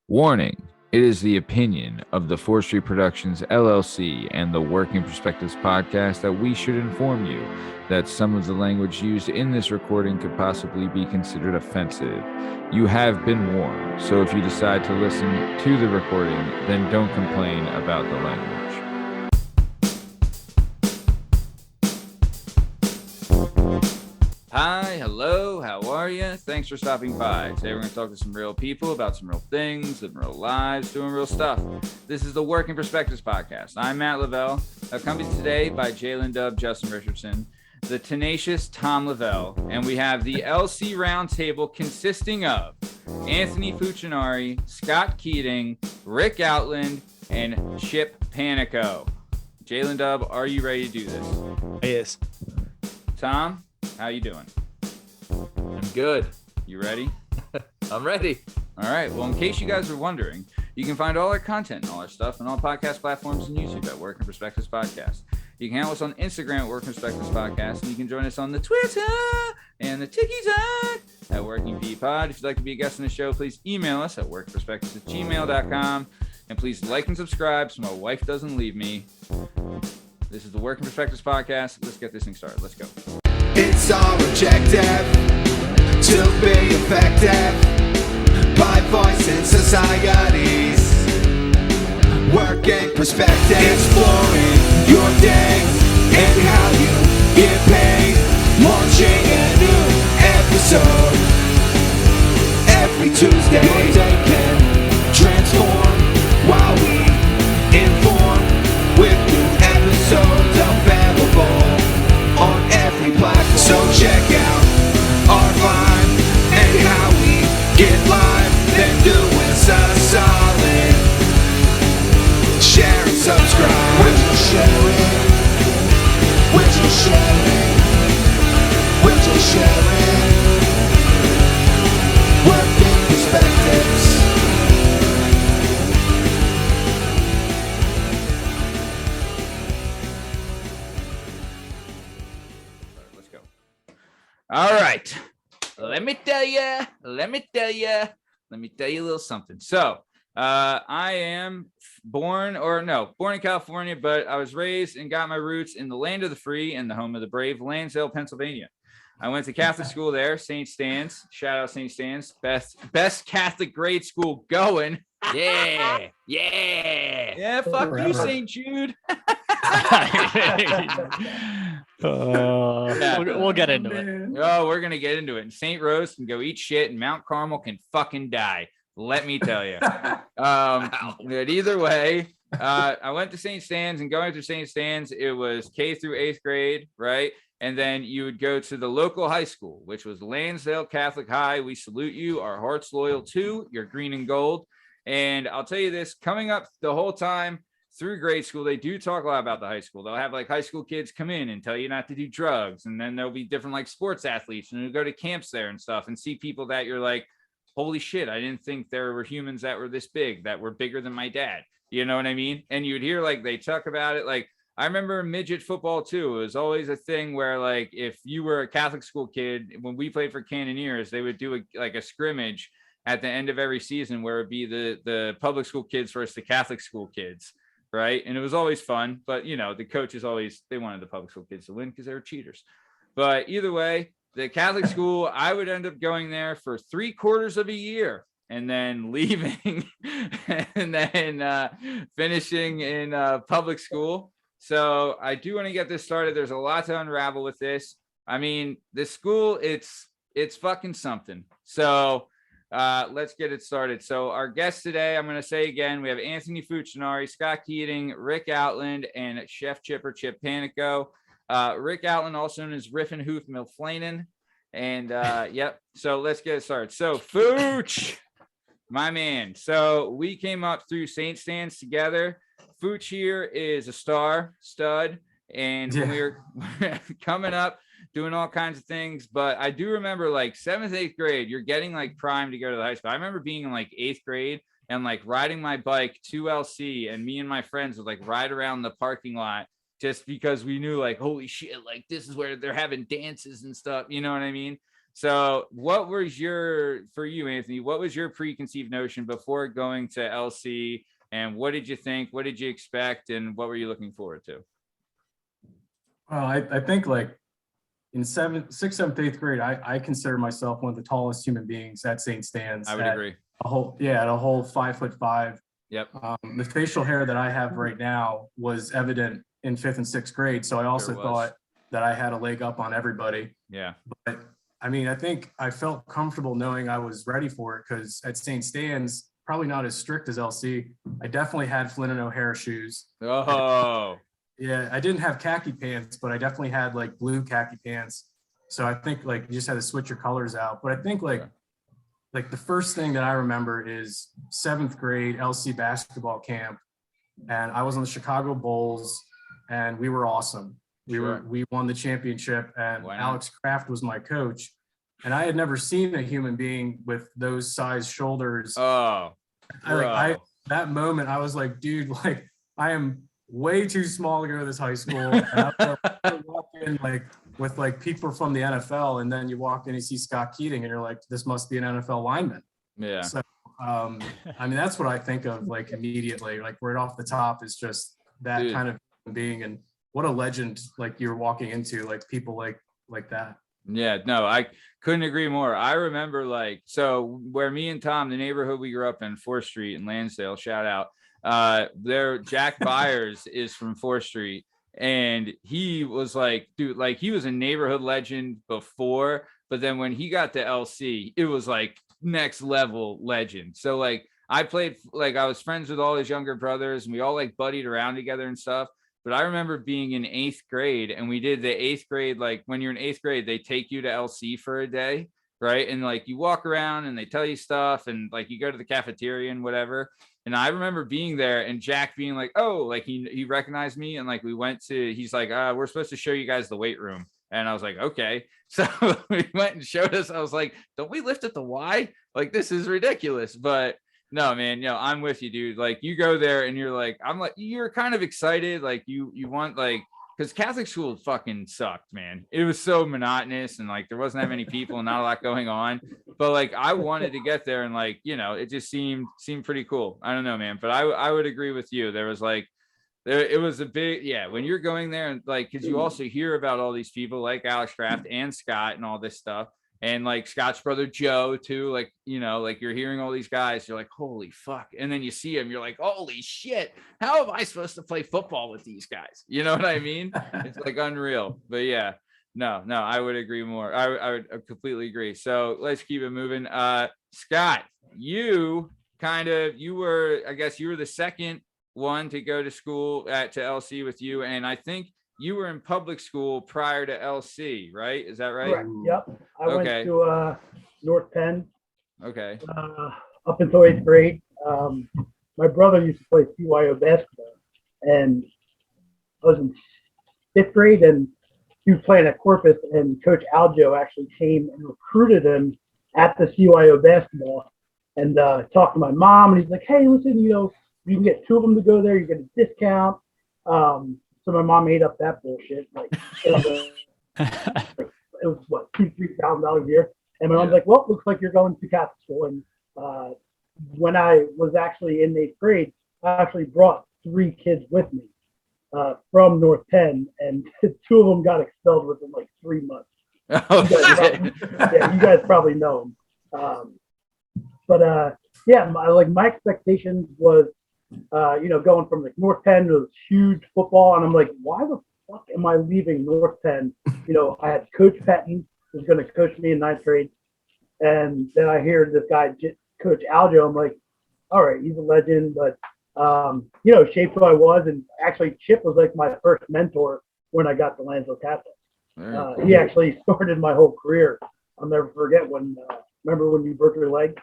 Warning. It is the opinion of the 4th Street Productions LLC and the Working Perspectives podcast that we should inform you that some of the language used in this recording could possibly be considered offensive. You have been warned, so if you decide to listen to the recording, then don't complain about the language. Hi, hello, how are you? Thanks for stopping by. Today we're going to talk to some real people about some real things, living real lives, doing real stuff. This is the Working Perspectives podcast. I'm Matt Lavelle, accompanied today by jdub Justin Richardson, the tenacious Tom Lavelle, and we have the LC Roundtable consisting of Anthony Fuchinari, Scott Keating, Rick Outland, and Chip Panico. jdub, are you ready to do this? Yes. Tom? How you doing? I'm good. You ready? I'm ready. All right. Well, in case you guys are wondering, you can find all our content and all our stuff on all podcast platforms and YouTube at Working Perspectives Podcast. You can handle us on Instagram at Working Perspectives Podcast, and you can join us on the Twitter and the TikTok at Working P Pod. If you'd like to be a guest on the show, please email us at workperspectives@gmail.com, and please like and subscribe so my wife doesn't leave me. This is the Working Perspectives Podcast. Let's get this thing started. Let's go. It's our objective to be effective by voicing societies, working perspective, exploring your day and how you get paid, launching a new episode every Tuesday. Your day can transform while we inform with new episodes available on every platform. So check out our vibe and how we get live. Then do us a solid. Share and subscribe. We're just sharing. We're just sharing. We're just sharing. Working perspectives. All right. Let me tell you a little something. So I am born in California, but I was raised and got my roots in the land of the free and the home of the brave, Lansdale, Pennsylvania. I went to Catholic school there, St. Stan's. Shout out St. Stan's. Best Catholic grade school going. Yeah. Yeah, fuck you, St. Jude. We'll get into it. Oh, we're gonna get into it. And St. Rose can go eat shit, and Mount Carmel can fucking die. Let me tell you. But either way, I went to St. Stan's, and going through St. Stan's, it was K through 8th grade, right? And then you would go to the local high school, which was Lansdale Catholic High. We salute you. Our hearts loyal to. You're green and gold. And I'll tell you this, coming up the whole time through grade school, they do talk a lot about the high school. They'll have like high school kids come in and tell you not to do drugs. And then there'll be different like sports athletes, and you'll go to camps there and stuff and see people that you're like, holy shit, I didn't think there were humans that were this big, that were bigger than my dad. You know what I mean? And you'd hear like they talk about it. Like I remember midget football too. It was always a thing where like if you were a Catholic school kid, when we played for Cannoneers, they would do a scrimmage at the end of every season where it'd be the public school kids versus the Catholic school kids. Right. And it was always fun. But, you know, the coaches they wanted the public school kids to win because they were cheaters. But either way, the Catholic school, I would end up going there for 3/4 of a year and then leaving and then finishing in public school. So I do want to get this started. There's a lot to unravel with this. I mean, this school, it's fucking something. So let's get it started. So our guests today, I'm going to say again, we have Anthony Fuchinari, Scott Keating, Rick Outland, and Chef Chip Panico. Rick Outland, also known as Riffin Hoof Milflanen. And yep. So let's get it started. So Fooch, my man. So we came up through St. Stan's together. Fooch here is a stud. And we were coming up, doing all kinds of things. But I do remember like 7th, 8th grade, you're getting like primed to go to the high school. I remember being in like 8th grade and like riding my bike to LC, and me and my friends would like ride around the parking lot just because we knew like, holy shit, like this is where they're having dances and stuff. You know what I mean? So what was for you, Anthony, what was your preconceived notion before going to LC, and what did you think? What did you expect? And what were you looking forward to? Well, I think like in 6th, 7th, 8th grade, I consider myself one of the tallest human beings at St. Stan's. I would agree. At a whole 5'5". Yep. The facial hair that I have right now was evident in 5th and 6th grade. So I also thought that I had a leg up on everybody. Yeah. But I mean, I think I felt comfortable knowing I was ready for it, because at St. Stan's, probably not as strict as LC, I definitely had Flynn and O'Hare shoes. Oh. Yeah, I didn't have khaki pants, but I definitely had like blue khaki pants. So I think like you just had to switch your colors out. But I think like the first thing that I remember is 7th grade LC basketball camp, and I was on the Chicago Bulls, and we were awesome. We won the championship, and Alex Kraft was my coach, and I had never seen a human being with those size shoulders. Oh, that moment I was like, dude, like I am way too small to go to this high school. And I walk in like with like people from the NFL, and then you walk in and see Scott Keating, and you're like, this must be an NFL lineman. Yeah. So I mean, that's what I think of like immediately, like right off the top is just that kind of being, and what a legend like you're walking into, like people like that. Yeah, no, I couldn't agree more. I remember like, so where me and Tom, the neighborhood we grew up in, 4th Street in Lansdale, shout out, Jack Byers is from 4th Street, and he was like, dude, like he was a neighborhood legend before, but then when he got to LC, it was like next level legend. So like I was friends with all his younger brothers, and we all like buddied around together and stuff. But I remember being in 8th grade, and we did the 8th grade, like when you're in 8th grade, they take you to LC for a day, right? And like you walk around and they tell you stuff, and like you go to the cafeteria and whatever. And I remember being there and Jack being like, oh, like he recognized me. And like he's like, we're supposed to show you guys the weight room. And I was like, okay. So we went and showed us. I was like, don't we lift at the Y? Like, this is ridiculous. But no, man, I'm with you, dude. Like you go there and you're like, you're kind of excited. Like you want like, because Catholic school fucking sucked, man. It was so monotonous, and like there wasn't that many people and not a lot going on. But like I wanted to get there, and like, it just seemed pretty cool. I don't know, man. But I would agree with you. There was like, it was a big, when you're going there, and like, because you also hear about all these people like Alex Kraft and Scott and all this stuff. And like Scott's brother Joe too, like, like you're hearing all these guys, you're like, holy fuck. And then you see him, you're like, holy shit, how am I supposed to play football with these guys? You know what I mean? It's like unreal. But yeah, no, I would agree more. I would completely agree. So let's keep it moving. Scott, you were the second one to go to school to LC with you. And I think you were in public school prior to LC, right? Is that right? Correct. Yep. I went to North Penn. Okay. Up until 8th grade. My brother used to play CYO basketball, and I was in 5th grade, and he was playing at Corpus, and Coach Aljo actually came and recruited him at the CYO basketball, and talked to my mom, and he's like, hey, listen, you can get 2 of them to go there, you get a discount. So my mom made up that bullshit. Like it was what, $2,000-$3,000 a year. And my mom's like, well, looks like you're going to Catholic school. And when I was actually in 8th grade, I actually brought 3 kids with me from North Penn, and 2 of them got expelled within like 3 months. Oh, you guys probably know them. My expectations was, going from like North Penn to huge football, and I'm like, why the fuck am I leaving North Penn? I had Coach Petton who's going to coach me in 9th grade, and then I hear this guy, Coach Aljo. I'm like, all right, he's a legend, but shaped who I was, and actually Chip was like my first mentor when I got to Lansdale Catholic. He actually started my whole career. I'll never forget remember when you broke your leg?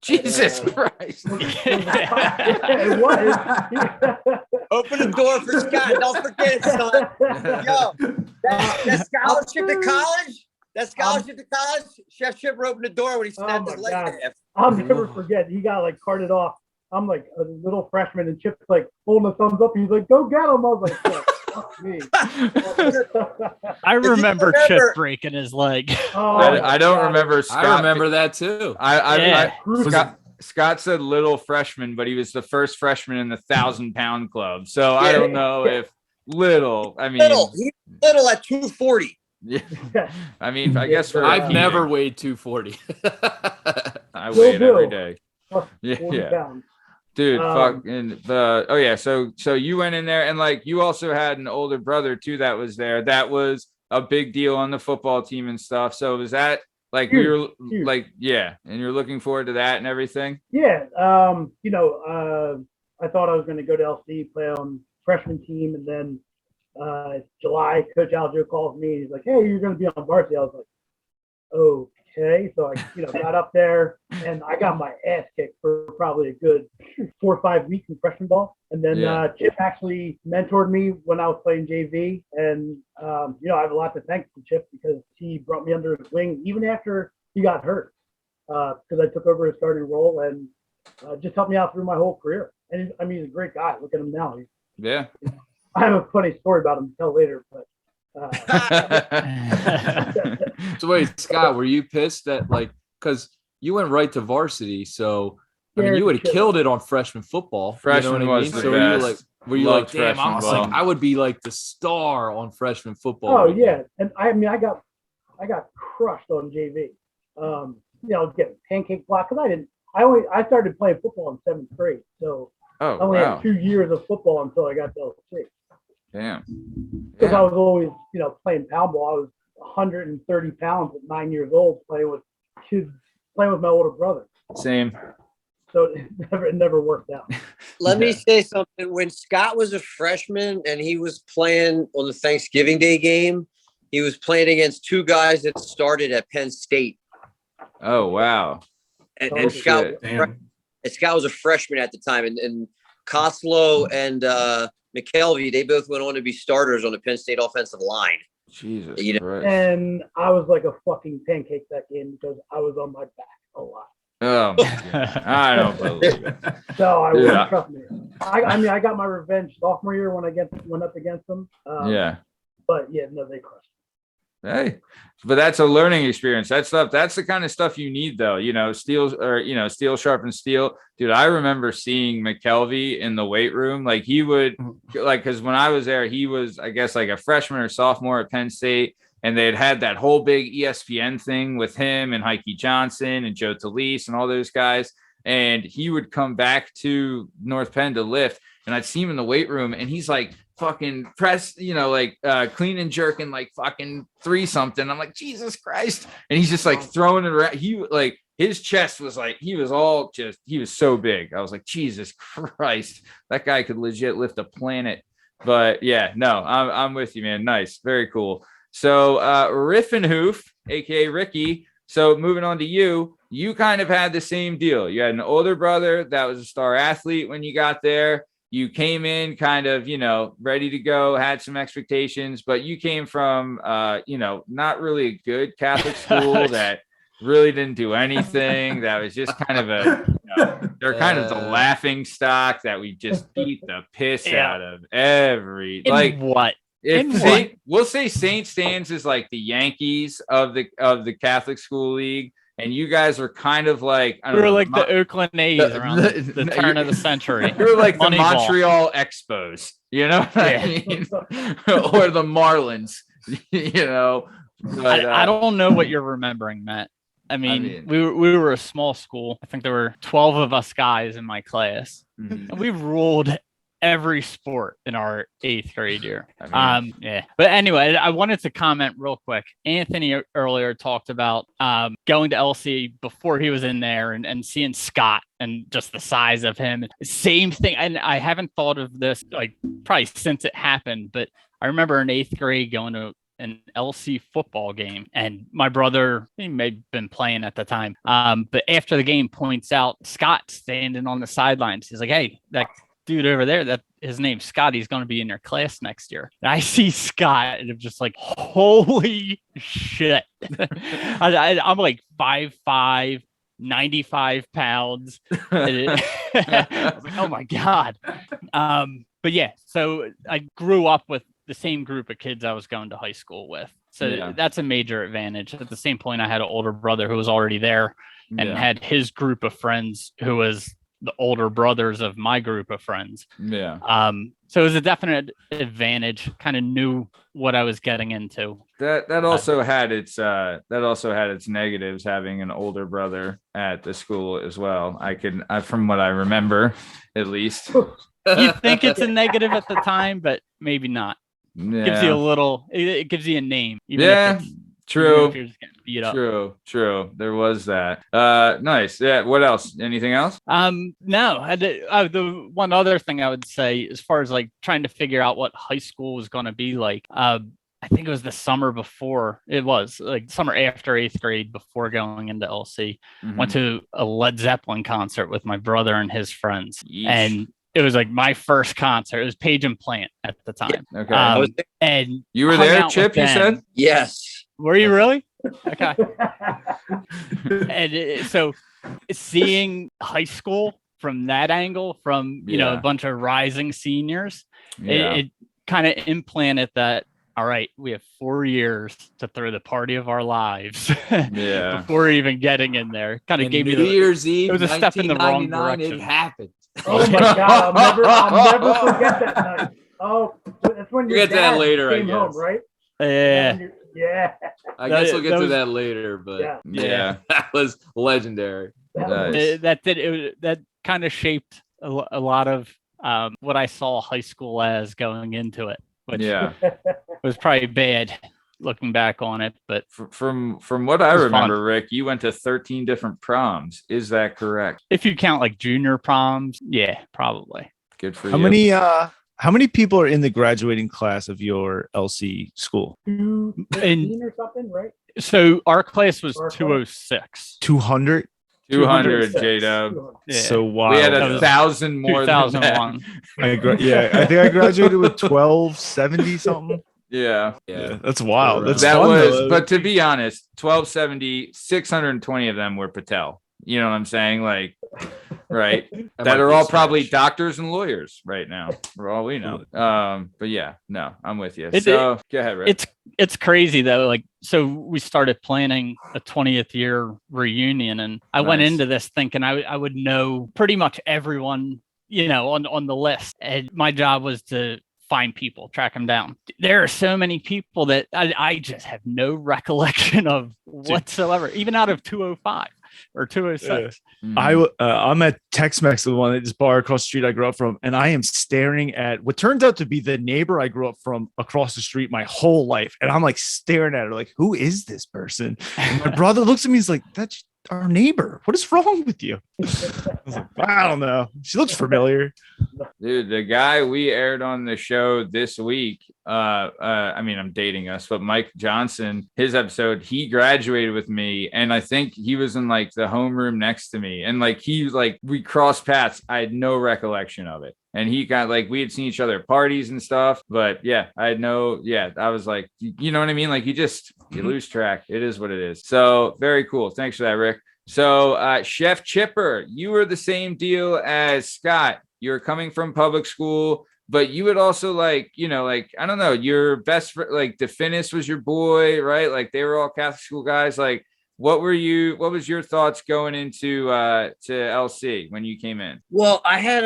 Jesus Christ. It was. Open the door for Scott. Don't forget it, son. Yo, that scholarship to college, Chef Chipper opened the door when he snapped his leg in half. I'll never forget. He got like carted off. I'm like a little freshman, and Chip's like holding a thumbs up. He's like, go get him. I was like, Fuck me. I remember remember- Chip breaking his leg. Oh, I don't God. remember Scott. I remember that too. I Yeah. Scott said little freshman, but he was the first freshman in the 1,000-pound club. So I don't know if little. I mean, He's little at 240. yeah. I mean, I guess for I've Keating, never weighed 240. I Will weigh it every do. day. Plus 40 Yeah. pounds. Dude, Um, fucking so you went in there and like you also had an older brother too that was there. That was a big deal on the football team and stuff. So was that like we were Huge. like, yeah, and you're looking forward to that and everything? Yeah. I thought I was going to go to LC, play on freshman team, and then July, Coach Aljo calls me. He's like, "Hey, you're going to be on varsity." I was like, "Okay." So I, got up there, and I got my ass kicked for probably a good 4 or 5 weeks in freshman ball. And then Chip actually mentored me when I was playing JV, and I have a lot to thank to Chip because he brought me under his wing even after he got hurt, because I took over his starting role and just helped me out through my whole career. And he's a great guy. Look at him now. Yeah. I have a funny story about him to tell later, but. So wait, Scott, were you pissed that because you went right to varsity, so I mean you would have killed it on freshman football. Freshman you know what was I mean? the So best. were you Loved like, damn, freshman ball. I would be like the star on freshman football. Oh yeah, and I got crushed on JV. Getting pancake block because I started playing football in 7th grade, so I only had 2 years of football until I got to LC. Damn. Because I was always, playing pound ball. I was 130 pounds at 9 years old, playing with my older brother. Same. So it never worked out. Let me say something. When Scott was a freshman and he was playing on the Thanksgiving Day game, he was playing against 2 guys that started at Penn State. Oh wow. And Scott was a freshman at the time. And Koslow and McKelvey, they both went on to be starters on the Penn State offensive line. Jesus Christ. And I was like a fucking pancake that game because I was on my back a lot. Oh my God. I don't believe it. So I wouldn't trust me. I got my revenge sophomore year when I went up against them. But yeah, no, they crushed. Hey, but that's a learning experience. That's the kind of stuff you need though. Steel sharpens steel. Dude, I remember seeing McKelvey in the weight room. Like he would because when I was there, he was, I guess, like a freshman or sophomore at Penn State. And they had that whole big ESPN thing with him and Heike Johnson and Joe Talise and all those guys. And he would come back to North Penn to lift. And I'd see him in the weight room and he's like fucking press, clean and jerking like fucking 3 something. I'm like, Jesus Christ. And he's just like throwing it around. His chest was like, he was so big. I was like, Jesus Christ, that guy could legit lift a planet. But yeah, no, I'm with you, man. Nice. Very cool. So Riffenhoof, aka Ricky. So moving on to you kind of had the same deal. You had an older brother that was a star athlete when you got there. You came in kind of, ready to go, had some expectations, but you came from, not really a good Catholic school that really didn't do anything. That was just kind of they're kind of the laughing stock that we just beat the piss out of every. What? We'll say St. Stan's is like the Yankees of the Catholic school league, and you guys are kind of like we were like the Oakland A's around the turn of the century. You were like the Moneyball. Montreal Expos, you know what I mean? Or the Marlins, But, I don't know what you're remembering, Matt. I mean, we were a small school. I think there were 12 of us guys in my class, and we ruled every sport in our 8th grade year. But anyway, I wanted to comment real quick. Anthony earlier talked about going to LC before he was in there and seeing Scott and just the size of him. Same thing. And I haven't thought of this probably since it happened, but I remember in 8th grade going to an LC football game, and my brother, he may have been playing at the time, but after the game points out Scott standing on the sidelines. He's like, "Hey, that dude over there, that his name's Scott, he's going to be in your class next year." And I see Scott and I'm just like, holy shit. I'm like 5'5", 95 pounds. I was like, oh my God. But yeah, so I grew up with the same group of kids I was going to high school with. So that's a major advantage. At the same point, I had an older brother who was already there and had his group of friends who was the older brothers of my group of friends. So it was a definite advantage. Kind of knew what I was getting into. That also had its negatives, having an older brother at the school as well. From what I remember, at least. You think it's a negative at the time, but maybe not. Gives you a little. It gives you a name. True. If you're just getting beat up. True. There was that. Nice. Yeah. What else? Anything else? No. The one other thing I would say, as far as like trying to figure out what high school was going to be like, I think it was the summer before. It was like summer after 8th grade, before going into LC. Went to a Led Zeppelin concert with my brother and his friends, and it was like my first concert. It was Page and Plant at the time. Okay. And you were there, Chip? You said yes. Were you really? Okay. And so seeing high school from that angle, from you know, a bunch of rising seniors, it kind of implanted that. All right, we have 4 years to throw the party of our lives. Before even getting in there, kind of gave me New Year's Eve. It was a step in the wrong direction. It happened. Oh my God! I'll never forget that night. Oh, that's when your We'll get to that dad later, I came home, guess. right? Yeah. I guess we'll get that to was- that later, but Yeah. that was legendary. Nice. That kind of shaped a lot of what I saw high school as going into it, which was probably bad looking back on it. But From what I was remember, fun. Rick, you went to 13 different proms. Is that correct? if you count like junior proms, yeah, probably. Good for How you. how many people are in the graduating class of your LC school? 215 or something, right? So our class was Our class? 206. 200. 200 J-Dub. Yeah. So wild. We had That was 1,000 more than that. 2001. I think I graduated with 1270 something. Yeah. That's wild. That's That fun, was, though. but to be honest, 1270, 620 of them were Patel. You know what I'm saying? Like, right. that are all probably doctors and lawyers right now, for all we know. But yeah, no, I'm with you. So go ahead, Rick. It's crazy though. Like, so we started planning a 20th year reunion, and I went into this thinking I would know pretty much everyone, you know, on the list. And my job was to find people, track them down. There are so many people that I just have no recollection of whatsoever, even out of 205 or 206. I'm at Tex-Mex, the one at this bar across the street I grew up from, and I am staring at what turns out to be the neighbor I grew up from across the street my whole life, and I'm like staring at her like, who is this person? And my brother looks at me, he's like, that's our neighbor. What is wrong with you? I was like, I don't know. She looks familiar. Dude, the guy we aired on the show this week, I mean, I'm dating us, but Mike Johnson, his episode, he graduated with me, and I think he was in like the homeroom next to me, and like we crossed paths. I had no recollection of it. And he got like, we had seen each other at parties and stuff, but I was like, you know what I mean? Like you lose track. It is what it is. So very cool. Thanks for that, Rick. So Chef Chipper, you were the same deal as Scott. You're coming from public school, but you would also like, you know, like, I don't know, your best friend, like DeFinis was your boy, right? Like they were all Catholic school guys. Like, what was your thoughts going into to LC when you came in? Well, I had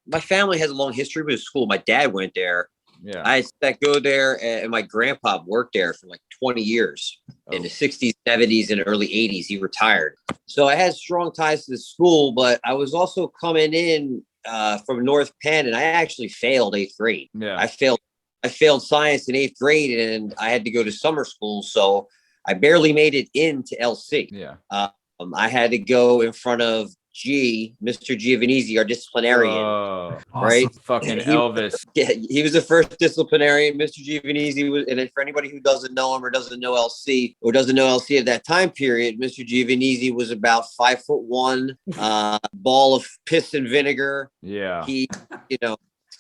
my family has a long history with school. My dad went there. Yeah. I go there, and my grandpa worked there for like 20 years in the 60s, 70s, and early 80s. He retired. So I had strong ties to the school, but I was also coming in from North Penn, and I actually failed 8th grade. Yeah. I failed science in 8th grade, and I had to go to summer school. So I barely made it into LC. Yeah. I had to go in front of Mr. Giovanizzi, our disciplinarian. Oh, right? awesome. Fucking Elvis. He was the first disciplinarian. Mr. Giovanizzi was, and for anybody who doesn't know him or doesn't know LC at that time period, Mr. Giovanizzi was about 5'1", ball of piss and vinegar. Yeah. He,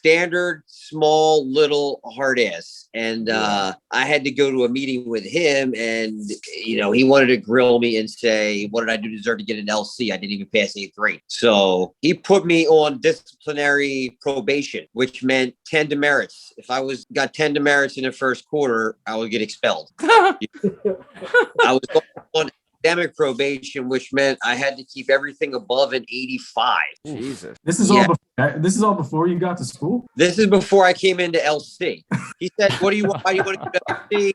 standard, small, little hard ass. And I had to go to a meeting with him, and he wanted to grill me and say, what did I do to deserve to get an LC? I didn't even pass 8th grade. So he put me on disciplinary probation, which meant 10 demerits. If I got 10 demerits in the first quarter, I would get expelled. I was on academic probation, which meant I had to keep everything above an 85. Jesus. This is all before you got to school? This is before I came into LC. He said, "What do you want? Why do you want to go to LC?"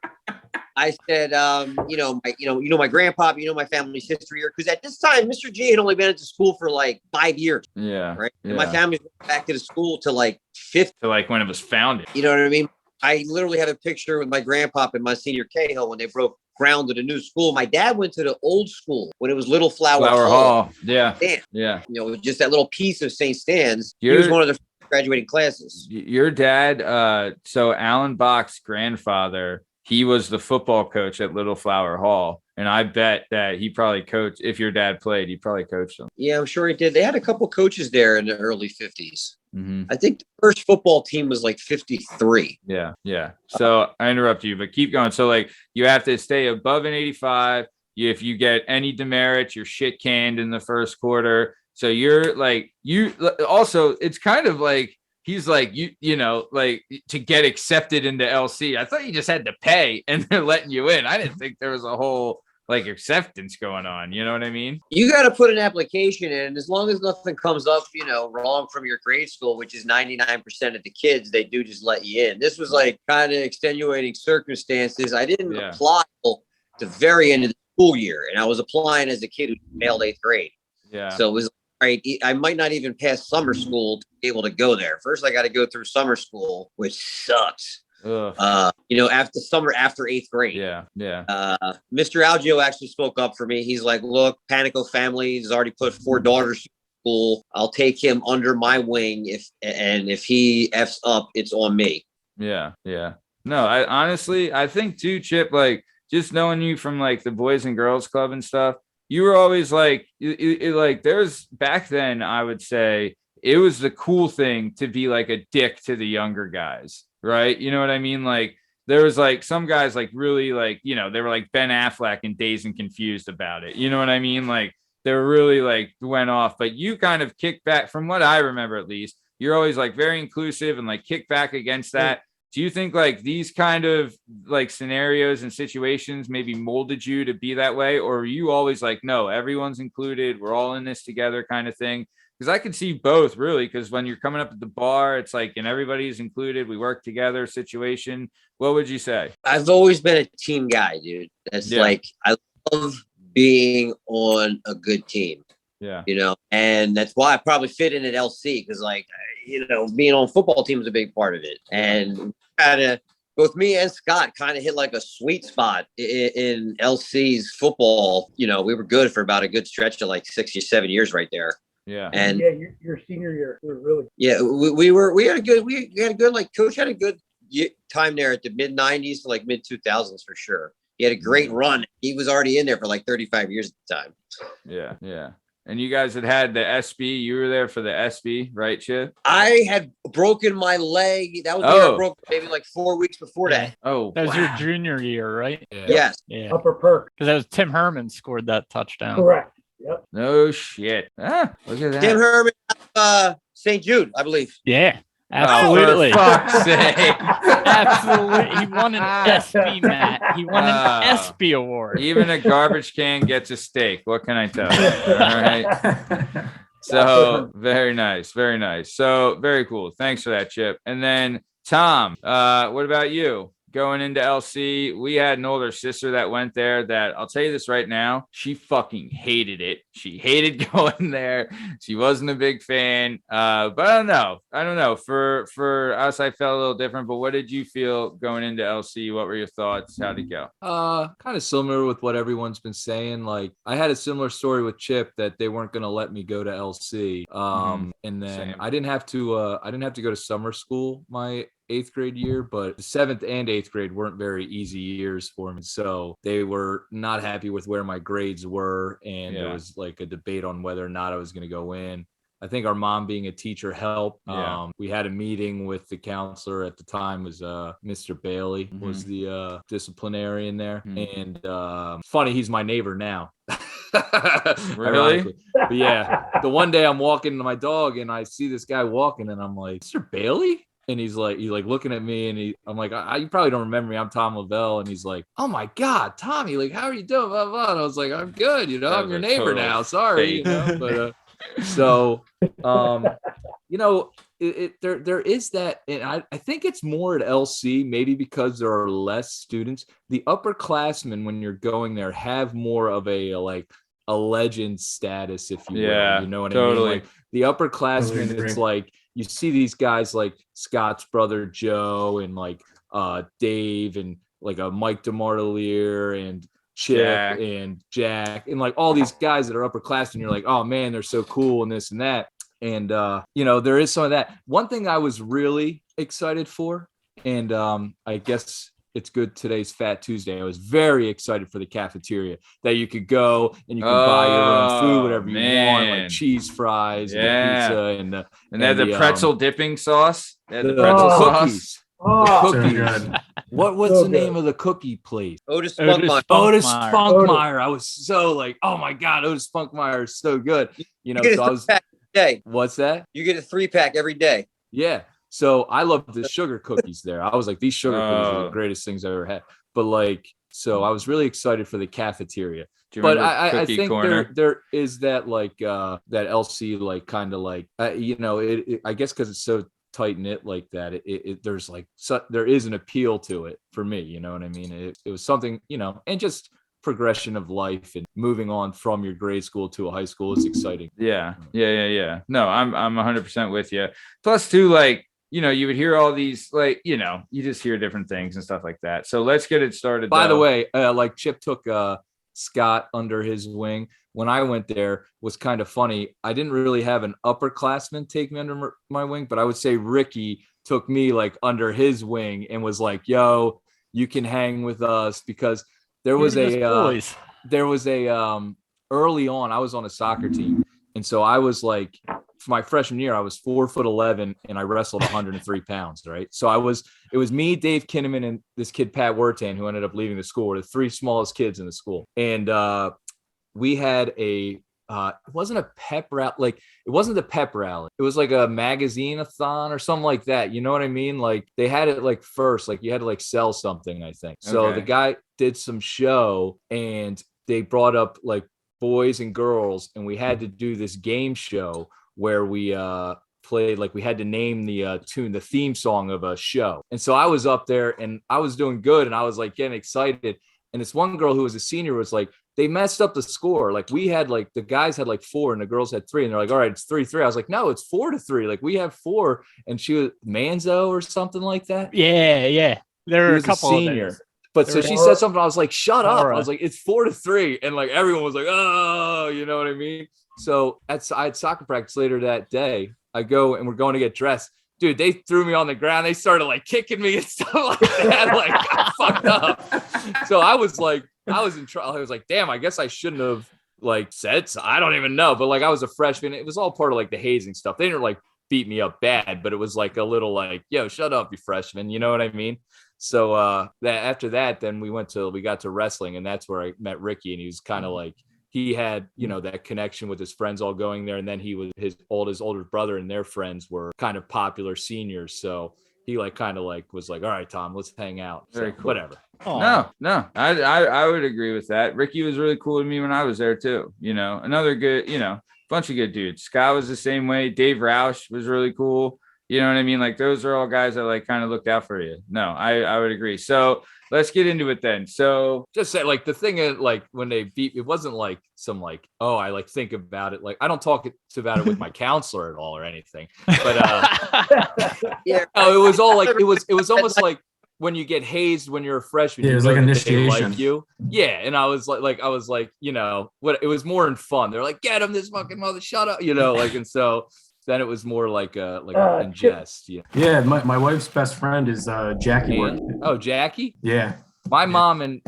I said, my grandpa, my family's history here. Because at this time, Mr. G had only been at the school for like 5 years. Yeah. Right. Yeah. And my family's back to the school to like 50. To like when it was founded. You know what I mean? I literally have a picture with my grandpa and my senior Cahill when they broke ground at a new school. My dad went to the old school when it was Little Flower Hall. Yeah. Damn. Yeah. Just that little piece of St. Stan's. He was one of the graduating classes. Your dad, so Alan Bach's grandfather, he was the football coach at Little Flower Hall. And I bet that he probably coached, if your dad played, he probably coached them. Yeah, I'm sure he did. They had a couple coaches there in the early 50s. Mm-hmm. I think the first football team was like 53. Yeah. Yeah. So I interrupt you, but keep going. So like you have to stay above an 85. If you get any demerits, you're shit canned in the first quarter. So you're like, also, it's kind of like, he's like, like to get accepted into LC. I thought you just had to pay and they're letting you in. I didn't think there was a whole like acceptance going on. You know what I mean? You got to put an application in. As long as nothing comes up, wrong from your grade school, which is 99% of the kids, they do just let you in. This was like kind of extenuating circumstances. I didn't apply till the very end of the school year. And I was applying as a kid who failed 8th grade. Yeah. So it was right. I might not even pass summer school to be able to go there. First, I got to go through summer school, which sucks. After 8th grade. Yeah. Mr. Algio actually spoke up for me. He's like, look, Panico family has already put 4 daughters to school. I'll take him under my wing if he F's up, it's on me. Yeah. No, I think too, Chip, like just knowing you from like the Boys and Girls Club and stuff, you were always like, there's back then, I would say it was the cool thing to be like a dick to the younger guys. Right. You know what I mean? Like there was like some guys like really like, they were like Ben Affleck and Dazed and Confused about it. You know what I mean? Like they were really like went off, but you kind of kicked back from what I remember, at least. You're always like very inclusive and like kick back against that. Do you think like these kind of like scenarios and situations maybe molded you to be that way? Or are you always like, no, everyone's included, we're all in this together kind of thing? Because I could see both really, because when you're coming up at the bar, it's like, and everybody's included, we work together situation. What would you say? I've always been a team guy, dude. That's like, I love being on a good team. Yeah. And that's why I probably fit in at LC, because like, being on football team is a big part of it. And kind of both me and Scott kind of hit like a sweet spot in LC's football. We were good for about a good stretch of like 6 or 7 years right there. Yeah. And your senior year, we were really. Yeah, we had a good like coach had a good time there at the mid 90s to like mid 2000s for sure. He had a great run. He was already in there for like 35 years at the time. Yeah. And you guys had the SB. You were there for the SB, right, Chip? I had broken my leg. That was I broke maybe like 4 weeks before that. Oh, that was your junior year, right? Yeah. Yes. Yeah. Upper perk. Because that was Tim Herman scored that touchdown. Correct. Yep. No shit. Look at that. Tim Herman, St. Jude, I believe. Yeah. Absolutely. For fuck's sake. Absolutely. He won an SB, Matt. He won an SB award. Even a garbage can gets a steak. What can I tell you? All right. So very nice. Very nice. So very cool. Thanks for that, Chip. And then Tom, what about you? Going into LC, we had an older sister that went there that I'll tell you this right now, she fucking hated it. She hated going there. She wasn't a big fan. But I don't know. For us, I felt a little different. But what did you feel going into LC? What were your thoughts? How'd it go? Kind of similar with what everyone's been saying. Like I had a similar story with Chip that they weren't going to let me go to LC. And then same. I didn't have to go to summer school my 8th grade year, but 7th and 8th grade weren't very easy years for me. So they were not happy with where my grades were. And there was like a debate on whether or not I was going to go in. I think our mom being a teacher helped. Yeah. We had a meeting with the counselor at the time, was Mr. Bailey was the disciplinarian there. And funny, he's my neighbor now. Really? But yeah, the one day I'm walking my dog and I see this guy walking and I'm like, Mr. Bailey? And he's like looking at me and I'm like, you probably don't remember me. I'm Tom Lavelle. And he's like, oh my God, Tommy, like, how are you doing? Blah, blah. And I was like, I'm good. You know, I'm your neighbor now. Sorry. You know, but so, you know, there is that. And I think it's more at LC, maybe because there are less students. The upperclassmen, when you're going there, have more of a legend status, if you will. You know what I mean? Like the upperclassmen, it's like, you see these guys like Scott's brother Joe and like Dave and like a Mike DeMartelier and Chip and Jack and like all these guys that are upperclassmen. You're like, oh man, they're so cool and this and that. And you know, there is some of that. One thing I was really excited for, and I guess it's good today's Fat Tuesday. I was very excited for the cafeteria that you could go and you can buy your own food, whatever you want, like cheese fries and pizza and they had the pretzel dipping sauce. They had the pretzel sauce. Cookies. What was the name of the cookie place? Otis Spunkmeyer. Otis Spunkmeyer. I was so like, oh my God, Otis Spunkmeyer is so good. You know, so I was. Day. What's that? You get a 3-pack every day. Yeah. So I love the sugar cookies there. I was like, these sugar cookies are the greatest things I've ever had. But like, so I was really excited for the cafeteria. But I think there is that like that LC like kind of like you know I guess because it's so tight knit like that. There's like there is an appeal to it for me. You know what I mean? It was something, you know, and just progression of life and moving on from your grade school to a high school is exciting. Yeah. No, I'm 100% with you. Plus too, like, you know, you would hear all these, like, you know, you just hear different things and stuff like that. So let's get it started. By the way, like Chip took Scott under his wing. When I went there, was kind of funny. I didn't really have an upperclassman take me under my wing, but I would say Ricky took me like under his wing and was like, yo, you can hang with us, because there was early on, I was on a soccer team. And so I was like, for my freshman year, I was 4'11" and I wrestled 103 pounds. Right. So it was me, Dave Kinnaman, and this kid, Pat Wertan, who ended up leaving the school. Were the three smallest kids in the school. And we had it wasn't a pep rally. Like, it wasn't the pep rally. It was like a magazine-a-thon or something like that. You know what I mean? Like, they had it like first, like you had to like sell something, I think. So the guy did some show and they brought up like boys and girls, and we had to do this game show where we played, like we had to name the theme song of a show. And so I was up there and I was doing good and I was like getting excited. And this one girl who was a senior was like, they messed up the score. Like, we had like, the guys had like 4 and the girls had 3, and they're like, all right, it's 3-3. I was like, no, it's 4-3. Like, we have 4. And she was Manzo or something like that. Yeah. There were a couple senior. of But so she said something. I was like, shut up. I was like, it's 4-3. And like, everyone was like, oh, you know what I mean? So I had soccer practice later that day. I go and we're going to get dressed. Dude, they threw me on the ground. They started like kicking me and stuff like that. Like, I fucked up. So I was in trouble. I was like, damn, I guess I shouldn't have like said so. I don't even know. But like, I was a freshman. It was all part of like the hazing stuff. They didn't like beat me up bad, but it was like a little like, yo, shut up, you freshman. You know what I mean? So that after that, then we got to wrestling, and that's where I met Ricky, and he was kind of like, he had, you know, that connection with his friends all going there. And then he was his older brother and their friends were kind of popular seniors. So he like kind of like was like, all right, Tom, let's hang out. So, cool. Whatever. No, I would agree with that. Ricky was really cool to me when I was there too. You know, another good, you know, bunch of good dudes. Scott was the same way. Dave Roush was really cool. You know what I mean? Like, those are all guys that like kind of looked out for you. No, I would agree. So let's get into it then. So just say, like, the thing is, like, when they beat, it wasn't like some like, oh, I like think about it. Like, I don't talk about it with my counselor at all or anything. But yeah, no, it was all like, it was almost like when you get hazed when you're a freshman. Yeah, it was like initiation. Like you. Yeah. And I was like, you know, what, it was more in fun. They're like, get him, this fucking mother, shut up, you know, like, and so then it was more like in jest. Yeah. My wife's best friend is Jackie. Oh, Jackie? Yeah. My mom and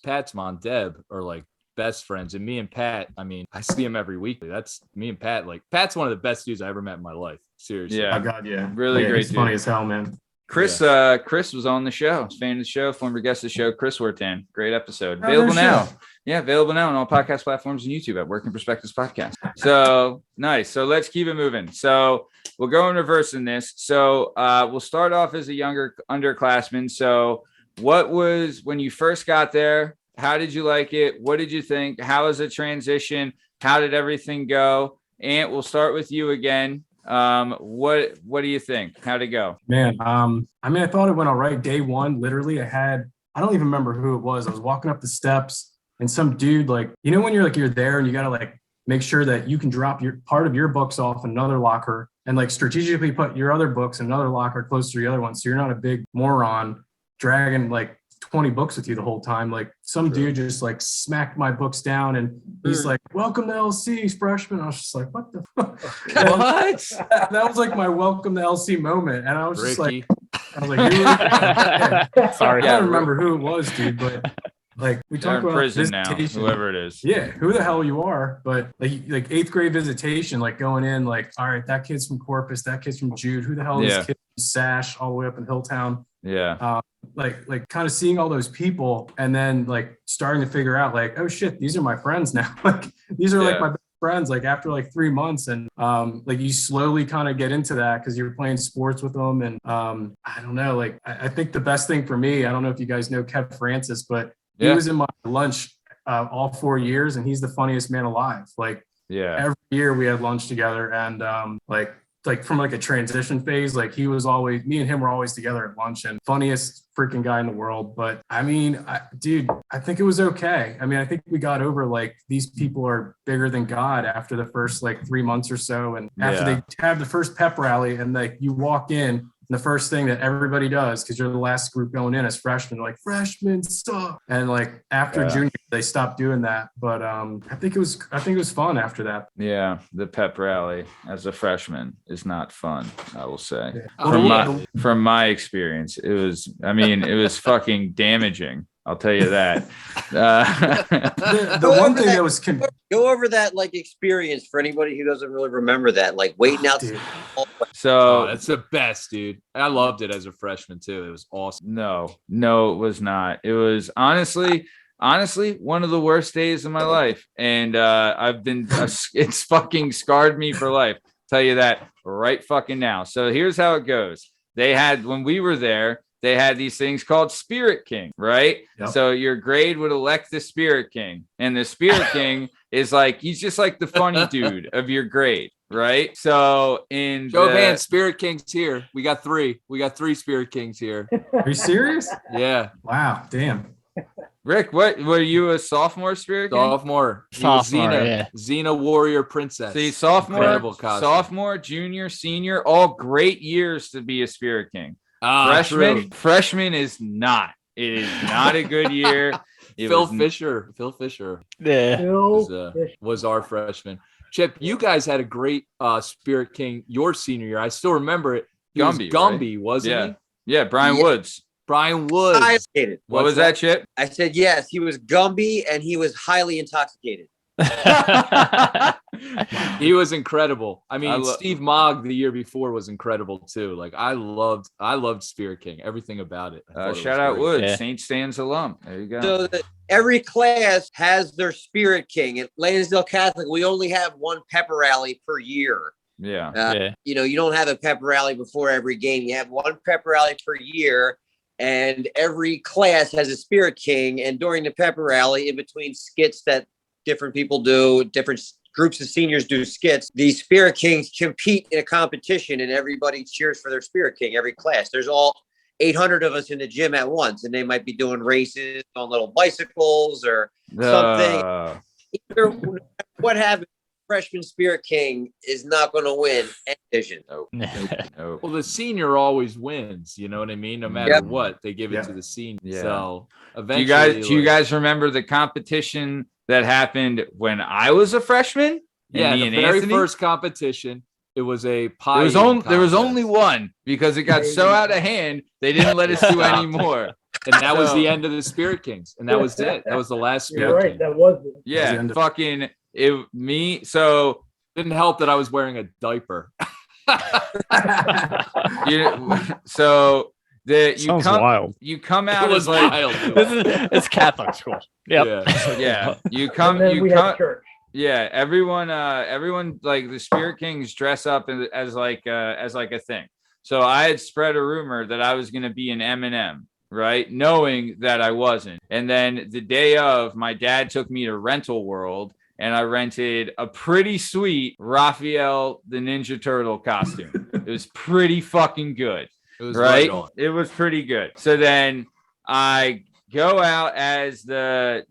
Pat's mom, Deb, are like best friends. And me and Pat, I mean, I see him every week. That's me and Pat. Like, Pat's one of the best dudes I ever met in my life. Seriously. Yeah. Oh God, yeah. Really yeah, great he's dude. funny as hell, man. Chris was on the show, fan of the show, former guest of the show. Chris Wortan, great episode. Oh, Available no now. shit. Yeah, available now on all podcast platforms and YouTube at Working Perspectives Podcast. So nice. So let's keep it moving. So we'll go in reverse in this. So we'll start off as a younger underclassman. So what was, when you first got there, how did you like it? What did you think? How was the transition? How did everything go? Ant, we'll start with you again. What do you think? How'd it go? Man, I mean, I thought it went all right. Day one, literally, I don't even remember who it was. I was walking up the steps and some dude, like, you know, when you're there and you got to like make sure that you can drop your part of your books off in another locker and like strategically put your other books in another locker close to the other one. So you're not a big moron dragging like 20 books with you the whole time. Like some dude just like smacked my books down and he's like, welcome to LC, freshman. I was just like, what the fuck? What? That was like my welcome to LC moment. And I was just like, Ricky. sorry, I don't remember who it was, dude, but like we They're talk in about prison now, visitation. whoever it is. Yeah, who the hell you are, but like eighth grade visitation, like going in, like, all right, that kid's from Corpus, that kid's from Jude, who the hell is this kid from Sash all the way up in Hilltown? Yeah. Like kind of seeing all those people and then like starting to figure out like, oh shit, these are my friends now. Like these are like my best friends, like after like 3 months. And like you slowly kind of get into that because you're playing sports with them. And I don't know, like I think the best thing for me, I don't know if you guys know Kev Francis, but he was in my lunch all 4 years and he's the funniest man alive. Like every year we had lunch together and like from like a transition phase, like he was always, me and him were always together at lunch and funniest freaking guy in the world. But I mean, dude, I think it was okay. I mean, I think we got over like these people are bigger than God after the first like 3 months or so. And after they have the first pep rally and like you walk in, the first thing that everybody does, because you're the last group going in as freshmen, like freshmen suck. And like after junior, they stopped doing that. But I think it was fun after that. Yeah, the pep rally as a freshman is not fun, I will say. Yeah. From my experience, it was fucking damaging. I'll tell you that. The one thing that was go over that like experience for anybody who doesn't really remember that, like waiting out. So that's the best, dude. I loved it as a freshman too. It was awesome. No, it was not. It was honestly one of the worst days of my life, and it's fucking scarred me for life. Tell you that right fucking now. So here's how it goes. When we were there, they had these things called Spirit King, right? Yep. So your grade would elect the Spirit King, and the Spirit King is like, he's just like the funny dude of your grade, right? So Spirit Kings here. We got three Spirit Kings here. Are you serious? Yeah. Wow. Damn. Rick, what were you, a sophomore Spirit King? Sophomore, Xena Warrior Princess. See, sophomore, junior, senior, all great years to be a Spirit King. Freshman is not. It is not a good year. Phil Fisher. Yeah. Was our freshman. Chip, you guys had a great Spirit King your senior year. I still remember it. Gumby, right? Wasn't he? Yeah, Brian Woods. Brian Woods. What was that, Chip? I said yes. He was Gumby and he was highly intoxicated. He was incredible. I mean, Steve Mogg the year before was incredible too. Like I loved Spirit King, everything about it. Shout out Woods, St. Stan's alum. There you go. So every class has their Spirit King. At Lansdale Catholic, we only have one pepper rally per year. Yeah. You know, you don't have a pepper rally before every game. You have one pepper rally per year. And every class has a Spirit King. And during the pepper rally, in between skits that different people do, different groups of seniors do skits, the Spirit Kings compete in a competition and everybody cheers for their Spirit King, every class. There's all 800 of us in the gym at once, and they might be doing races on little bicycles or something. What happens? Freshman Spirit King is not going to win any division. Nope. Well, the senior always wins. You know what I mean? No matter what, they give it to the senior. Yeah. So eventually, do you guys remember the competition that happened when I was a freshman? Yeah, the very first competition. It was a pie. There was only one because it got so out of hand they didn't let us do any more. And that was the end of the Spirit Kings. And that was it. That was the last Spirit You're right. King. That was it. Yeah, fucking it. Me. So Didn't help that I was wearing a diaper. So you Sounds come wild. you come out It was as like wild. It's Catholic school. Yep. yeah. You And come then we had church. yeah. Everyone like the Spirit Kings dress up as like a thing. So I had spread a rumor that I was gonna be an M&M. Right, knowing that I wasn't. And then the day of, my dad took me to Rental World, and I rented a pretty sweet Raphael the Ninja Turtle costume. It was pretty fucking good. It was right on. It was pretty good. So then I go out as the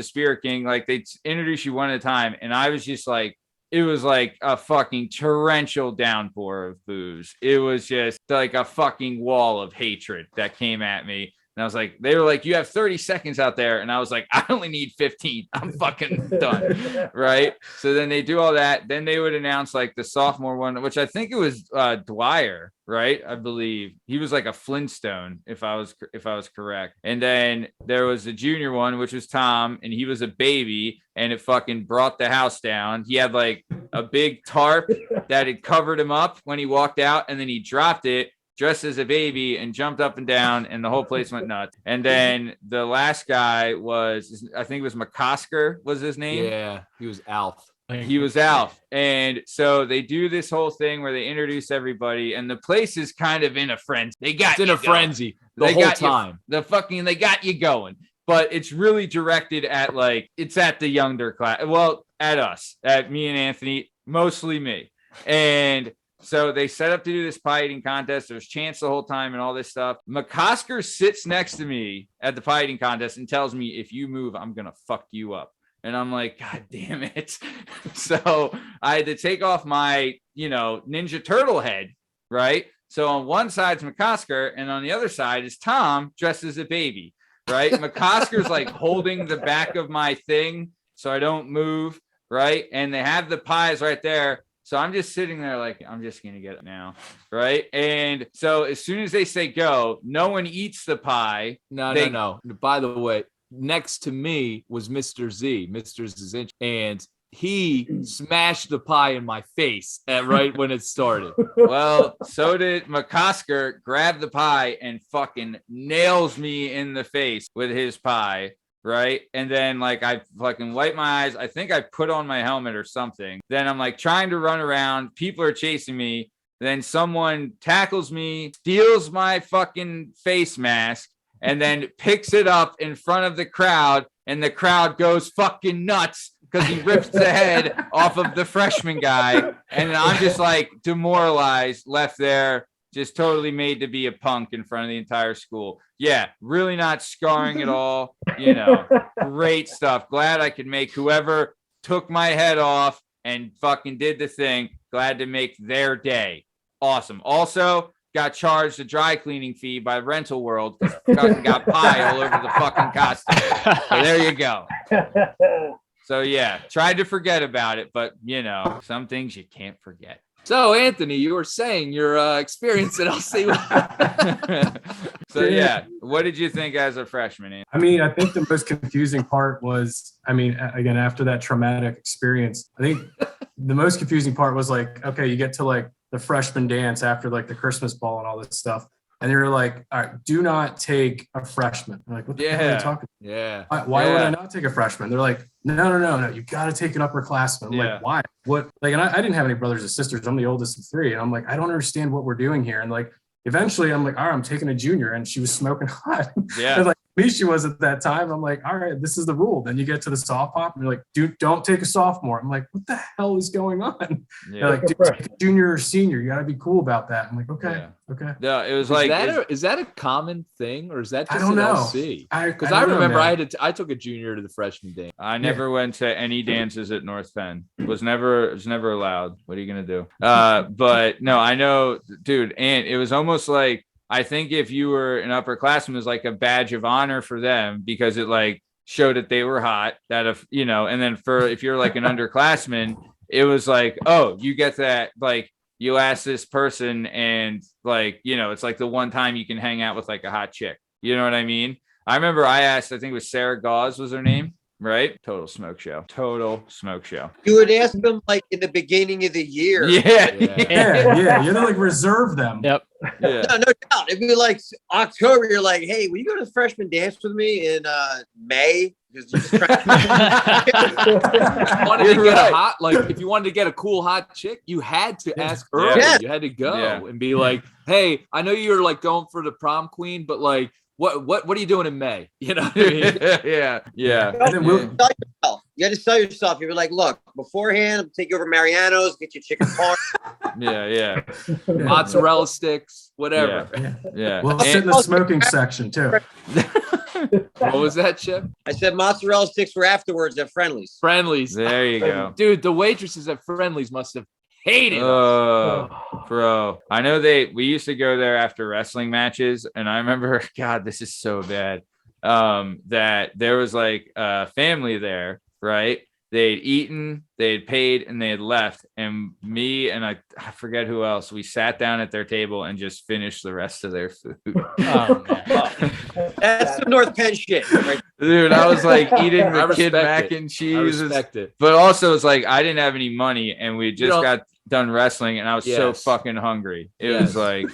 Spirit King. Like, they introduce you one at a time, and I was just like, it was like a fucking torrential downpour of booze. It was just like a fucking wall of hatred that came at me. And I was like, they were like, you have 30 seconds out there. And I was like, I only need 15. I'm fucking done. Right. So then they do all that. Then they would announce like the sophomore one, which I think it was Dwyer. Right. I believe he was like a Flintstone, if I was correct. And then there was the junior one, which was Tom, and he was a baby, and it fucking brought the house down. He had like a big tarp that had covered him up when he walked out, and then he dropped it, dressed as a baby, and jumped up and down, and the whole place went nuts. And then the last guy was, I think it was McCosker was his name. Yeah, he was Alf. He was Alf. And so they do this whole thing where they introduce everybody, and the place is kind of in a frenzy. They got It's in a frenzy the whole time. They got you going. But it's really directed at like, it's at the younger class. Well, at us, at me and Anthony, mostly me. And so they set up to do this pie eating contest. There's chants the whole time and all this stuff. McCosker sits next to me at the pie eating contest and tells me, if you move, I'm going to fuck you up. And I'm like, God damn it. So I had to take off my, Ninja Turtle head, right? So on one side's McCosker, and on the other side is Tom dressed as a baby, right? McCosker's like holding the back of my thing so I don't move, right? And they have the pies right there. So I'm just sitting there like, I'm just going to get it now, right? And so as soon as they say go, no one eats the pie. No. By the way, next to me was Mr. Z, Mr. Zinch, and he smashed the pie in my face right when it started. Well, so did McCosker, grab the pie and fucking nails me in the face with his pie, right? And then like I fucking wipe my eyes. I think I put on my helmet or something. Then I'm like trying to run around. People are chasing me. Then someone tackles me, steals my fucking face mask, and then picks it up in front of the crowd, and the crowd goes fucking nuts because he rips the head off of the freshman guy. And I'm just like demoralized, left there, just totally made to be a punk in front of the entire school. Yeah, really not scarring at all. Great stuff. Glad I could make whoever took my head off and fucking did the thing, glad to make their day. Awesome. Also, got charged a dry cleaning fee by Rental World because fucking got pie all over the fucking costume. So there you go. So yeah, tried to forget about it, but some things you can't forget. So Anthony, you were saying your experience at LC. So yeah, what did you think as a freshman, Anthony? I mean, I think the most confusing part was, again, after that traumatic experience, I think the most confusing part was like, okay, you get to like the freshman dance after like the Christmas ball and all this stuff. And they're like, all right, do not take a freshman. I'm like, what the hell are you talking about? Yeah. Why would I not take a freshman? They're like, no. You got to take an upperclassman. I'm like, why? What? Like, and I didn't have any brothers or sisters. I'm the oldest of three. And I'm like, I don't understand what we're doing here. And like, eventually I'm like, all right, I'm taking a junior. And she was smoking hot. Yeah. Like, at least she was at that time. I'm like, all right, this is the rule. Then you get to the soft pop and you're like, dude, don't take a sophomore. I'm like, what the hell is going on? Yeah. They're like, dude, take a junior or senior. You got to be cool about that. I'm like, okay. No, it was is that a common thing, or is that just I don't know. LC? Because I remember I took a junior to the freshman dance. I never went to any dances at North Penn. Was never allowed. What are you gonna do? But no, I know, dude. And it was almost like, I think if you were an upperclassman, it was like a badge of honor for them because it like showed that they were hot. That if and then if you're like an underclassman, it was like, oh, you get that, like you ask this person and like it's like the one time you can hang out with like a hot chick. You know what I mean? I remember I asked, I think it was Sarah Gauze was her name, right? Total smoke show. You would ask them like in the beginning of the year. Yeah. You had to like reserve them. Yep. Yeah. No doubt. It'd be like October. You're like, hey, will you go to the freshman dance with me in May? Because you just wanted to get a hot, like if you wanted to get a cool hot chick, you had to ask early. Yeah. You had to go and be like, hey, I know you're like going for the prom queen, but like, what are you doing in May? You know what I mean? Yeah. And then you had to sell yourself. You were like, look, beforehand, I'll take you over Mariano's, get you chicken parm. Yeah. Mozzarella sticks, whatever. Yeah. We'll sit in the smoking section too. What was that, Chip? I said mozzarella sticks were afterwards at Friendly's. There you go. Dude, the waitresses at Friendly's must have hated us. Oh, bro. I know we used to go there after wrestling matches, and I remember, God, this is so bad. That there was like a family there, right? They'd eaten, they had paid, and they had left. And me and I forget who else, we sat down at their table and just finished the rest of their food. Oh, man. That's the North Penn shit. Right? Dude, I was like eating the kid mac it. and cheese. I respect it. But also it's like I didn't have any money and we just know, got done wrestling and I was so fucking hungry. It was like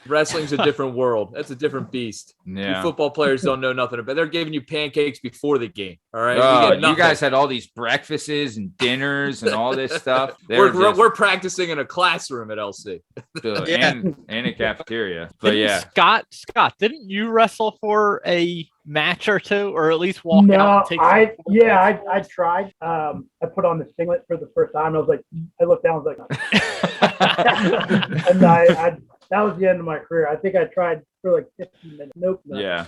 wrestling's a different world. That's a different beast. Yeah. You football players don't know nothing about. They're giving you pancakes before the game. All right. You guys had all these breakfasts and dinners and all this stuff. We're practicing in a classroom at LC. And a cafeteria. But Scott, didn't you wrestle for a match or two, or at least walk out? And I tried. I put on the singlet for the first time. I was like, I looked down, I was like, and I that was the end of my career. I think I tried for like 15 minutes. Nope. Yeah.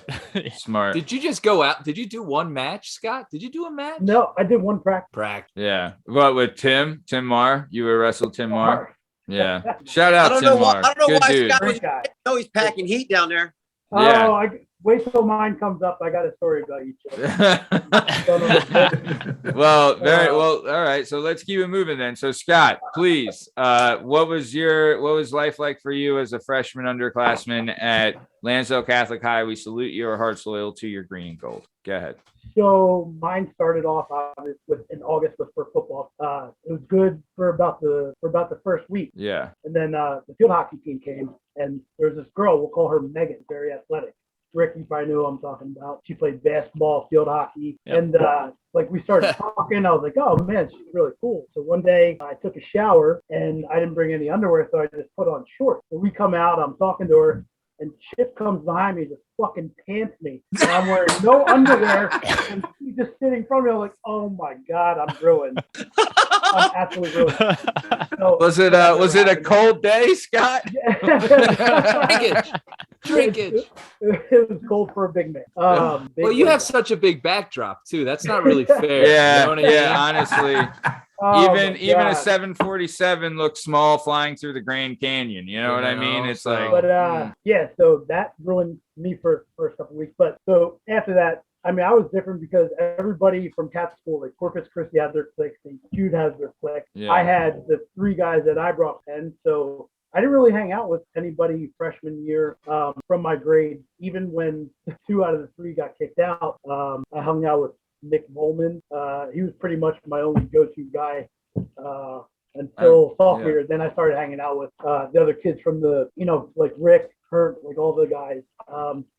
Smart. Did you just go out? Did you do one match, Scott? Did you do a match? No, I did one practice. Yeah. What with Tim Marr? You were wrestled Tim Marr? Yeah. Shout out Tim Marr. I don't know why dude. Scott was. No, he's packing heat down there. Yeah. Oh, wait till mine comes up. I got a story about you. Well, very well. All right. So let's keep it moving then. So Scott, please, what was life like for you as a freshman underclassman at Lansdale Catholic High? We salute your hearts loyal to your green and gold. Go ahead. So mine started off in August for football. It was good for about the first week. Yeah. And then the field hockey team came, and there's this girl. We'll call her Megan. Very athletic. Rick, you probably know who I'm talking about. She played basketball, field hockey, and like we started talking. I was like, oh man, she's really cool. So one day I took a shower and I didn't bring any underwear, so I just put on shorts. So we come out. I'm talking to her. And Chip comes behind me, just fucking pants me. And I'm wearing no underwear. And she's just sitting in front of me. I'm like, oh my God, I'm ruined. I'm absolutely ruined. So, was it a cold day, Scott? Shrinkage. It was cold for a big man. Well, you have such a big backdrop too. That's not really fair. Yeah, you know what I mean? Honestly. Even a 747 looks small flying through the Grand Canyon. You know what I mean? It's like, but so that ruined me for the first couple of weeks. But so after that, I mean, I was different because everybody from Catholic school, like Corpus Christi, had their cliques, and Jude has their clique. Yeah. I had the three guys that I brought in, so I didn't really hang out with anybody freshman year from my grade. Even when 2 out of the 3 got kicked out, I hung out with Nick Molman. He was pretty much my only go-to guy until sophomore year. Then I started hanging out with the other kids from the, like Rick, Kurt, like all the guys.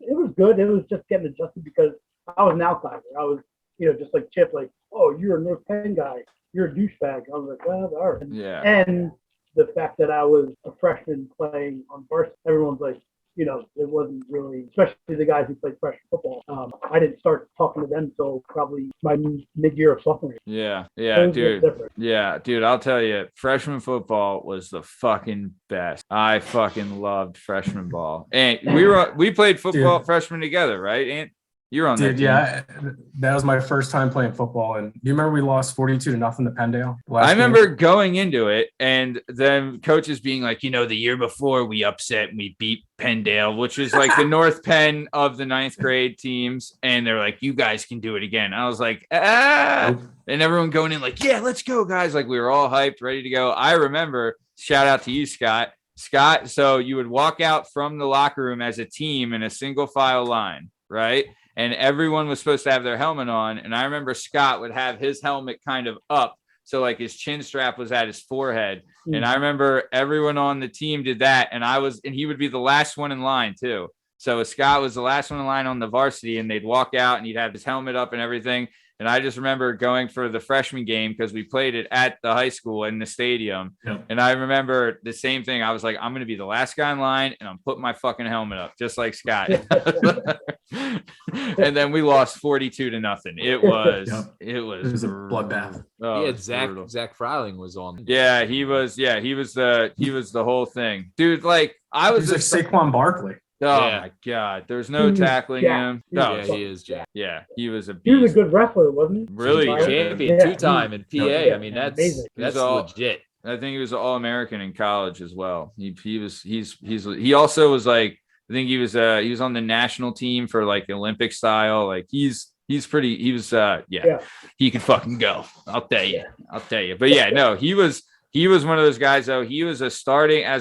It was good. It was just getting adjusted because I was an outsider. I was, just like Chip, like, oh, you're a North Penn guy. You're a douchebag. I was like, well, all right. Yeah. And the fact that I was a freshman playing on varsity, everyone's like, it wasn't really, especially the guys who played freshman football. I didn't start talking to them until probably my mid-year of sophomore year. Yeah, dude. Yeah, dude, I'll tell you, freshman football was the fucking best. I fucking loved freshman ball. And we played football freshman together, right, Ant? You're on that team. Yeah, that was my first time playing football. And do you remember we lost 42-0 to Penndale? I remember going into it and then coaches being like, the year before we upset and we beat Penndale, which was like the North Penn of the 9th grade teams. And they're like, you guys can do it again. I was like, and everyone going in like, yeah, let's go, guys. Like we were all hyped, ready to go. I remember, shout out to you, Scott. Scott, so you would walk out from the locker room as a team in a single file line, right? And everyone was supposed to have their helmet on. And I remember Scott would have his helmet kind of up. So like his chin strap was at his forehead. And I remember everyone on the team did that. And he would be the last one in line too. So Scott was the last one in line on the varsity, and they'd walk out and he'd have his helmet up and everything. And I just remember going for the freshman game because we played it at the high school in the stadium. Yep. And I remember the same thing. I was like, I'm going to be the last guy in line and I'm putting my fucking helmet up just like Scott. And then we lost 42-0. It was a bloodbath. Oh, yeah, Zach Freiling was on. Yeah, he was the whole thing. Dude, like I was like Saquon Barkley. Oh my God! There's no tackling him. No, yeah, he is Jack. Yeah, he was a beast. He was a good wrestler, wasn't he? Really good. Champion, 2-time in PA. I mean, that's all legit. I think he was an All-American in college as well. He also was like, I think he was on the national team for like Olympic style. Like he was he could fucking go. I'll tell you. But yeah, no, he was one of those guys, though. He was as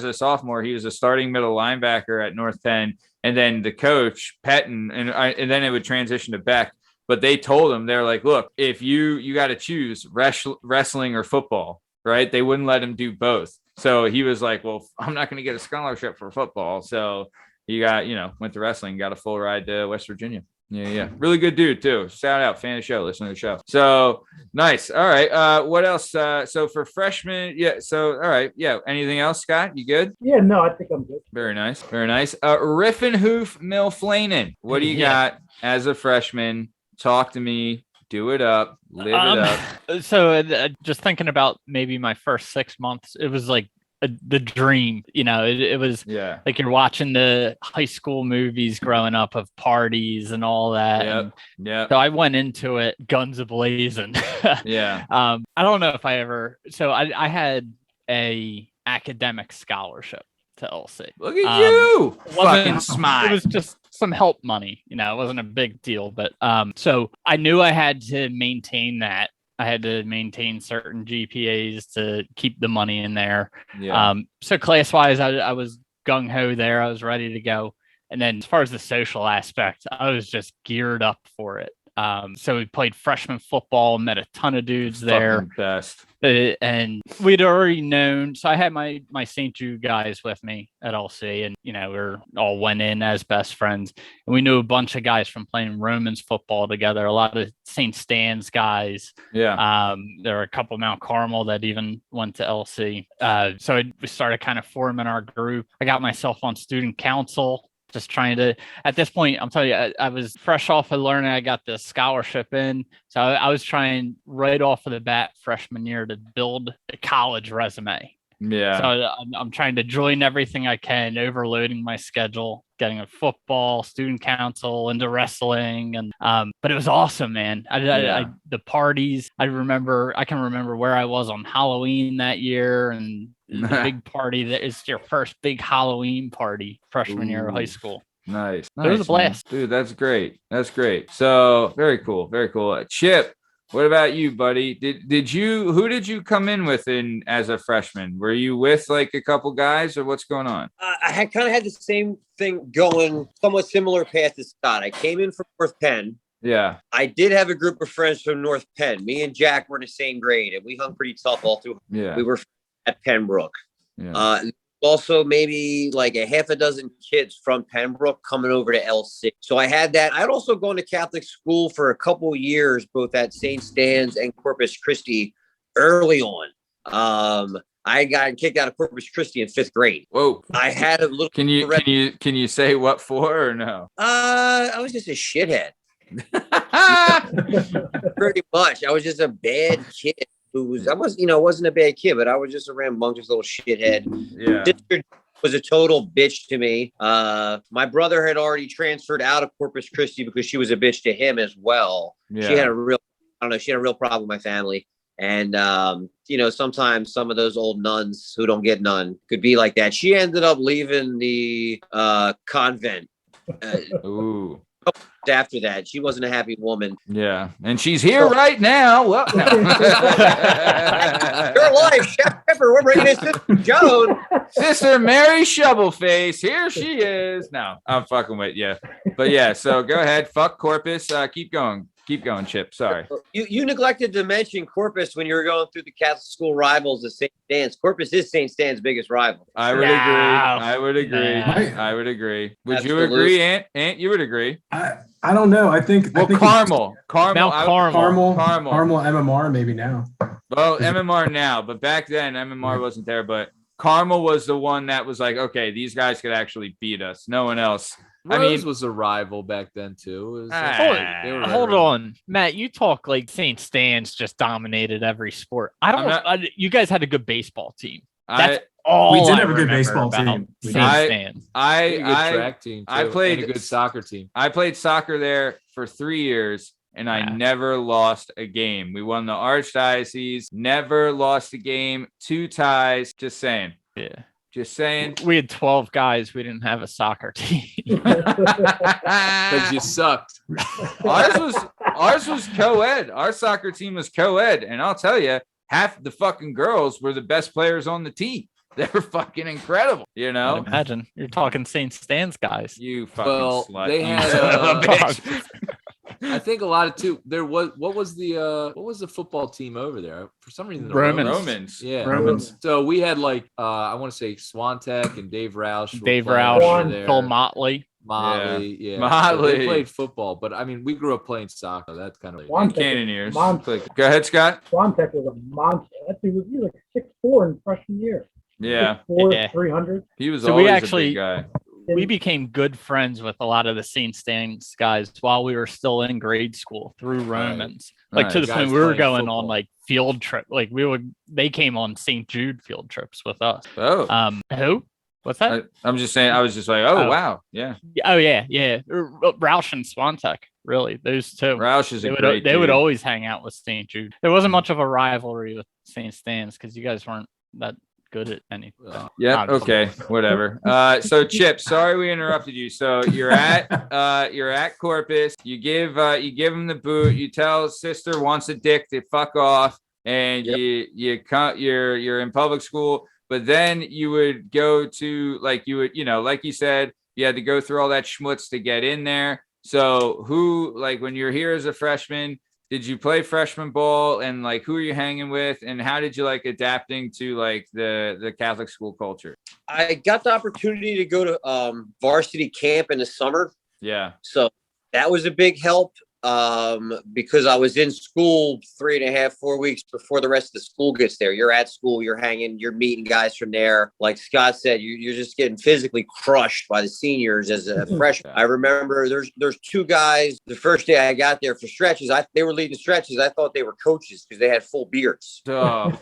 a sophomore, he was a starting middle linebacker at North Penn. And then the coach, Pettin, and then it would transition to Beck. But they told him, they're like, look, if you got to choose wrestling or football, right? They wouldn't let him do both. So he was like, well, I'm not going to get a scholarship for football. So he got, went to wrestling, got a full ride to West Virginia. Yeah. Really good dude too. Shout out, fan of the show, listen to the show. So nice. All right. What else? So for freshmen, yeah. So all right. Yeah. Anything else, Scott? You good? Yeah, no, I think I'm good. Very nice. Very nice. Riffenhoof Milflanen. What do you got as a freshman? Talk to me. Do it up. Live it up. So just thinking about maybe my first 6 months, it was like the dream, it was like you're watching the high school movies growing up of parties and all that. Yeah. So I went into it guns a-blazing. Yeah. I don't know if I had a academic scholarship to LC. Look at you. Fucking smart. It was just some help money, it wasn't a big deal, but so I knew I had to maintain that. I had to maintain certain GPAs to keep the money in there. Yeah. So class-wise, I was gung-ho there. I was ready to go. And then as far as the social aspect, I was just geared up for it. So we played freshman football, met a ton of dudes there. Best. And we'd already known. So I had my St. Jude guys with me at LC, and we all went in as best friends. And we knew a bunch of guys from playing Romans football together. A lot of St. Stan's guys. Yeah. There were a couple Mount Carmel that even went to LC. So we started kind of forming our group. I got myself on student council. Just trying to, at this point, I'm telling you, I was fresh off of learning. I got this scholarship in. So I was trying right off of the bat freshman year to build a college resume. Yeah. So I'm trying to join everything I can, overloading my schedule, getting a football, student council, into wrestling. And but it was awesome, man. The parties, I can remember where I was on Halloween that year, and the big party that is your first big Halloween party freshman year of high school. Nice. It was a blast. Man. Dude, that's great. So very cool. Chip, what about you, buddy? Who did you come in with as a freshman? Were you with like a couple guys, or what's going on? I had kind of had the same thing going, somewhat similar path to Scott. I came in from North Penn. Yeah. I did have a group of friends from North Penn. Me and Jack were in the same grade, and we hung pretty tough all through. Yeah. We were at Pembroke. Yeah. Also maybe like a half a dozen kids from Pembroke coming over to LC. So I had that. I'd also gone to Catholic school for a couple of years, both at St. Stan's and Corpus Christi early on. I got kicked out of Corpus Christi in 5th grade. Whoa. I had a little. Can you say what for or no? I was just a shithead. Pretty much. I was just a bad kid. Wasn't a bad kid, but I was just a rambunctious little shithead. Yeah. Sister was a total bitch to me. My brother had already transferred out of Corpus Christi because she was a bitch to him as well. Yeah. She had a real problem with my family. And, sometimes some of those old nuns who don't get none could be like that. She ended up leaving the convent. Ooh. after that. She wasn't a happy woman. Yeah, and she's here right now. Well, no. Your life, Shepherd. We're bringing this to Joan. Sister Mary Shovelface. Here she is. No, I'm fucking with you. But yeah, so go ahead. Fuck Corpus. Keep going. Keep going, Chip. Sorry. You neglected to mention Corpus when you were going through the Catholic school rivals of St. Stan's. Corpus is St. Stan's biggest rival. I would agree. I would agree. I would agree. Would you agree, Ant? Ant, you would agree. I don't know. I think Carmel, MMR maybe now. Well, MMR now, but back then MMR wasn't there. But Carmel was the one that was like, okay, these guys could actually beat us. No one else. Rose was a rival back then too. Hold on, Matt. You talk like St. Stan's just dominated every sport. You guys had a good baseball team. That's all. We did have a good baseball team. St. Stan's. A good track team. Too, I played a good soccer team. I played soccer there for 3 years. And I never lost a game. We won the Archdiocese. Never lost a game. 2 ties. Just saying. Yeah. Just saying. We had 12 guys. We didn't have a soccer team. Because you sucked. Ours was co-ed. Our soccer team was co-ed. And I'll tell you, half the fucking girls were the best players on the team. They were fucking incredible, you know. Imagine you're talking St. Stan's guys. You fucking slut. They had I think a lot of too. There was what was the football team over there? For some reason, the Romans. Yeah, Romans. So we had like I want to say Swantek and Dave Roush. Phil Motley. Yeah. Motley. They played football, but I mean, we grew up playing soccer. That's kind of like Cannoneers. Go ahead, Scott. Swantek was a monster. That dude was like 6'4" in freshman year. Yeah. 6'4", 300. He was always a big guy. We became good friends with a lot of the St. Stan's guys while we were still in grade school through Romans. Like to the point we were going on like field trip. Like they came on St. Jude field trips with us. Oh. Who? What's that? I'm just saying. I was just like, wow, yeah. Oh yeah. Roush and Swantek, really, those two. Roush is They would always hang out with St. Jude. There wasn't much of a rivalry with St. Stan's because you guys weren't that good at anything. Yeah. Okay. Whatever. So Chip, sorry we interrupted you. So you're at Corpus. You give him the boot. You tell sister wants a dick to fuck off, and you're in public school. But then you would go to like you said, you had to go through all that schmutz to get in there. So when you're here as a freshman, did you play freshman ball, and like who are you hanging with, and how did you like adapting to like the Catholic school culture? I got the opportunity to go to varsity camp in the summer. Yeah. So that was a big help because I was in school 3.5, 4 weeks before the rest of the school gets there. You're at school, you're hanging, you're meeting guys from there. Like Scott said, you're just getting physically crushed by the seniors as a freshman. I remember there's 2 guys. The first day I got there for stretches, they were leading stretches. I thought they were coaches because they had full beards. Oh.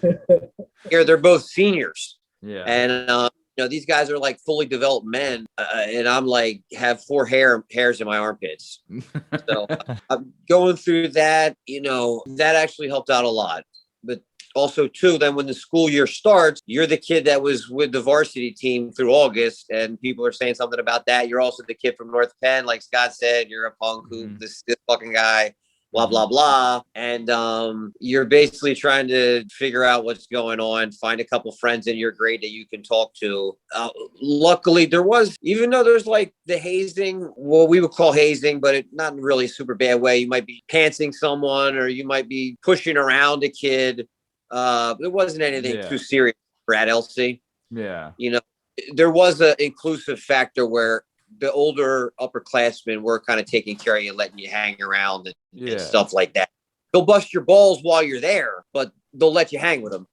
Here they're both seniors. Yeah. And these guys are like fully developed men, and I'm like have 4 hairs in my armpits. So I'm going through that. That actually helped out a lot. But also too, then when the school year starts, you're the kid that was with the varsity team through August, and people are saying something about that. You're also the kid from North Penn, like Scott said. You're a punk who this fucking guy. Blah, blah, blah. And you're basically trying to figure out what's going on, find a couple friends in your grade that you can talk to. Luckily, there was, even though there's like the hazing, what we would call hazing, but not in really a super bad way. You might be pantsing someone, or you might be pushing around a kid. It wasn't anything too serious at LC. Yeah. There was an inclusive factor where the older upperclassmen were kind of taking care of you, letting you hang around and stuff like that. They'll bust your balls while you're there, but they'll let you hang with them.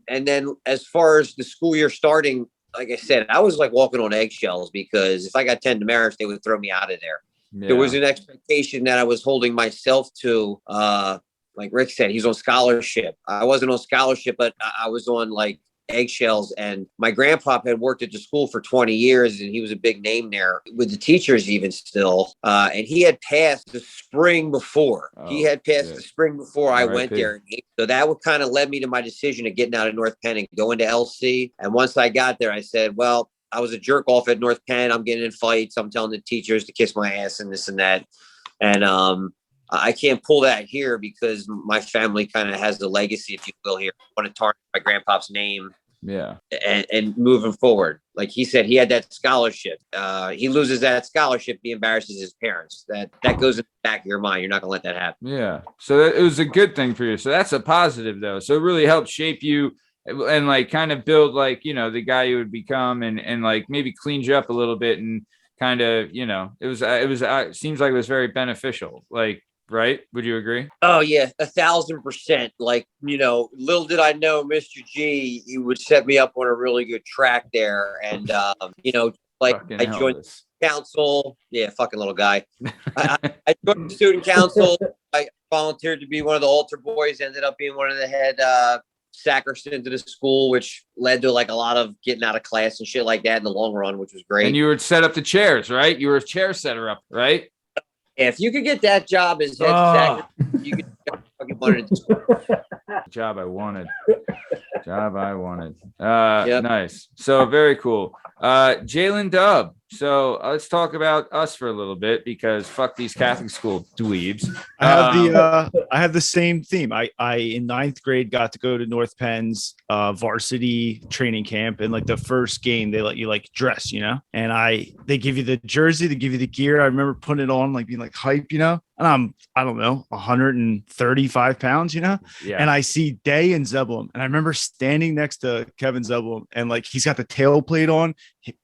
And then as far as the school year starting, like I said, I was like walking on eggshells because if I got 10 demerits, they would throw me out of there. Yeah. There was an expectation that I was holding myself to. Like Rick said, he's on scholarship. I wasn't on scholarship, but I was on like eggshells, and my grandpa had worked at the school for 20 years, and he was a big name there with the teachers even still, and he had passed the spring before. The spring before I went there, so that would kind of led me to my decision of getting out of North Penn and going to LC. And once I got there, I said, well, I was a jerk off at North Penn. I'm getting in fights. I'm telling the teachers to kiss my ass and this and that. And I can't pull that here because my family kind of has the legacy, if you will, here. I want to tarnish my grandpa's name. Yeah. And moving forward, like he said, he had that scholarship. He loses that scholarship. He embarrasses his parents. That goes in the back of your mind. You're not going to let that happen. Yeah. So it was a good thing for you. So that's a positive though. So it really helped shape you and like kind of build like, you know, the guy you would become and like maybe cleaned you up a little bit and kind of, you know, it seems like it was very beneficial. Like, right? Would you agree? Oh yeah, 1,000%. Like, you know, little did I know Mr. G, he would set me up on a really good track there. And, you know, like I joined council. Yeah, fucking little guy. I joined the student council. I volunteered to be one of the altar boys, ended up being one of the head sacristans of the school, which led to like a lot of getting out of class and shit like that in the long run, which was great. And you would set up the chairs, right? You were a chair setter up, right? If you could get that job as head sacrist, you could fucking wanted to. Job I wanted. Yep. Nice. So very cool. Jalen Dub. So let's talk about us for a little bit because fuck these Catholic school dweebs. I have the same theme. I in 9th grade got to go to North Penn's varsity training camp, and like the first game they let you like dress, you know, and they give you the jersey, they give you the gear. I remember putting it on, like being like hype, you know, and I don't know, 135 pounds, you know, and I see Day and Zebulon, and I remember standing next to Kevin Zebulon, and like he's got the tail plate on.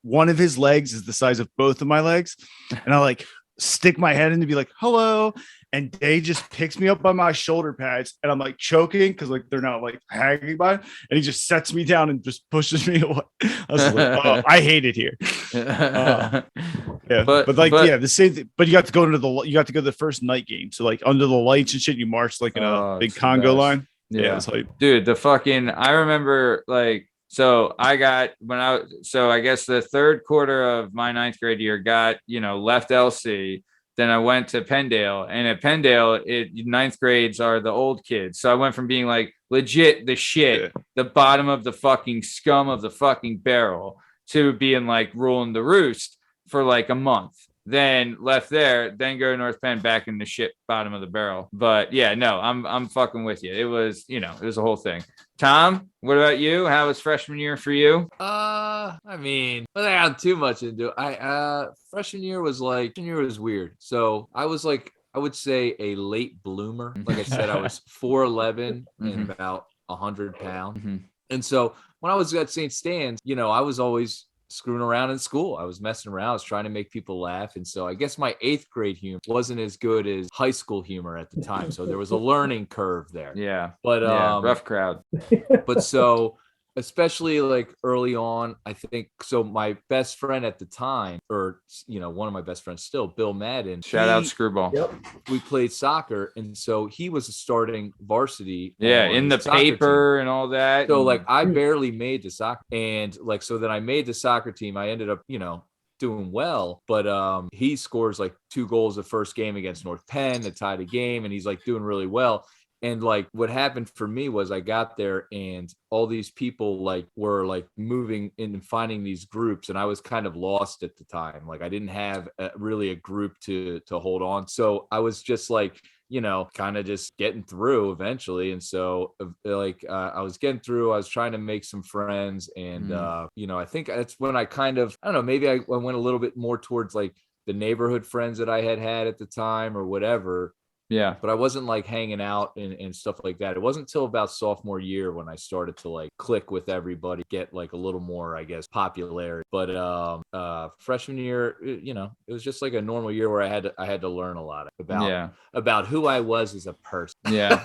One of his legs is the size of both of my legs, and I like stick my head in to be like hello, and Day just picks me up by my shoulder pads, and I'm like choking because like they're not like hanging by, and he just sets me down and just pushes me away. I was like, oh, I hate it here. Yeah, but the same thing. But you got to go to the first night game, so like under the lights and shit, you marched like in a big Congo line. Yeah, it's like, dude, I remember like. So I guess the third quarter of my 9th grade year left LC. Then I went to Penndale, and at Penndale, 9th grades are the old kids. So I went from being like legit the shit, the bottom of the fucking scum of the fucking barrel, to being like ruling the roost for like a month. Then left there, then go to North Penn, back in the shit bottom of the barrel. But yeah, no, I'm fucking with you. It was a whole thing. Tom, what about you? How was freshman year for you? I mean, I got too much into it. Freshman year was weird. So I was like, I would say a late bloomer. Like I said, I was 4'11" and about 100 pounds. Mm-hmm. And so when I was at St. Stan's, you know, I was always screwing around in school. I was messing around. I was trying to make people laugh. And so I guess my 8th grade humor wasn't as good as high school humor at the time. So there was a learning curve there. Yeah. But rough crowd. But so especially like early on, I think, so my best friend at the time, or, you know, one of my best friends still, Bill Madden. Shout out Screwball. Yep. We played soccer. And so he was starting varsity. Yeah. In the paper team and all that. So like I barely made the soccer. And like, so then I made the soccer team. I ended up, you know, doing well, but he scores like 2 goals the first game against North Penn to tie the game. And he's like doing really well. And like what happened for me was I got there and all these people like were like moving in and finding these groups, and I was kind of lost at the time. Like I didn't have really a group to hold on. So I was just like, you know, kind of just getting through eventually. And so I was getting through, I was trying to make some friends, and you know, I think that's when I kind of, I don't know, maybe I went a little bit more towards like the neighborhood friends that I had at the time or whatever. Yeah. But I wasn't like hanging out and stuff like that. It wasn't until about sophomore year when I started to like click with everybody, get like a little more, I guess, popularity. But freshman year, you know, it was just like a normal year where I had to learn a lot about who I was as a person. Yeah.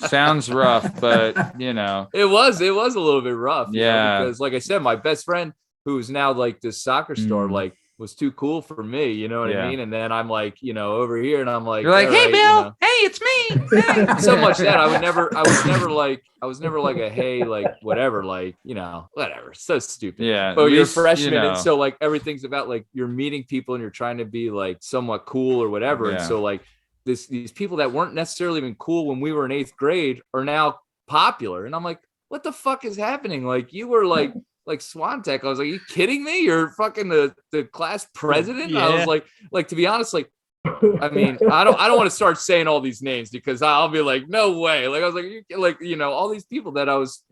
Sounds rough, but you know. It was a little bit rough. Yeah. You know, because like I said, my best friend, who's now like this soccer star, like was too cool for me, you know what I mean? And then I'm like, you know, over here, and I'm like, you're like, hey, right, Bill, you know? Hey, it's me. Hey. So much that I was never like a hey, like whatever, like, you know, whatever. So stupid. Yeah. But you're a freshman, you know. and so like everything's about like you're meeting people and you're trying to be like somewhat cool or whatever. Yeah. And so like these people that weren't necessarily even cool when we were in 8th grade are now popular, and I'm like, what the fuck is happening? Like you were like Swantek. I was like, are you kidding me? You're fucking the class president. Yeah. I was like, to be honest, like, I mean, I don't want to start saying all these names because I'll be like, no way. Like, I was like, all these people that I was,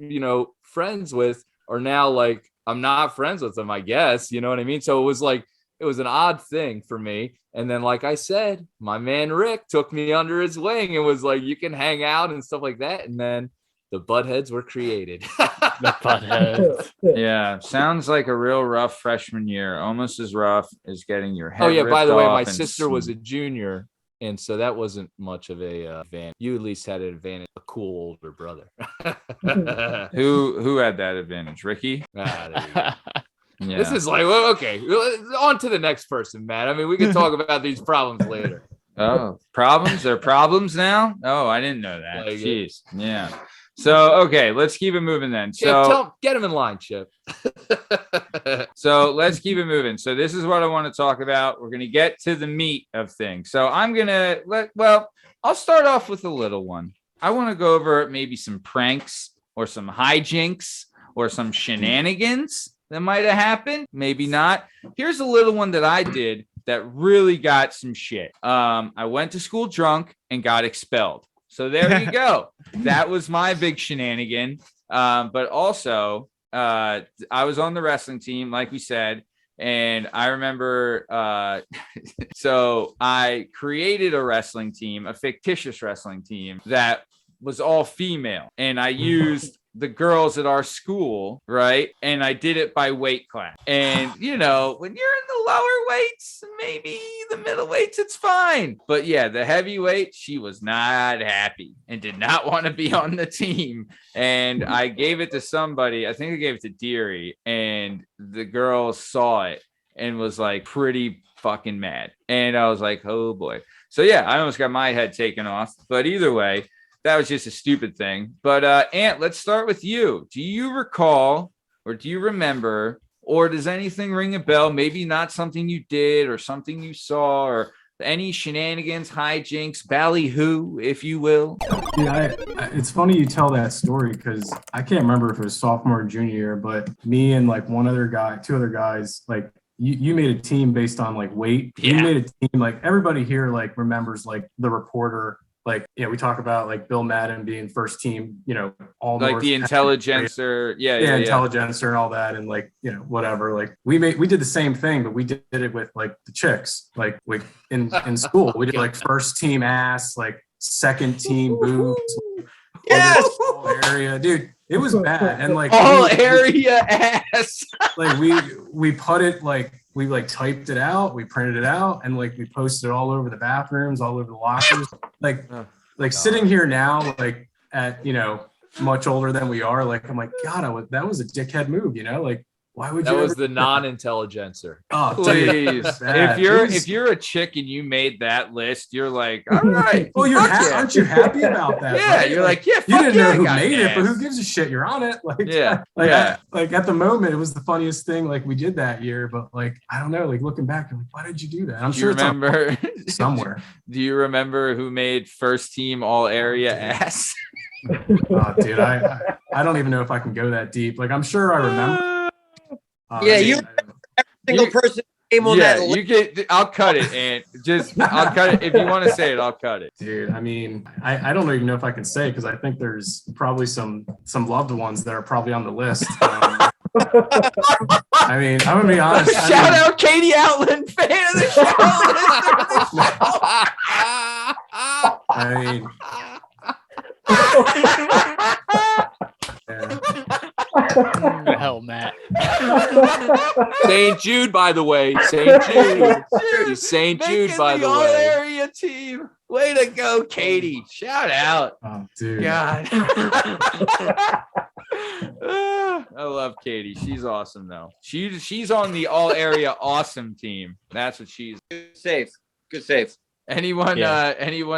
friends with are now like, I'm not friends with them, I guess. You know what I mean? So it was an odd thing for me. And then, like I said, my man Rick took me under his wing and was like, you can hang out and stuff like that. And then the Buttheads were created. The Buttheads. Yeah, sounds like a real rough freshman year. Almost as rough as getting your head. Oh yeah, by the way, my ripped off sister was a junior, and so that wasn't much of a advantage. You at least had an advantage, a cool older brother. Who had that advantage? Ricky? There you go. Yeah. This is like, well, okay, on to the next person, Matt. I mean, we can talk about these problems later. Oh, problems? They're problems now? Oh, I didn't know that. Like, Jeez. Yeah. So, okay, let's keep it moving then. So get him in line, Chip. So let's keep it moving. So this is what I want to talk about. We're going to get to the meat of things. So I'm going to I'll start off with a little one. I want to go over maybe some pranks or some hijinks or some shenanigans that might have happened. Maybe not. Here's a little one that I did that really got some shit. I went to school drunk and got expelled. So there you go. That was my big shenanigan. But also, I was on the wrestling team, like we said, and I remember. So I created a wrestling team, a fictitious wrestling team that was all female, and I used the girls at our school, right? And I did it by weight class. And when you're in the lower weights, maybe the middleweights, it's fine. But yeah, the heavyweight, she was not happy and did not want to be on the team. And I gave it to somebody. I think I gave it to Deary, and the girl saw it and was like pretty fucking mad. And I was like, oh boy. So yeah, I almost got my head taken off. But either way, that was just a stupid thing. But Ant, let's start with you. Do you recall, or do you remember, or does anything ring a bell? Maybe not something you did or something you saw, or any shenanigans, hijinks, ballyhoo, if you will? Yeah, it's funny you tell that story because I can't remember if it was sophomore or junior year, but me and like two other guys, like you made a team based on like weight. Yeah. You made a team, like everybody here like remembers like the reporter. Like, we talk about like Bill Madden being first team, all like North the Intelligencer. Yeah. Intelligencer and all that. And like, whatever, like we did the same thing, but we did it with like the chicks, like in school, we did like first team ass, like second team boobs. Yes. All area, dude, it was bad. And like all area ass. Like we put it, like we like typed it out, we printed it out, and like we posted it all over the bathrooms, all over the lockers. Like sitting here now, like at much older than we are, like I'm like, God, that was a dickhead move, like why would that you? Was the non-intelligencer. Oh, please! If you're a chick and you made that list, you're like, all right. Well, aren't you happy about that? Yeah, right? you're like, yeah. You didn't know who made it, but who gives a shit? You're on it. Like, yeah, like at the moment, it was the funniest thing like we did that year. But like, I don't know. Like looking back, I'm like, why did you do that? I'm sure remember it's somewhere. Do you remember who made first team all area ass? Oh, dude, I don't even know if I can go that deep. Like, I'm sure I remember. Every single person came on that list. You get. I'll cut it, and I'll cut it if you want to say it. I'll cut it, dude. I mean, I don't even know if I can say because I think there's probably some loved ones that are probably on the list. I mean, I'm gonna be honest. Shout out Katie Outland, fan of the show. I mean. Hell, Matt. St. Jude, by the way. St. Jude. St. Jude, by the all way. area team. Way to go, Katie. Shout out. Oh, dude. God. I love Katie. She's awesome, though. She's on the all area awesome team. That's what she's. Good save. Good save. Anyone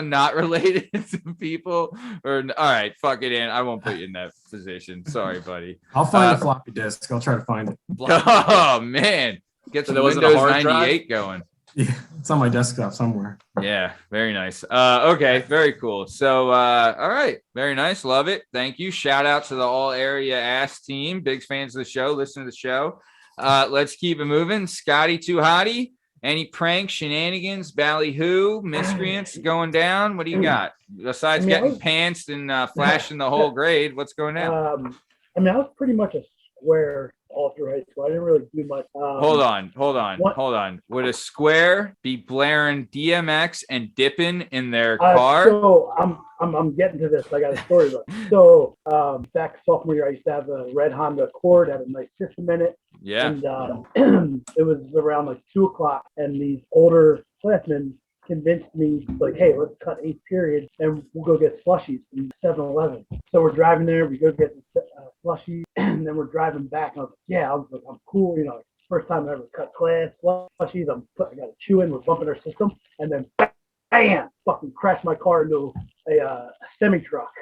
not related to people? Or all right, fuck it in. I won't put you in that position. Sorry, buddy. I'll find the floppy disk. I'll try to find it. Oh man, get some Windows 98 going. Yeah, it's on my desktop somewhere. Yeah, very nice. Okay, very cool. So, all right, very nice. Love it. Thank you. Shout out to the all area ass team. Big fans of the show. Listen to the show. Let's keep it moving. Scotty Too Hottie. Any pranks, shenanigans, ballyhoo, miscreants going down? What do you got? Besides getting pantsed and flashing the whole grade, what's going down? I was pretty much a square all through high school. I didn't really do much. Hold on. Would a square be blaring DMX and dipping in their car? So I'm getting to this. I got a story about it. So back sophomore year, I used to have a red Honda Accord, had a nice system in it. Yeah. And it was around like 2:00, and these older classmen convinced me, like, hey, let's cut 8th period and we'll go get slushies from 7-Eleven. So we're driving there, we go get slushies, and then we're driving back. And I was like, I'm cool, first time I ever cut class, slushies. I got a chew in, we're bumping our system, and then bam, fucking crashed my car into a semi truck.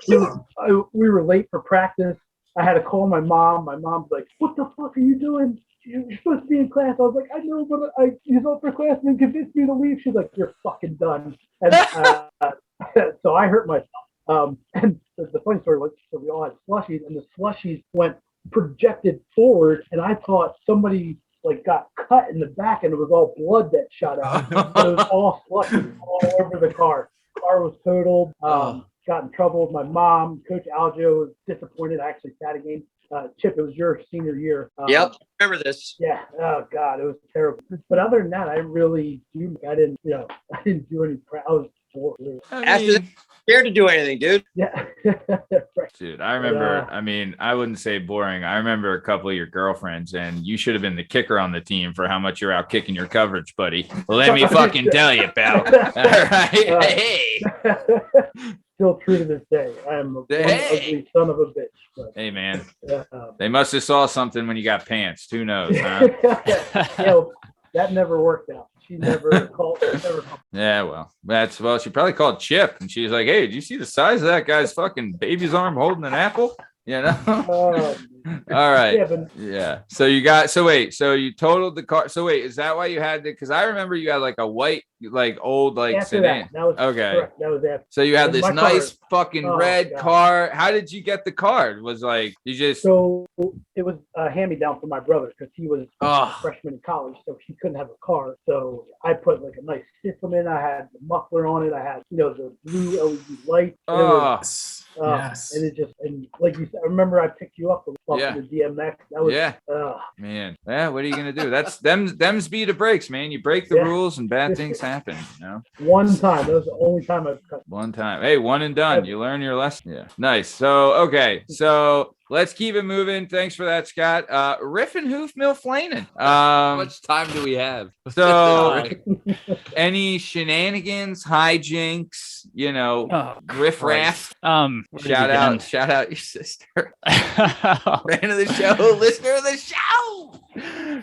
We were late for practice. I had to call my mom. My mom's like, what the fuck are you doing? You're supposed to be in class. I was like, I know, but he's up for class and convinced me to leave. She's like, you're fucking done. And so I hurt myself. And the funny story was, so we all had slushies, and the slushies went projected forward, and I thought somebody like got cut in the back, and it was all blood that shot out. It was all slushies all over the car. Car was totaled. Got in trouble with my mom. Coach Aljo was disappointed. I actually sat a game. Chip, it was your senior year. Yep, remember this. Yeah. Oh God, it was terrible. But other than that, I didn't do any. I was bored. Scared to do anything, dude. Yeah. Dude, I remember. I wouldn't say boring. I remember a couple of your girlfriends, and you should have been the kicker on the team for how much you're out kicking your coverage, buddy. Well, let me fucking tell you, pal. All right. Hey. Still true to this day. I am a ugly son of a bitch. But, hey, man. They must have saw something when you got pants. Who knows, huh? That never worked out. She never called. Yeah, well, she probably called Chip, and she was like, "Hey, did you see the size of that guy's fucking baby's arm holding an apple?" All right. Yeah. So you totaled the car. So wait, is that why you had to? Because I remember you had like a white, like old, like sedan. That was okay. Correct. That was after. So you had this nice fucking red car. How did you get the car? Was like you just? So it was a hand-me-down from my brother because he was a freshman in college, so he couldn't have a car. So I put like a nice system in. I had the muffler on it. I had the blue LED light. Yes. And it just, and like you said, I remember I picked you up with the DMX. That was man. Yeah, what are you gonna do? That's them's be the breaks, man. You break the rules and bad things happen. One time. That was the only time I've cut. One time. Hey, one and done. You learn your lesson. Yeah. Nice. So okay. So let's keep it moving. Thanks for that, Scott. Riff and Hoof Mill Flanin. How much time do we have? So any shenanigans, hijinks, riff raff. Shout out your sister. Fan of the show, listener of the show.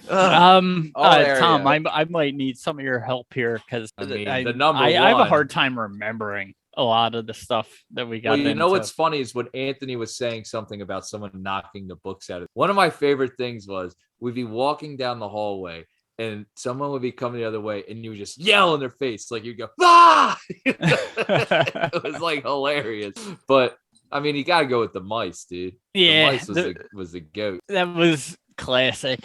Tom, I might need some of your help here because I have a hard time remembering a lot of the stuff that we got. Well, you know what's funny is when Anthony was saying something about someone knocking the books out of it. One of my favorite things was we'd be walking down the hallway and someone would be coming the other way and you would just yell in their face, like you'd go, ah! It was like hilarious. But I mean, you got to go with the mice, dude. Yeah, the mice was the goat. That was classic.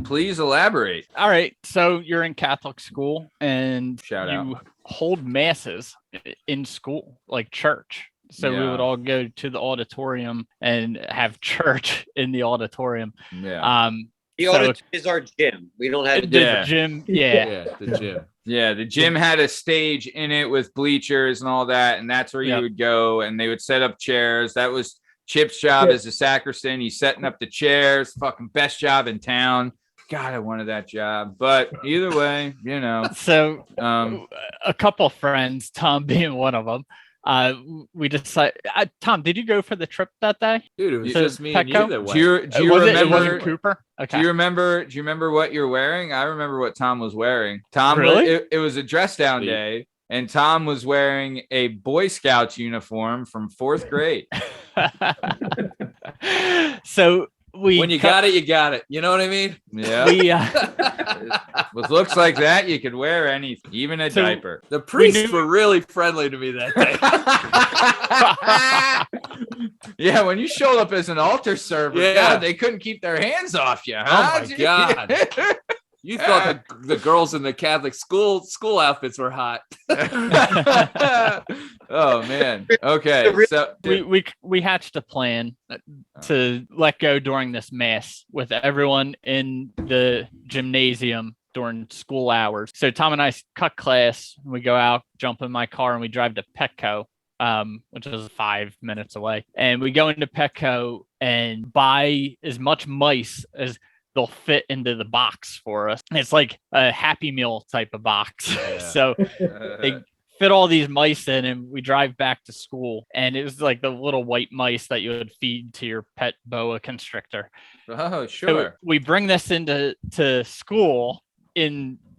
Please elaborate. All right, so you're in Catholic school and Shout out. Hold masses in school, like church. So we would all go to the auditorium and have church in the auditorium. Yeah. The auditorium is our gym. We don't have to do the gym. Yeah, the gym. Yeah, the gym had a stage in it with bleachers and all that, and that's where you would go, and they would set up chairs. That was Chip's job as a sacristan. He's setting up the chairs. Fucking best job in town. God, I wanted that job. But either way, So a couple friends, Tom being one of them, we decided. Tom, did you go for the trip that day? Dude, it was just me and you that went. Do you remember? It wasn't Cooper. Okay. Do you remember what you're wearing? I remember what Tom was wearing. Tom, really? It was a dress down day, and Tom was wearing a Boy Scouts uniform from 4th grade. So when you got it, you got it. You know what I mean? Yeah. We, With looks like that, you could wear anything, even a diaper. The priests were really friendly to me that day. Yeah, when you showed up as an altar server, God, they couldn't keep their hands off you. Huh? Oh my God. You thought the girls in the Catholic school outfits were hot. Oh man. Okay. So we hatched a plan to let go during this mass with everyone in the gymnasium during school hours. So Tom and I cut class. We go out, jump in my car, and we drive to Petco, which is 5 minutes away. And we go into Petco and buy as much mice as they'll fit into the box for us. It's like a Happy Meal type of box. Yeah. So they fit all these mice in, and we drive back to school. And it was like the little white mice that you would feed to your pet boa constrictor. Oh, sure. So we bring this into school,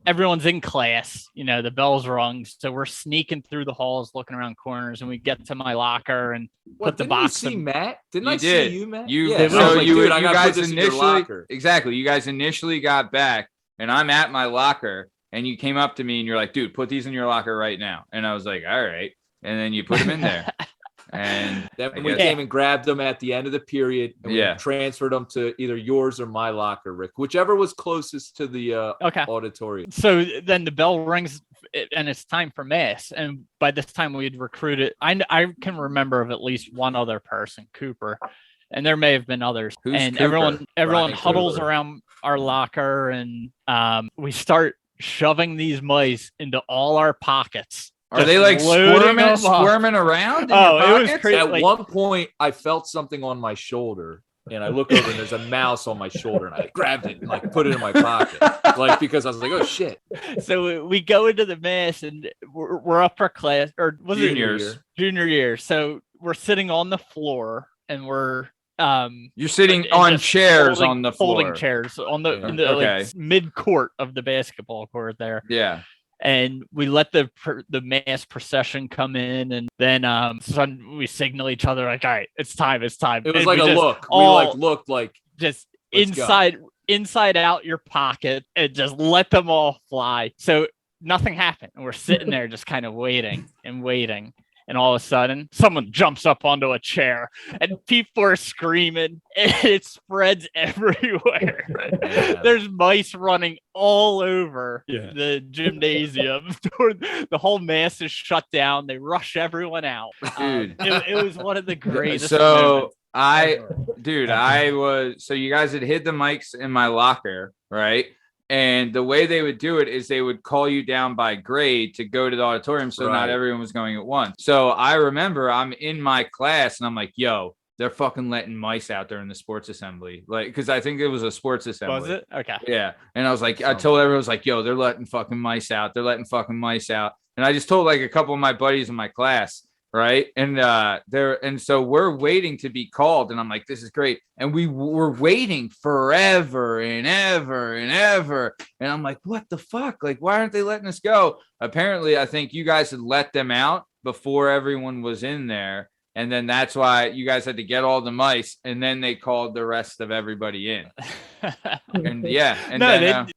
everyone's in class, the bell's rung. So we're sneaking through the halls, looking around corners, and we get to my locker and put the box. You see Matt? Didn't I did. See you, Matt? You guys initially got back, and I'm at my locker, and you came up to me and you're like, dude, put these in your locker right now. And I was like, all right. And then you put them in there. And then we came and grabbed them at the end of the period, and we transferred them to either yours or my locker, Rick, whichever was closest to the auditorium. So then the bell rings, and it's time for mass. And by this time, we had recruited. I can remember of at least one other person, Cooper, and there may have been others. Who's and Cooper? everyone huddles around our locker, and we start shoving these mice into all our pockets. Are they like squirming around? Oh, it was crazy. At one point, I felt something on my shoulder, and I look over, and there's a mouse on my shoulder, and I grabbed it and like put it in my pocket, because I was like, "Oh shit!" So we go into the mass, and we're up for class, or was it junior year? So we're sitting on the floor, and we're you're sitting on chairs on the floor, folding chairs in the like, mid court of the basketball court there. Yeah. And we let the mass procession come in, and then we signal each other like, all right, it's time. It was like a look. We looked like just inside out your pocket, and just let them all fly. So nothing happened. And we're sitting there just kind of waiting. And all of a sudden, someone jumps up onto a chair, and people are screaming, and it spreads everywhere. There's mice running all over the gymnasium. The whole mass is shut down. They rush everyone out. Dude. It was one of the greatest moments. So you guys had hid the mics in my locker, right? And the way they would do it is they would call you down by grade to go to the auditorium. So not everyone was going at once. So I remember I'm in my class and I'm like, yo, they're fucking letting mice out there in the sports assembly. Like, cause I think it was a sports assembly. Was it? Okay. Yeah. And I was like, I told everyone, I was like, yo, they're letting fucking mice out. And I just told like a couple of my buddies in my class. Right. And so we're waiting to be called. And I'm like, this is great. And we were waiting forever and ever and ever. And I'm like, what the fuck? Like, why aren't they letting us go? Apparently, I think you guys had let them out before everyone was in there. And then that's why you guys had to get all the mice. And then they called the rest of everybody in.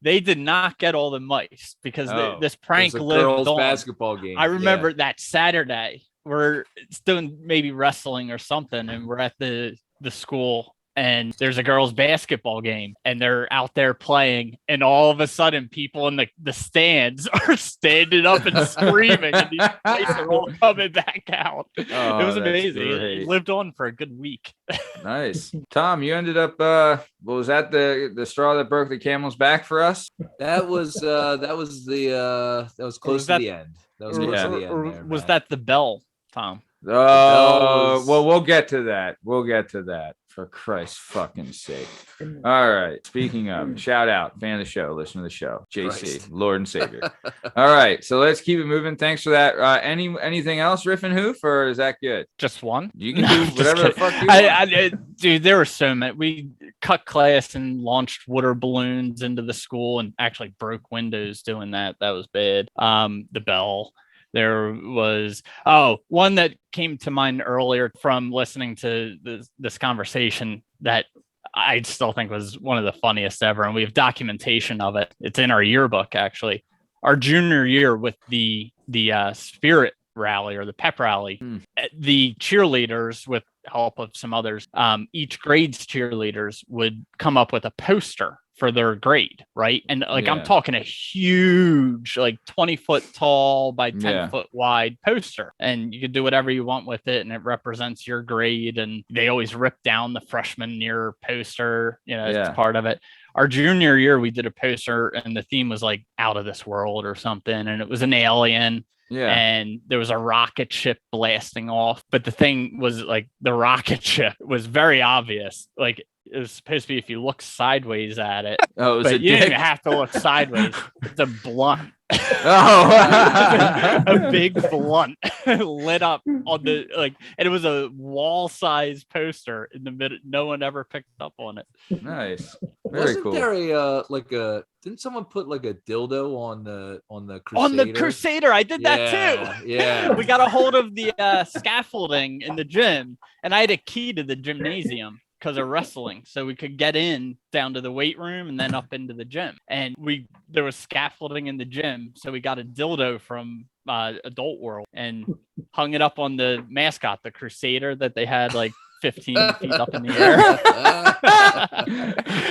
They did not get all the mice because this prank lived on. Basketball game. I remember that Saturday. We're doing maybe wrestling or something, and we're at the school, and there's a girls' basketball game, and they're out there playing, and all of a sudden people in the stands are standing up and screaming, and these mice are all coming back out. It was amazing. It lived on for a good week. Nice. Tom, you ended up was that the straw that broke the camel's back for us? That was close to the end. That was close to the end there, was that the bell, Tom? Oh, well, we'll get to that. For Christ's fucking sake. All right. Speaking of, shout out, fan of the show, listen to the show. JC, Christ. Lord and Savior. All right. So let's keep it moving. Thanks for that. Anything else, Riff and Hoof, or is that good? Just one? You can do whatever the fuck you want. Dude, there were so many. We cut class and launched water balloons into the school and actually broke windows doing that. That was bad. The bell. There was one that came to mind earlier from listening to this conversation that I still think was one of the funniest ever. And we have documentation of it. It's in our yearbook, actually. Our junior year with the spirit rally or the pep rally, the cheerleaders, with help of some others, each grade's cheerleaders would come up with a poster for their grade, right? And I'm talking a huge, like 20-foot tall by 10-foot wide poster, and you could do whatever you want with it, and it represents your grade. And they always rip down the freshman year poster, it's part of it. Our junior year, we did a poster, and the theme was like out of this world or something, and it was an alien. Yeah. And there was a rocket ship blasting off. But the thing was, like, the rocket ship was very obvious. Like, it was supposed to be if you look sideways at it. Oh, it was but you didn't even have to look sideways. It's a blunt. A big blunt lit up on the and it was a wall-sized poster in the middle. No one ever picked up on it. Nice. Wasn't cool. There didn't someone put like a dildo on the Crusader? On the Crusader, I did that too. Yeah. We got a hold of the scaffolding in the gym, and I had a key to the gymnasium because of wrestling, so we could get in down to the weight room and then up into the gym. And there was scaffolding in the gym, so we got a dildo from Adult World and hung it up on the mascot, the Crusader, that they had like 15 feet up in the air.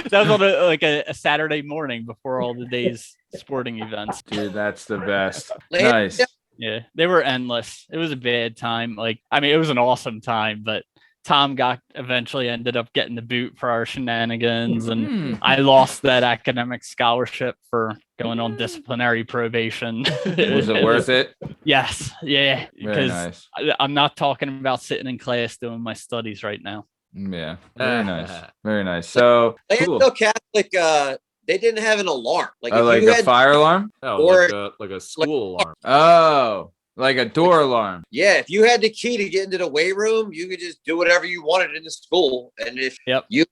That was on a Saturday morning before all the day's sporting events. Dude, that's the best. Nice. Yeah, they were endless. It was a bad time. It was an awesome time, but Tom eventually ended up getting the boot for our shenanigans, and I lost that academic scholarship for going on disciplinary probation. Was it worth it? Yes. Yeah. Very nice. I'm not talking about sitting in class doing my studies right now. Yeah. Very nice. Very nice. So Lansdale Catholic, they didn't have an alarm. Like a fire alarm? Oh, or like a school alarm. Oh. Like a door alarm. Yeah, if you had the key to get into the weight room, you could just do whatever you wanted in the school. And if you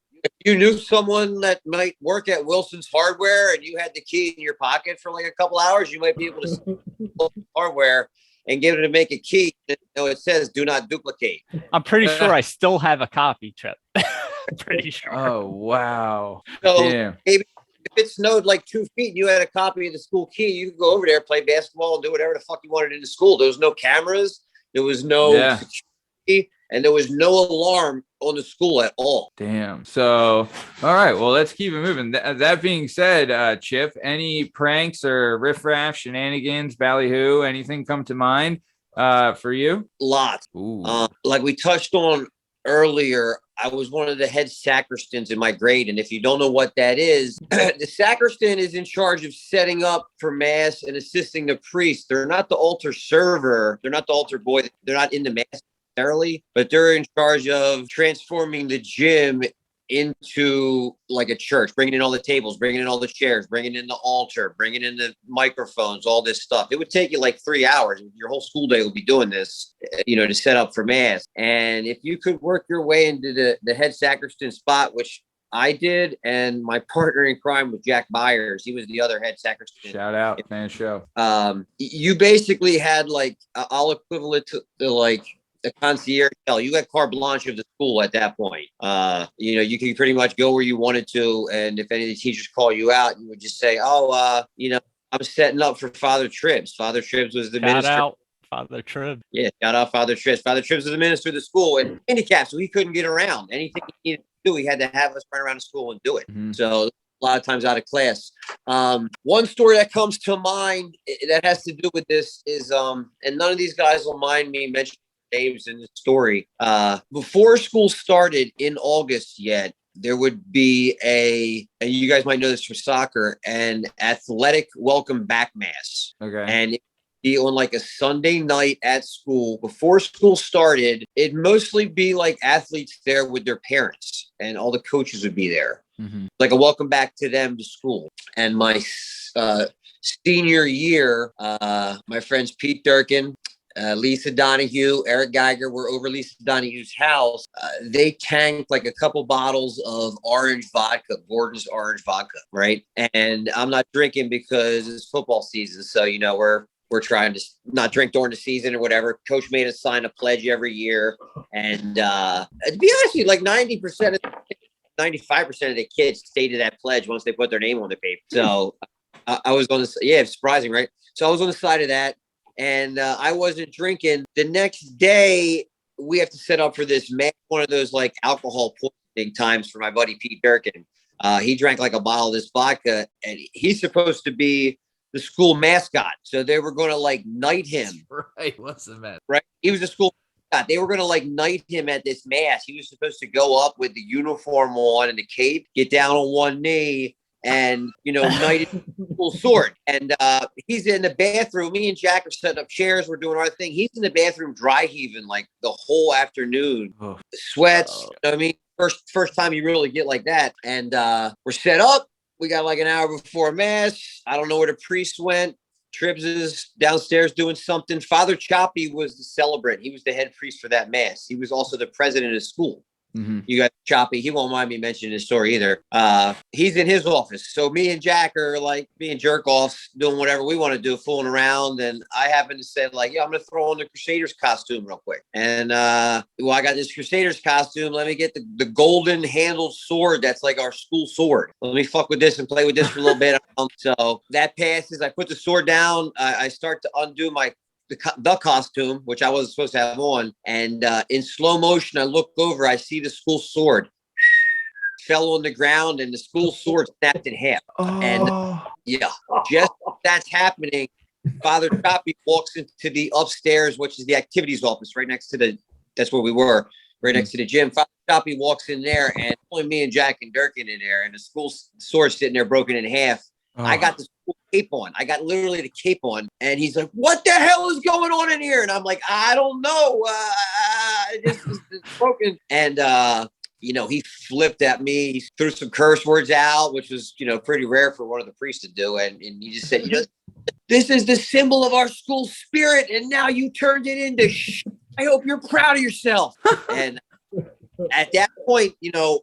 knew someone that might work at Wilson's Hardware and you had the key in your pocket for like a couple hours, you might be able to steal hardware and get it to make a key. It says do not duplicate. I'm pretty sure I still have a copy, Chip. Pretty sure. Oh, wow. So maybe if it snowed like 2 feet and you had a copy of the school key, you could go over there, play basketball, and do whatever the fuck you wanted in the school. There was no cameras. There was no security, and there was no alarm on the school at all. Damn. So, all right. Well, let's keep it moving. That being said, Chip, any pranks or riffraff, shenanigans, ballyhoo, anything come to mind for you? Lots. Like we touched on earlier, I was one of the head sacristans in my grade. And if you don't know what that is, the sacristan is in charge of setting up for mass and assisting the priest. They're not the altar server. They're not the altar boy. They're not in the mass necessarily, but they're in charge of transforming the gym into like a church, bringing in all the tables, bringing in all the chairs, bringing in the altar, bringing in the microphones, all this stuff. It would take you like 3 hours. Your whole school day would be doing this, to set up for mass. And if you could work your way into the head sacristan spot, which I did, and my partner in crime was Jack Byers. He was the other head sacristan. Shout out, fan show. You basically had like all equivalent to like the concierge. You had carte blanche of the school at that point. You could pretty much go where you wanted to, and if any of the teachers call you out, you would just say, I'm setting up for Father Tribbs. Father Tribbs was the minister. Shout out Father Tribbs. Yeah, shout out Father Tribbs. Father Tribbs was the minister of the school and handicapped, so he couldn't get around. Anything he needed to do, he had to have us run around the school and do it. Mm-hmm. So a lot of times out of class. One story that comes to mind that has to do with this is, and none of these guys will mind me mentioning names in the story. Before school started in August yet, there would be and you guys might know this for soccer, an athletic welcome back mass. Okay. And it'd be on like a Sunday night at school. Before school started, it'd mostly be like athletes there with their parents, and all the coaches would be there. Mm-hmm. Like a welcome back to them to school. And my senior year, my friends Pete Durkin, Lisa Donahue, Eric Geiger were over Lisa Donahue's house. They tanked like a couple bottles of orange vodka, Gordon's orange vodka, right? And I'm not drinking because it's football season. So, we're trying to not drink during the season or whatever. Coach made us sign a pledge every year. And to be honest with you, like 90% of 95% of the kids stated that pledge once they put their name on the paper. So I was on the, yeah, surprising, right? So I was on the side of that, and I wasn't drinking. The next day, we have to set up for this one of those like alcohol poisoning times for my buddy Pete Durkin. He drank like a bottle of this vodka, and he's supposed to be the school mascot. So they were going to like knight him. Right. What's the matter? Right. He was a school mascot. They were going to like knight him at this mass. He was supposed to go up with the uniform on and the cape, get down on one knee, and, you know, knighted full sword. And he's in the bathroom. Me and Jack are setting up chairs. We're doing our thing. He's in the bathroom dry heaving like the whole afternoon. Sweats. You know what I mean? First time you really get like that. And we're set up. We got like an hour before mass. I don't know where the priest went. Tribbs is downstairs doing something. Father Choppy was the celebrant. He was the head priest for that mass. He was also the president of school. Mm-hmm. You got Choppy. He won't mind me mentioning his story either. He's in his office. So me and Jack are like being jerk offs, doing whatever we want to do, fooling around. And I happen to say like, yeah, I'm going to throw on the Crusaders costume real quick. And well, I got this Crusaders costume. Let me get the golden handled sword. That's like our school sword. Let me fuck with this and play with this for a little bit. So that passes. I put the sword down. I start to undo the costume, which I wasn't supposed to have on. And in slow motion, I look over, I see the school sword fell on the ground and the school sword snapped in half. And yeah, just that's happening. Father Choppy walks into the upstairs, which is the activities office right next to that's where we were, right next to the gym. Father Choppy walks in there, and only me and Jack and Durkin in there, and the school sword sitting there broken in half. I got the school cape on. I got literally the cape on. And he's like, what the hell is going on in here? And I'm like, I don't know. It's broken. And, you know, he flipped at me. He threw some curse words out, which was, you know, pretty rare for one of the priests to do. And he just said, you know, this is the symbol of our school spirit. And now you turned it into I hope you're proud of yourself. And at that point, you know,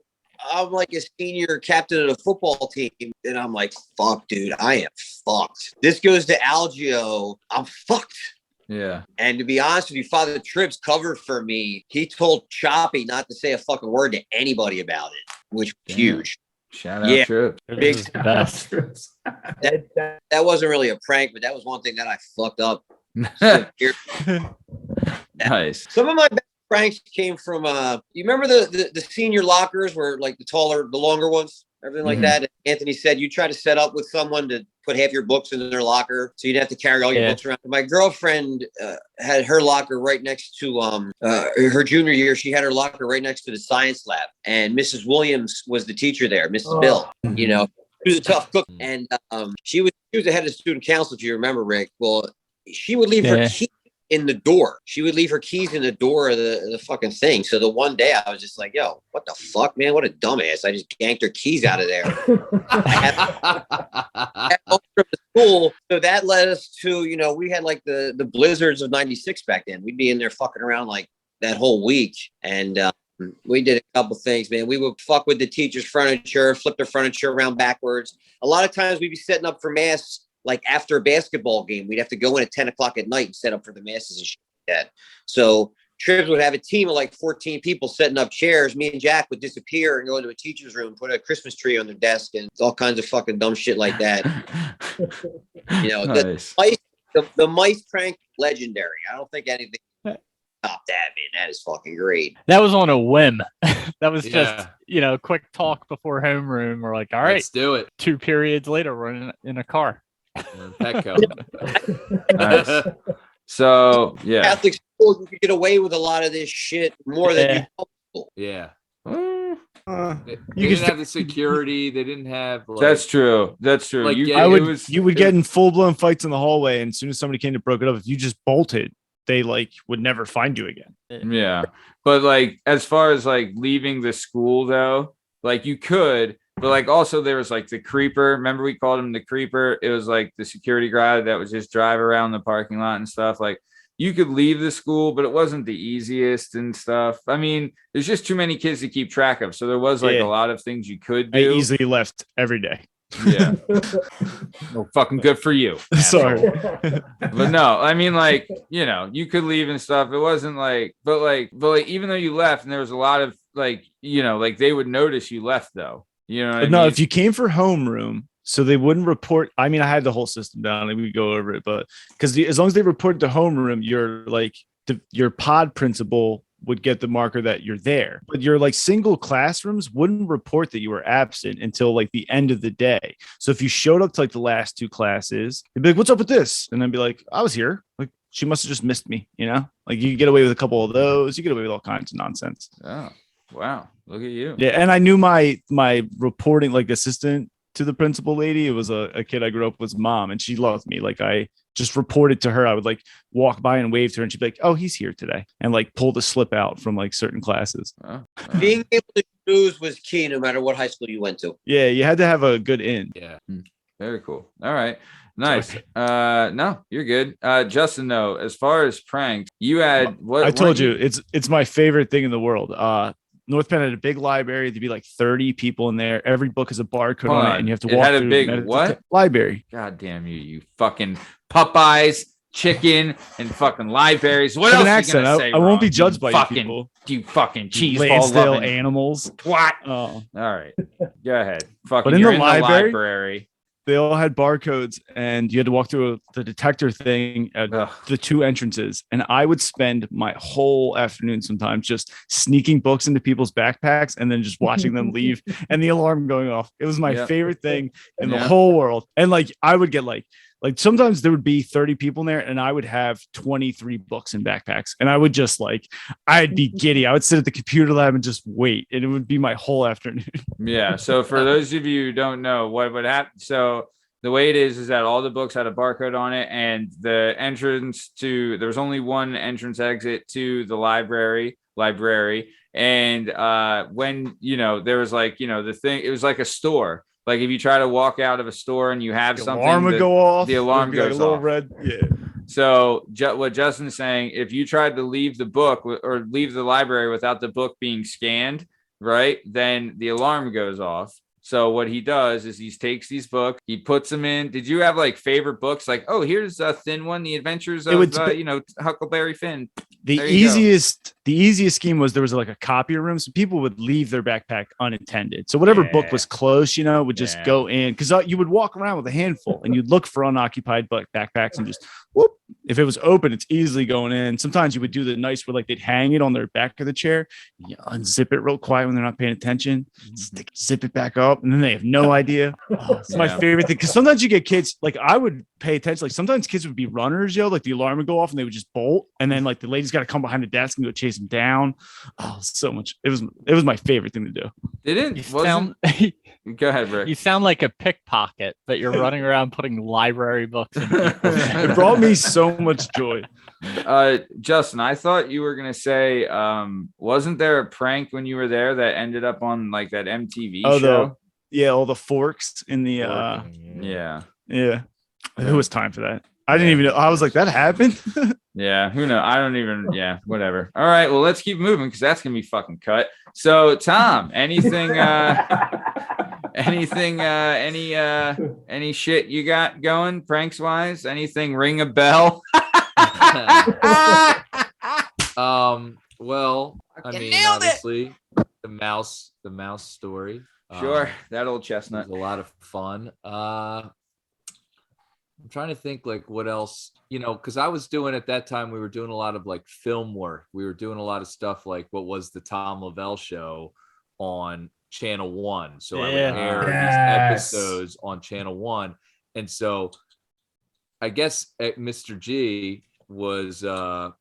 I'm like a senior captain of the football team, and I'm like, fuck, dude, I am fucked. This goes to Algio. I'm fucked. Yeah. And to be honest with you, Father Tribbs covered for me. He told Choppy not to say a fucking word to anybody about it, which was huge. Shout out Tribbs. Big that wasn't really a prank, but that was one thing that I fucked up. Nice. Some of my best pranks came from you remember the senior lockers were like the longer ones, everything like that. And Anthony said you try to set up with someone to put half your books in their locker so you'd have to carry all your books around. My girlfriend had her locker right next to her junior year. She had her locker right next to the science lab, and Mrs. Williams was the teacher there, Mrs. Bill. You know, she was a tough cook, and she was the head of student council, if you remember, Rick. Well, she would leave her key in the door. She would leave her keys in the door of the fucking thing. So the one day I was just like, yo, what the fuck, man? What a dumbass. I just ganked her keys out of there. I had from the school. So that led us to, you know, we had like the blizzards of 96 back then. We'd be in there fucking around like that whole week. And we did a couple things, man. We would fuck with the teacher's furniture, flip their furniture around backwards. A lot of times we'd be setting up for mass like after a basketball game. We'd have to go in at 10 o'clock at night and set up for the masses and shit like that. So Tribbs would have a team of like 14 people setting up chairs. Me and Jack would disappear and go into a teacher's room, put a Christmas tree on their desk, and all kinds of fucking dumb shit like that. You know, nice. the mice prank, legendary. I don't think anything top that, man. That is fucking great. That was on a whim. That was just, you know, quick talk before homeroom. We're like, all right, let's do it. 2 periods later, we're in a car. Petco. Nice. So yeah, Catholic schools, you could get away with a lot of this shit more than you. Yeah. They didn't have the security. They didn't have. Like, that's true. Like, you would get in full blown fights in the hallway, and as soon as somebody came to broke it up, if you just bolted, they like would never find you again. Yeah, but like as far as like leaving the school though, like you could. But like also there was like the creeper. Remember we called him the creeper? It was like the security guard that would just drive around the parking lot and stuff. Like you could leave the school, but it wasn't the easiest and stuff. I mean, there's just too many kids to keep track of. So there was like a lot of things you could do. I easily left every day. Yeah. Well, fucking good for you. Sorry. But no, I mean, like, you know, you could leave and stuff. It wasn't like, but like, even though you left and there was a lot of like, you know, like they would notice you left though. You know what I No, mean? if you came for homeroom, so they wouldn't report. I mean, I had the whole system down and we would go over it, but because as long as they reported to homeroom, you're like your pod principal would get the marker that you're there, but your like single classrooms wouldn't report that you were absent until like the end of the day. So if you showed up to like the last 2 classes, they'd be like, "What's up with this?" And then be like, "I was here. Like she must have just missed me." You know, like you get away with a couple of those. You get away with all kinds of nonsense. Oh, wow. Look at you. Yeah, and I knew my reporting like assistant to the principal lady. It was a kid I grew up with, mom, and she loved me. Like I just reported to her. I would like walk by and wave to her, and she'd be like, "Oh, he's here today," and like pull the slip out from like certain classes. Being able to choose was key, no matter what high school you went to. Yeah, you had to have a good in. Yeah. Very cool. All right. Nice. No, you're good. Justin, though, as far as pranks, you had what I told you, it's my favorite thing in the world. North Penn had a big library. There'd be like 30 people in there. Every book is a barcode on it, and you have to walk through. It had a big what? Library. God damn you fucking Popeyes, chicken, and fucking libraries. What else? An accent. I won't be judged by you people. You fucking cheese Lansdale animals. What? Oh, all right. Go ahead. Fucking. But in the library. They all had barcodes, and you had to walk through the detector thing at the 2 entrances. And I would spend my whole afternoon sometimes just sneaking books into people's backpacks and then just watching them leave and the alarm going off. It was my favorite thing in the whole world. And like, I would get like sometimes there would be 30 people in there and I would have 23 books in backpacks, and I would just like, I'd be giddy. I would sit at the computer lab and just wait, and it would be my whole afternoon. Yeah. So for those of you who don't know what would happen. So the way it is that all the books had a barcode on it, and the entrance to, there was only one entrance exit to the library. And when, you know, there was like, you know, the thing, it was like a store. Like if you try to walk out of a store and you have something, alarm would go off. The alarm goes like off. Red. Yeah. So what Justin's saying, if you tried to leave the book or leave the library without the book being scanned, right, then the alarm goes off. So what he does is he takes these books, he puts them in. Did you have like favorite books? Like, oh, here's a thin one, The Adventures of, you know, Huckleberry Finn. The easiest scheme was there was like a copier room, so people would leave their backpack unattended. So whatever book was close, you know, would just go in, because you would walk around with a handful and you'd look for unoccupied backpacks and just whoop. If it was open, it's easily going in. Sometimes you would do the nice where like they'd hang it on their back of the chair, you unzip it real quiet when they're not paying attention, zip it back up, and then they have no idea. Oh, it's my favorite thing, because sometimes you get kids, like I would pay attention, like sometimes kids would be runners, like the alarm would go off and they would just bolt, and then like the ladies got to come behind the desk and go chase them down. Oh, so much. It was my favorite thing to do. Go ahead, Rick. You sound like a pickpocket, but you're running around putting library books in people's hands. It brought me so much joy. Justin, I thought you were gonna say, wasn't there a prank when you were there that ended up on like that MTV show? All the forks in the yeah. Who was time for that? I didn't even know. I was like, that happened. Yeah, who knows? I don't even. Yeah, whatever. All right, well, let's keep moving because that's gonna be fucking cut. So, Tom, anything, any shit you got going pranks wise? Anything ring a bell? Well, I mean, obviously, the mouse story. Sure, that old chestnut. Was a lot of fun. I'm trying to think like what else, you know, because I was doing at that time, we were doing a lot of like film work. We were doing a lot of stuff like what was the Tom Lavelle show on Channel 1. So I would air these episodes on Channel 1. And so I guess at Mr. G was I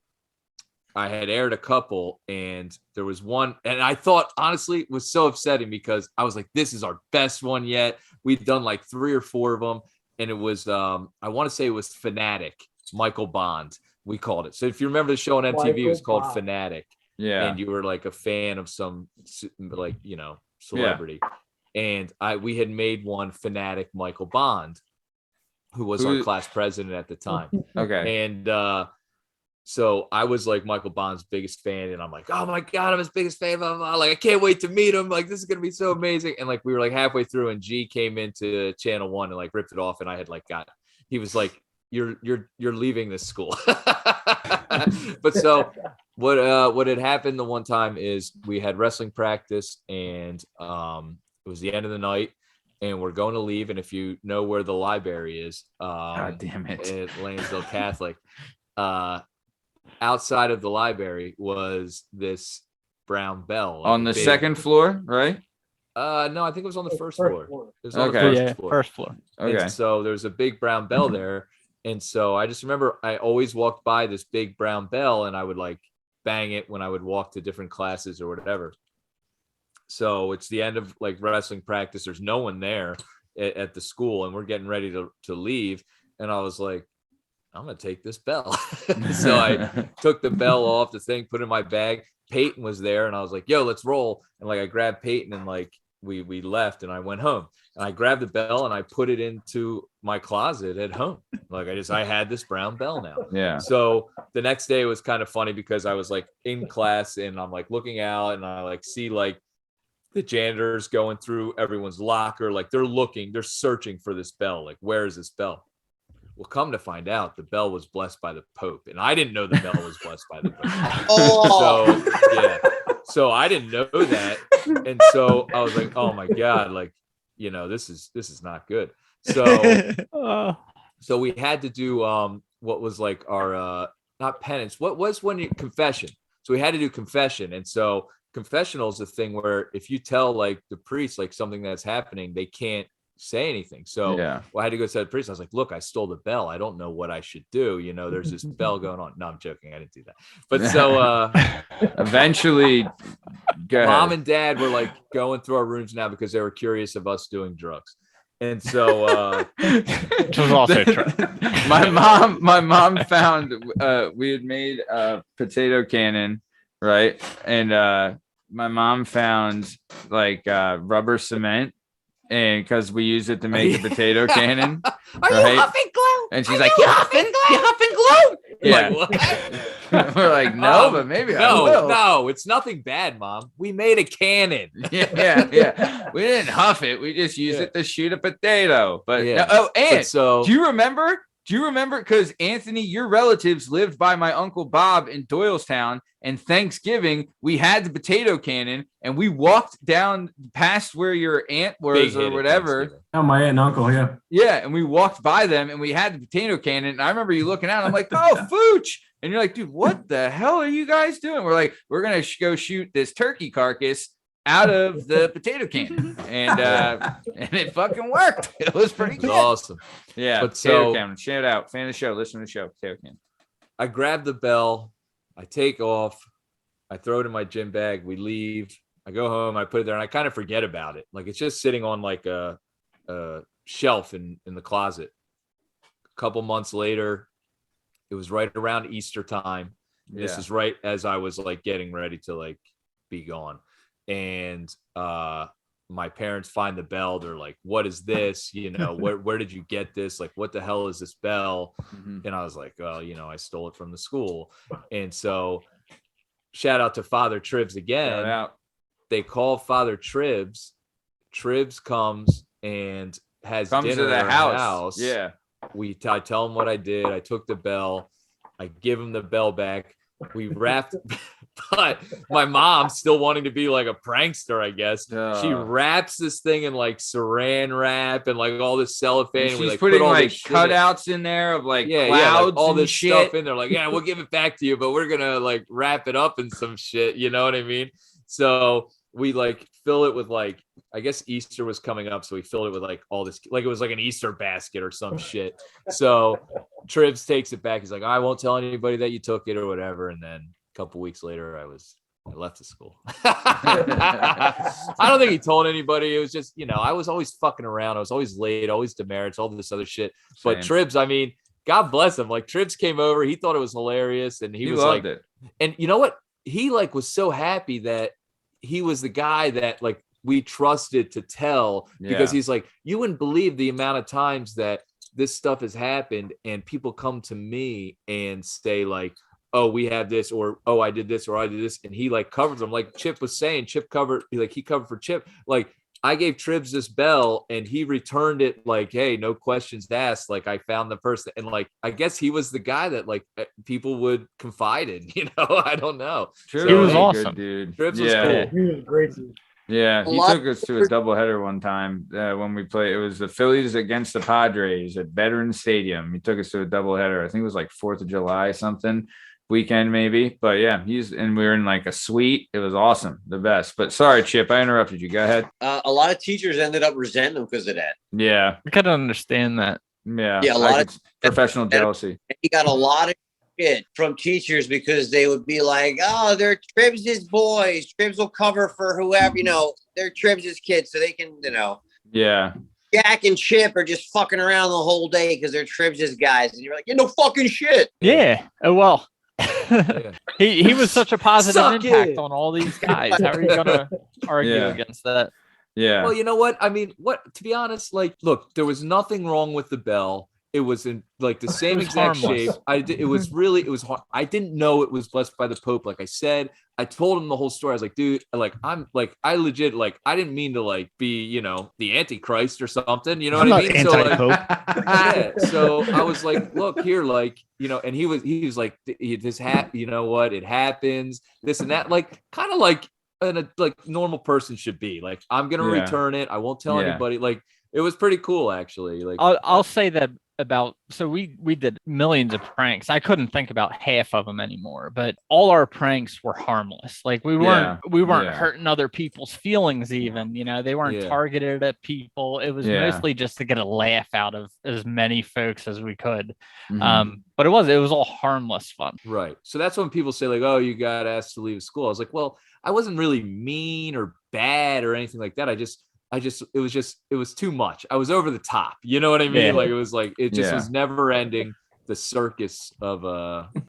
had aired a couple, and there was one, and I thought honestly it was so upsetting because I was like, this is our best one yet. We'd done like 3 or 4 of them. And it was, I want to say it was Fanatic, Michael Bond, we called it. So if you remember the show on MTV, it was called Fanatic. Yeah. And you were like a fan of some, like, you know, celebrity. Yeah. And we had made one Fanatic Michael Bond, who was our class president at the time. Okay. And so I was like Michael Bond's biggest fan, and I'm like, oh my God, I'm his biggest fan. Blah, blah, blah. Like, I can't wait to meet him. Like, this is gonna be so amazing. And like we were like halfway through, and G came into Channel 1 and like ripped it off, and I had like he was like you're leaving this school. But so what had happened the one time is we had wrestling practice, and it was the end of the night, and we're going to leave. And if you know where the library is, God damn it, at Lansdale Catholic, outside of the library was this brown bell on the second floor, right? No, I think it was on the first floor. It was on Okay. the First floor. Okay. And so there's a big brown bell there. And so I just remember I always walked by this big brown bell, and I would like bang it when I would walk to different classes or whatever. So it's the end of like wrestling practice. There's no one there at the school, and we're getting ready to leave. And I was like, I'm going to take this bell. So I took the bell off the thing, put it in my bag. Peyton was there, and I was like, yo, let's roll. And like I grabbed Peyton, and like we left, and I went home, and I grabbed the bell and I put it into my closet at home. Like I had this brown bell now. Yeah. So the next day it was kind of funny because I was like in class, and I'm like looking out, and I like see like the janitors going through everyone's locker. Like they're searching for this bell. Like, where is this bell? Well, come to find out, the bell was blessed by the Pope, and I didn't know the bell was blessed by the Pope. Oh. So yeah, so I didn't know that, and so I was like, oh my God, like, you know, this is not good. So so we had to do what was like our not penance. What was when you confession? So we had to do confession, and so confessional is a thing where if you tell like the priest like something that's happening, they can't say anything. So yeah. I had to go to the priest. I was like, look, I stole the bell. I don't know what I should do. You know, there's this bell going on. No, I'm joking. I didn't do that. But so eventually Mom and Dad were like going through our rooms now because they were curious of us doing drugs. And so which was also true. my mom found we had made a potato cannon, right? And my mom found like rubber cement, and because we use it to make a potato cannon. Are you huffing glue? And she's like, you huffing glue? Yeah. Like, we're like, no, but maybe I will. No, it's nothing bad, Mom. We made a cannon. Yeah. We didn't huff it. We just used it to shoot a potato. But yeah. And so do you remember? Because Anthony, your relatives lived by my Uncle Bob in Doylestown, and Thanksgiving we had the potato cannon, and we walked down past where your aunt was or whatever. Oh, my aunt and uncle, yeah. Yeah, and we walked by them, and we had the potato cannon. And I remember you looking out. I'm like, oh, Fooch. And you're like, dude, what the hell are you guys doing? We're like, we're going to go shoot this turkey carcass out of the potato cannon. And it fucking worked. It was pretty good. Awesome. Yeah. But potato cannon. Shout out. Fan of the show. Listen to the show. Potato cannon. I grab the bell. I take off. I throw it in my gym bag. We leave. I go home. I put it there, and I kind of forget about it. Like it's just sitting on like a shelf in the closet. A couple months later, it was right around Easter time. Yeah. This is right as I was like getting ready to like be gone. And my parents find the bell. They're like, what is this? You know, where did you get this? Like, what the hell is this bell? Mm-hmm. And I was like, well, you know, I stole it from the school. And so shout out to Father Tribbs again. They call Father Tribbs. Tribbs comes and comes dinner to the at house. Yeah. I tell him what I did. I took the bell. I give him the bell back. We wrapped, but my mom, still wanting to be like a prankster, I guess, she wraps this thing in like saran wrap and like all this cellophane. And she's we, like, putting put all like this cutouts in there of like clouds, like all this shit. stuff in there. Like, yeah, we'll give it back to you, but we're gonna like wrap it up in some shit. You know what I mean? So we like fill it with like, I guess Easter was coming up, so we filled it with like all this, like it was like an Easter basket or some shit. So Tribbs takes it back. He's like, I won't tell anybody that you took it or whatever. And then a couple weeks later, I left the school. I don't think he told anybody. It was just, you know, I was always fucking around. I was always late, always demerits, all this other shit. But Tribbs, I mean, God bless him. Like Tribbs came over. He thought it was hilarious. And he was loved like, it. And you know what? He like was so happy that he was the guy that like we trusted to tell, because he's like, you wouldn't believe the amount of times that this stuff has happened and people come to me and say like, oh, we have this, or, oh, I did this, or I did this. And he like covers them. Like Chip was saying, he covered for Chip. Like I gave Tribbs this bell and he returned it like, hey, no questions asked. Like I found the person, and like I guess he was the guy that like people would confide in, you know. I don't know. Tribbs He was a awesome. good dude. Tribbs yeah. was cool. He was a great dude. Yeah, A he lot took us to a doubleheader one time when we played. It was the Phillies against the Padres at Veterans Stadium. He took us to a doubleheader. I think it was like 4th of July something weekend maybe. But yeah, we were in like a suite. It was awesome, the best. But sorry, Chip, I interrupted you. Go ahead. A lot of teachers ended up resenting him because of that. Yeah, I could understand that. yeah, Yeah, a lot of professional jealousy. He got a lot of shit from teachers because they would be like, "Oh, they're Tribbs' boys. Tribbs will cover for whoever, you know. They're Tribbs' kids, so they can, you know." Yeah. Jack and Chip are just fucking around the whole day because they're Tribbs' guys, and you're like, "You know, fucking shit." Yeah. Oh well. Yeah. he was such a positive Suck impact it. on all these guys. How are you gonna argue Yeah. against that? Yeah. Well, you know what? I mean, to be honest, like, look, there was nothing wrong with the bell. It was in like the same was exact harmless. shape. It was hard. I didn't know it was blessed by the Pope. Like I said, I told him the whole story. I was like, dude, like, I legit, like, I didn't mean to like be, you know, the Antichrist or something. You know I'm what I not mean? So like, anti-pope. yeah. So I was like, look here, like, you know, and he was like, this you know what? It happens, this and that, like, kind of like a like normal person should be. Like, I'm gonna return it. I won't tell anybody. Like, it was pretty cool, actually. Like, I'll say that about, so we did millions of pranks. I couldn't think about half of them anymore, but all our pranks were harmless. Like we weren't hurting other people's feelings even, you know, they weren't targeted at people. It was mostly just to get a laugh out of as many folks as we could. But it was all harmless fun. Right. So that's when people say like, oh, you got asked to leave school. I was like, well, I wasn't really mean or bad or anything like that. It was too much. I was over the top. You know what I mean? Like, it was like, it just was never ending. The circus of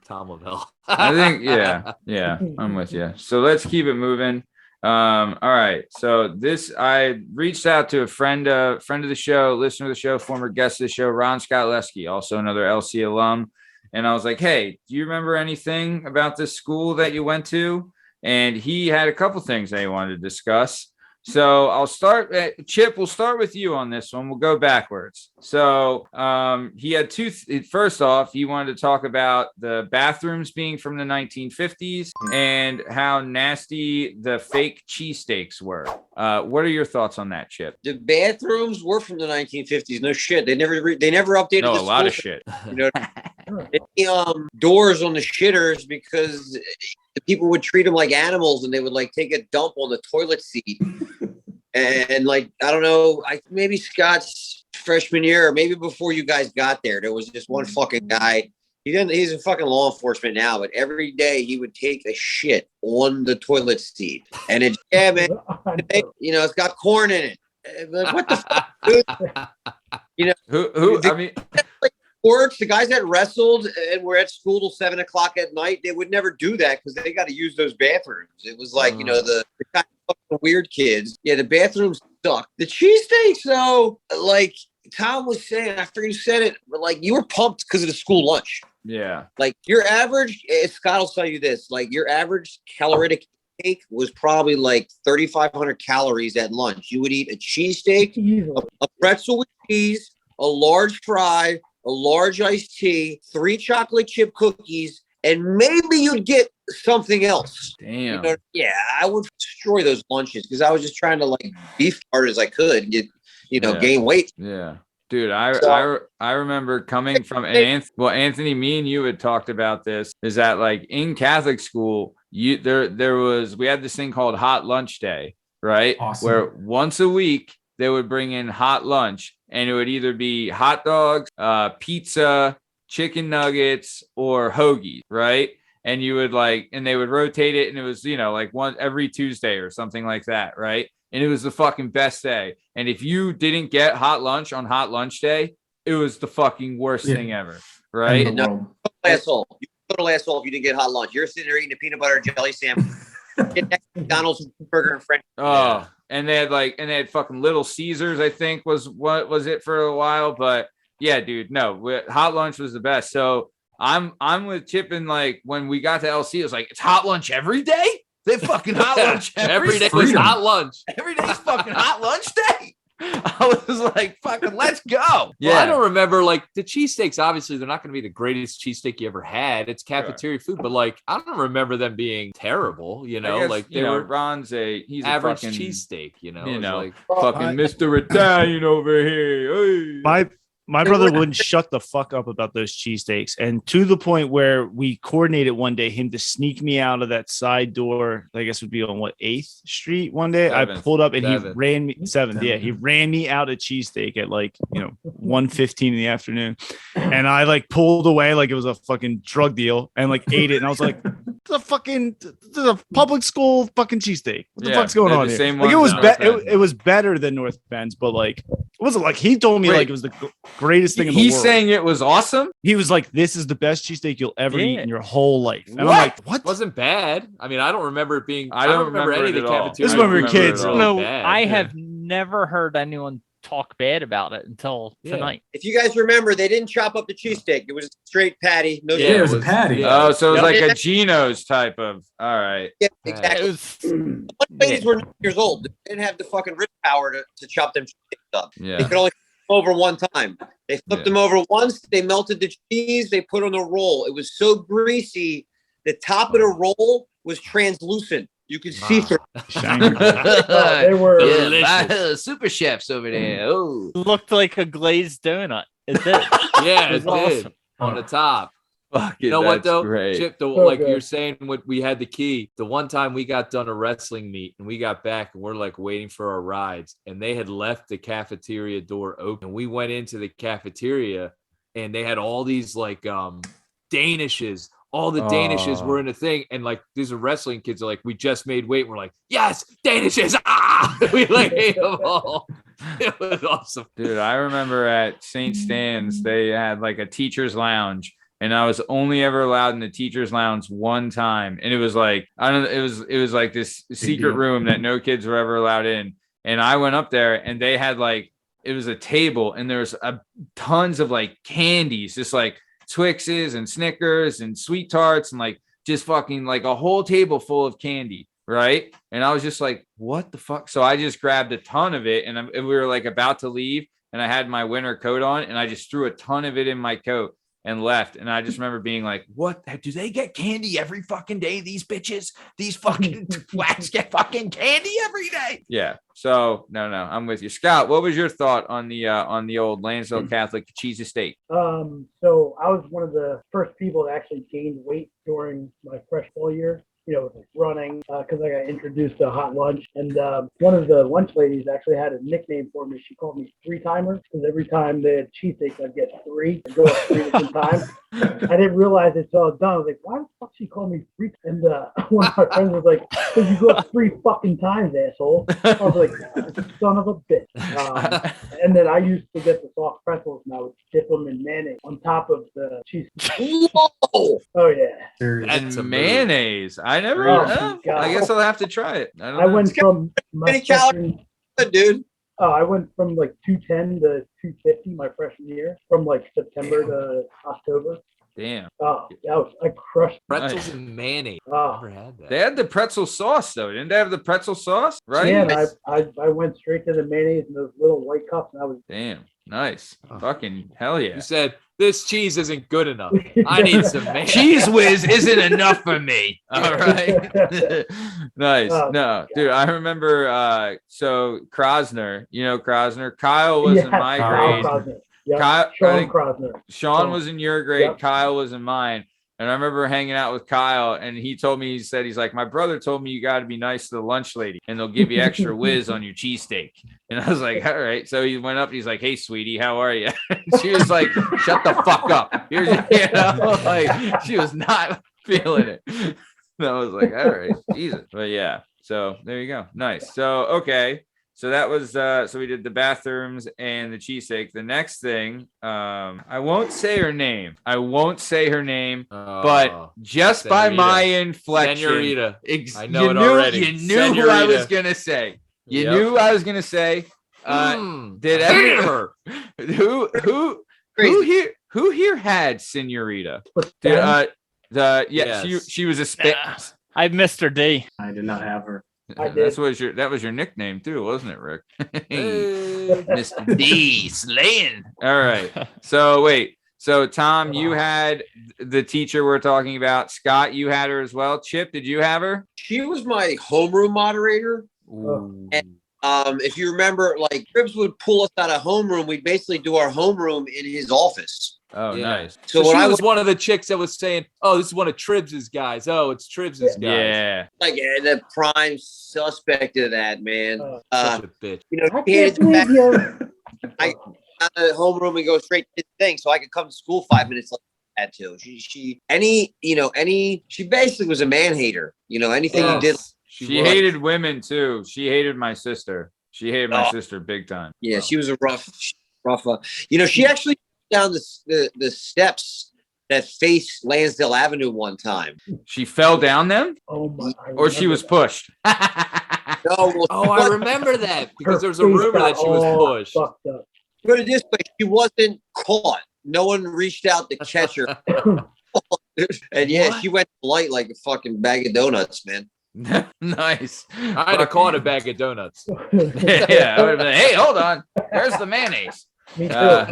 Tom Lavelle. I think, yeah, I'm with you. So let's keep it moving. All right. So I reached out to a friend of the show, listener of the show, former guest of the show, Ron Scott Lesky, also another LC alum. And I was like, hey, do you remember anything about this school that you went to? And he had a couple things that he wanted to discuss. So I'll start, Chip, we'll start with you on this one. We'll go backwards. So he had first off, he wanted to talk about the bathrooms being from the 1950s and how nasty the fake cheesesteaks were. What are your thoughts on that, Chip? The bathrooms were from the 1950s. No shit. They never updated No, the a lot of school. shit. You know, doors on the shitters because the people would treat them like animals and they would like take a dump on the toilet seat. And like, I don't know, maybe Scott's freshman year or maybe before you guys got there was just one fucking guy. He's in fucking law enforcement now, but every day he would take a shit on the toilet seat. And it's, man, you know, it's got corn in it. Like, what the fuck, dude? You know, who I mean, sports, the guys that wrestled and were at school till 7 o'clock at night, they would never do that because they got to use those bathrooms. It was like, you know, the kind of fucking weird kids. Yeah, the bathrooms suck. The cheesesteaks, though, like Tom was saying, I forget who said it, but like you were pumped because of the school lunch. Yeah. Like your average, Scott will tell you this, like your average caloric intake was probably like 3,500 calories at lunch. You would eat a cheesesteak, a pretzel with cheese, a large fry, a large iced tea, 3 chocolate chip cookies, and maybe you'd get something else. Damn. You know, yeah, I would destroy those lunches because I was just trying to like be as hard as I could, get, you know, gain weight. Yeah. Dude, I remember coming from Anthony, me and you had talked about this, is that like in Catholic school, we had this thing called hot lunch day, right? Awesome. Where once a week they would bring in hot lunch and it would either be hot dogs, pizza, chicken nuggets, or hoagies, right? And you would and they would rotate it and it was, you know, like one every Tuesday or something like that, right? And it was the fucking best day. And if you didn't get hot lunch on hot lunch day, it was the fucking worst thing ever, right? No, asshole. You total asshole if you didn't get hot lunch. You're sitting there eating a peanut butter and jelly sandwich. Get next to McDonald's burger and French. Oh, and they had fucking Little Caesars, I think was it for a while. But yeah, dude, no, hot lunch was the best. So I'm with Chip, and like when we got to LC, it was like, it's hot lunch every day. They fucking hot lunch Every day is freedom. hot lunch. Every day's fucking hot lunch day. I was like, fucking, let's go. Well, I don't remember like the cheesesteaks. Obviously, they're not going to be the greatest cheesesteak you ever had. It's cafeteria food, but like I don't remember them being terrible. You know, guess, like they were Ron's he's average a fucking cheesesteak. You know, like like fucking Mr. Italian over here. Hey. My brother wouldn't shut the fuck up about those cheesesteaks, and to the point where we coordinated one day him to sneak me out of that side door. I guess would be on 8th Street one day. I pulled up and he ran me 7th. Yeah, he ran me out of cheesesteak at 1:15 in the afternoon, and I like pulled away like it was a fucking drug deal and like ate it, and I was like, the public school fucking cheesesteak. What the fuck's going on here? Like it was better than North Bend's, but like it wasn't like he told me like it was the greatest thing in the world. He's saying it was awesome. He was like, "This is the best cheesesteak you'll ever eat in your whole life." And I'm like, "What?" It wasn't bad. I mean, I don't remember it being. I don't remember any of it the at all. cafeteria. This is when we were kids. No, bad. I have never heard anyone talk bad about it until tonight. If you guys remember, they didn't chop up the cheesesteak. It was a straight patty. No, Yeah, it was a patty. Yeah. Oh, so it was like a Geno's type of. All right. Yeah, exactly. One ladies were 9 years old. They didn't have the fucking wrist power to chop them cheesesteaks up. Yeah. They could only flip them over one time. They flipped them over once. They melted the cheese. They put on a roll. It was so greasy. The top of the roll was translucent. You could see through. They were super chefs over there. Oh, Looked like a glazed donut. It did. Yeah, It it was did awesome. on the top. fuck it. You know what though, Great. Chip? So you're good. saying, what we had the key. The one time we got done a wrestling meet and we got back and we're like waiting for our rides, and they had left the cafeteria door open. We went into the cafeteria and they had all these like Danishes. All the Danishes were in the thing, and like these are wrestling kids are like, we just made weight. We're like, yes, Danishes! Ah, we like ate them all. It was awesome, Dude, I remember at St. Stan's, they had like a teacher's lounge, and I was only ever allowed in the teacher's lounge one time. And it was like, I don't know, it was like this secret room that no kids were ever allowed in. And I went up there and they had like, it was a table and there was tons of like candies, just like Twixes and Snickers and Sweet Tarts and like just fucking like a whole table full of candy. Right. And I was just like, what the fuck? So I just grabbed a ton of it and we were like about to leave and I had my winter coat on and I just threw a ton of it in my coat and left. And I just remember being like, what? Do they get candy every fucking day? These bitches, these fucking twats get fucking candy every day. Yeah. So no, I'm with you. Scott, what was your thought on the old Lansdale Catholic cheese estate? So I was one of the first people that actually gained weight during my freshman year. You know, like running, because I got introduced to hot lunch. And one of the lunch ladies actually had a nickname for me. She called me three-timer, because every time they had cheesesteaks, I'd get three and go up 3 different times. I didn't realize it till I was done. I was like, why the fuck she called me three? And one of my friends was like, because you go up 3 fucking times, asshole. I was like, son of a bitch. And then I used to get the soft pretzels, and I would dip them in mayonnaise on top of the cheese. Whoa! Oh, yeah. That's a And move. mayonnaise. I never. Oh, I God. guess I'll have to try it. I don't I know. went from my Many calories. Good, dude. I went from like 210 to 250 my freshman year, from like September to October. Damn. Oh, I crushed. Pretzels Nice. and mayonnaise. Oh. Never had that. They had the pretzel sauce though, didn't they have the pretzel sauce? Right. Yeah, and I went straight to the mayonnaise and those little white cups, and I was. Damn. Nice. Fucking hell yeah. You said this cheese isn't good enough. I need some mayonnaise. Cheese whiz isn't enough for me. All right. Nice. Oh, No, dude, I remember so Krosner, you know Krosner. Kyle was in my grade. Krosner. Yep. Kyle, I Sean think Krosner. Sean was in your grade, Yep. Kyle was in mine. And I remember hanging out with Kyle, and he told me, he's like, my brother told me you got to be nice to the lunch lady, and they'll give you extra whiz on your cheesesteak. And I was like, all right. So he went up, he's like, hey, sweetie, how are you? And she was like, shut the fuck up. Here's, you know, like she was not feeling it. And I was like, all right, Jesus. But yeah, so there you go. Nice. So, okay. So that was so we did the bathrooms and the cheesesteak. The next thing, I won't say her name. But just by Senorita. my inflection, Senorita. I know you it knew, already. You knew who I was Senorita. gonna say. You Yep. knew who I was gonna say. Did everyone who here had Senorita? What's Did, that? she was a I have Mr. D. I did not have her. That was your nickname too, wasn't it, Rick? Hey. Mr. D slaying. All right. So wait. So Tom, you had the teacher we're talking about. Scott, you had her as well. Chip, did you have her? She was my homeroom moderator. And if you remember, like Tribbs would pull us out of homeroom. We'd basically do our homeroom in his office. Oh, Yeah. nice. So she was one of the chicks that was saying, "Oh, this is one of Tribbs's guys. Oh, it's Tribbs's guys." Yeah. Like the prime suspect of that, man. Such a bitch. You know, I he hated can't the fact believe you. I out of the homeroom and go straight to the thing, so I could come to school 5 minutes later. Had to. She basically was a man hater. You know, anything you did. She hated women too. She hated my sister. She hated my sister big time. Yeah, she was a rough. You know, she actually down the steps that faced Lansdale Avenue one time. She fell down them? Oh my! Or she was pushed? No, I remember that because there was a rumor that she was pushed. Put it this way, she wasn't caught. No one reached out to catch her. And yeah, she went light like a fucking bag of donuts, man. Nice. I had to call it a bag of donuts. Yeah. I would have been, hey, hold on. There's the mayonnaise. Me too.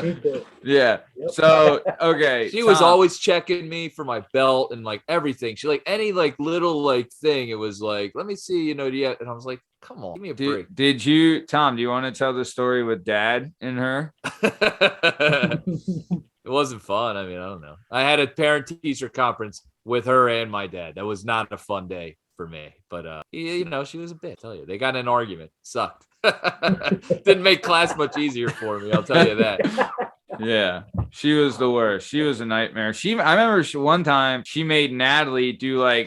Me too. Yeah. Yep. So okay. She was always checking me for my belt and like everything. She like any like little like thing. It was like, let me see, you know, and I was like, come on, give me a break. Did you, Tom, do you want to tell the story with Dad and her? It wasn't fun. I mean, I don't know. I had a parent-teacher conference with her and my dad. That was not a fun day for me. But, you know, she was a bitch. I tell you, they got in an argument. Sucked. Didn't make class much easier for me. I'll tell you that. Yeah, she was the worst. She was a nightmare. I remember one time she made Natalie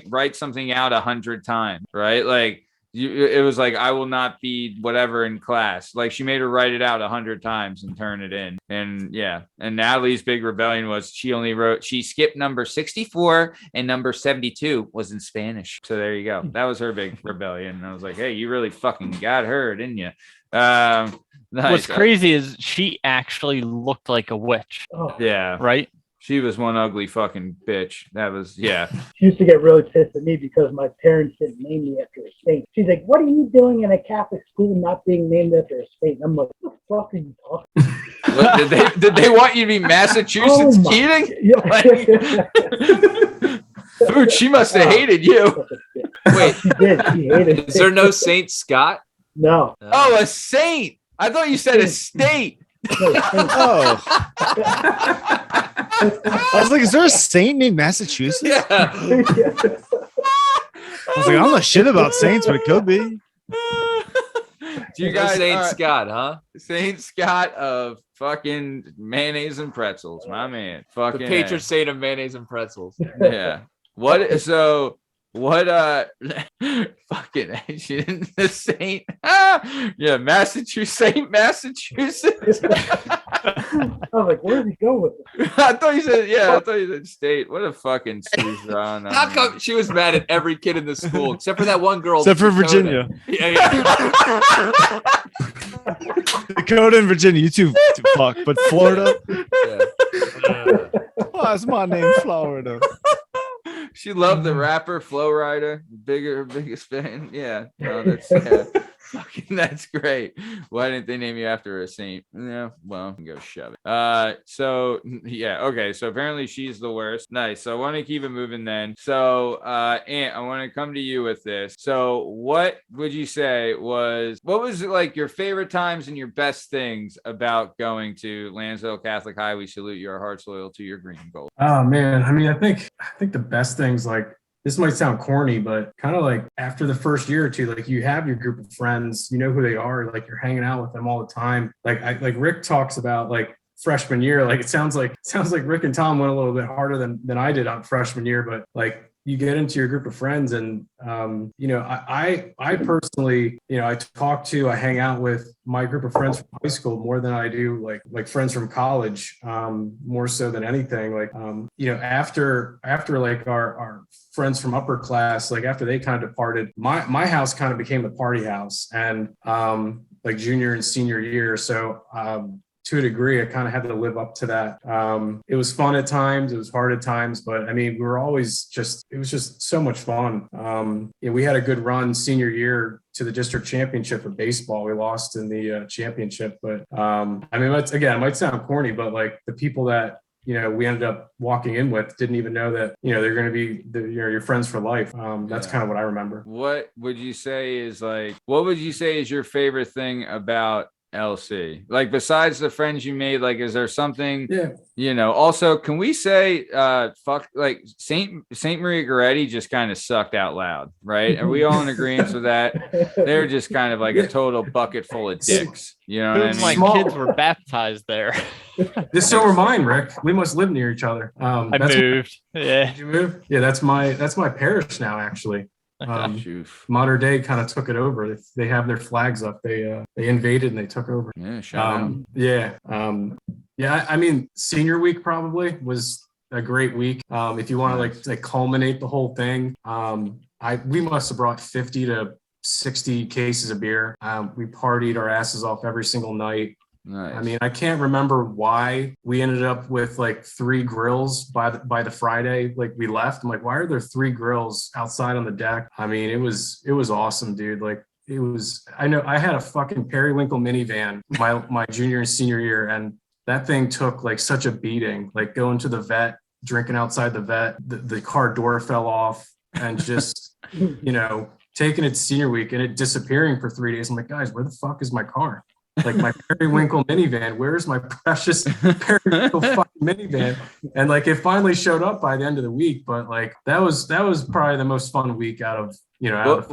write something out 100 times, right? Like, it was like, I will not be whatever in class. Like she made her write it out 100 times and turn it in. And yeah. And Natalie's big rebellion was she skipped number 64 and number 72 was in Spanish. So there you go. That was her big rebellion. And I was like, hey, you really fucking got her, didn't you? Nice. What's crazy is she actually looked like a witch. Oh. Yeah. Right? She was one ugly fucking bitch. That was, yeah. She used to get really pissed at me because my parents didn't name me after a saint. She's like, what are you doing in a Catholic school not being named after a saint? I'm like, what the fuck are you talking about? What, did they want you to be Massachusetts Keating? Yeah. Dude, she must have hated you. Wait, she did. She hated is there no Saint Scott? No. Oh, a saint. I thought you said a state. Oh. I was like, is there a saint named Massachusetts? Yeah. I was like, I don't know shit about saints, but it could be. Do you guys Saint Scott, huh? Saint Scott of fucking mayonnaise and pretzels, my man. Fucking The patron saint of mayonnaise and pretzels. Yeah. Fucking she didn't the saint. Yeah, Massachusetts. I was like, where did he go with it? I thought you said state. What a fucking Suzanne. How come she was mad at every kid in the school except for that one girl? Except for Virginia. Yeah. Dakota and Virginia, you two fuck. But Florida? Yeah. Why's my name Florida? She loved the rapper Flow Rider, biggest fan. Yeah, no, that's great. Why didn't they name you after a saint? Yeah, well, go shove it. So yeah, okay. So apparently she's the worst. Nice. So I want to keep it moving then. So Ant, I want to come to you with this. So what would you say what was like your favorite times and your best things about going to Lansdale Catholic High? We salute your hearts loyal to your green and gold. Oh man, I mean, I think the best things, like, this might sound corny, but kind of like after the first year or two, like you have your group of friends, you know who they are, like you're hanging out with them all the time. Like Rick talks about like freshman year, like it sounds like Rick and Tom went a little bit harder than I did on freshman year, but like you get into your group of friends and, you know, I personally, you know, I hang out with my group of friends from high school more than I do like friends from college, more so than anything. Like, you know, after like our friends from upper class, like after they kind of departed, my house kind of became the party house and, like junior and senior year. So, to a degree, I kind of had to live up to that. It was fun at times, it was hard at times, but I mean, we were always it was just so much fun. We had a good run senior year to the district championship of baseball. We lost in the championship, but I mean, it might sound corny, but like the people that we ended up walking in with didn't even know that, they're going to be your friends for life. That's kind of what I remember. What would you say is your favorite thing about LC? Like, besides the friends you made, like, is there something, also, can we say, like Saint Maria Goretti just kind of sucked out loud, right? Are we all in agreement with that? They're just kind of like a total bucket full of dicks. You know what I mean? My kids were baptized there. So were mine, Rick. We must live near each other. I moved. Yeah. Did you move? Yeah, that's my parish now, actually. Modern day kind of took it over. They have their flags up. They invaded and they took over. I mean, senior week probably was a great week. If you want to like culminate the whole thing, we must have brought 50 to 60 cases of beer. We partied our asses off every single night. Nice. I mean, I can't remember why we ended up with like 3 grills by the Friday. Like we left. I'm like, why are there 3 grills outside on the deck? I mean, it was awesome, dude. Like it was. I know I had a fucking periwinkle minivan my junior and senior year, and that thing took like such a beating. Like going to the vet, drinking outside the vet, the car door fell off, and just taking it senior week and it disappearing for 3 days. I'm like, guys, where the fuck is my car? Like my periwinkle minivan, where's my precious periwinkle fucking minivan? And like it finally showed up by the end of the week, but like that was probably the most fun week out of what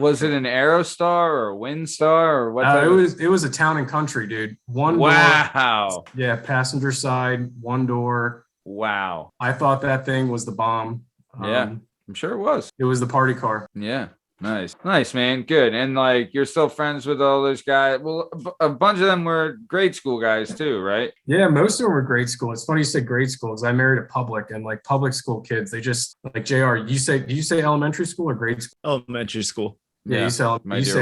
was it, an Aerostar or a Windstar or what? It was a town and country, dude. One wow door, yeah, passenger side, one door. Wow, I thought that thing was the bomb. I'm sure it was. It was the party car. Yeah. Nice, man. Good. And like, you're still friends with all those guys. Well, a bunch of them were grade school guys too, right? Yeah, most of them were grade school. It's funny you said grade school because I married a public, and like public school kids, they just like JR. Do you say elementary school or grade school? Elementary school. Yeah, you say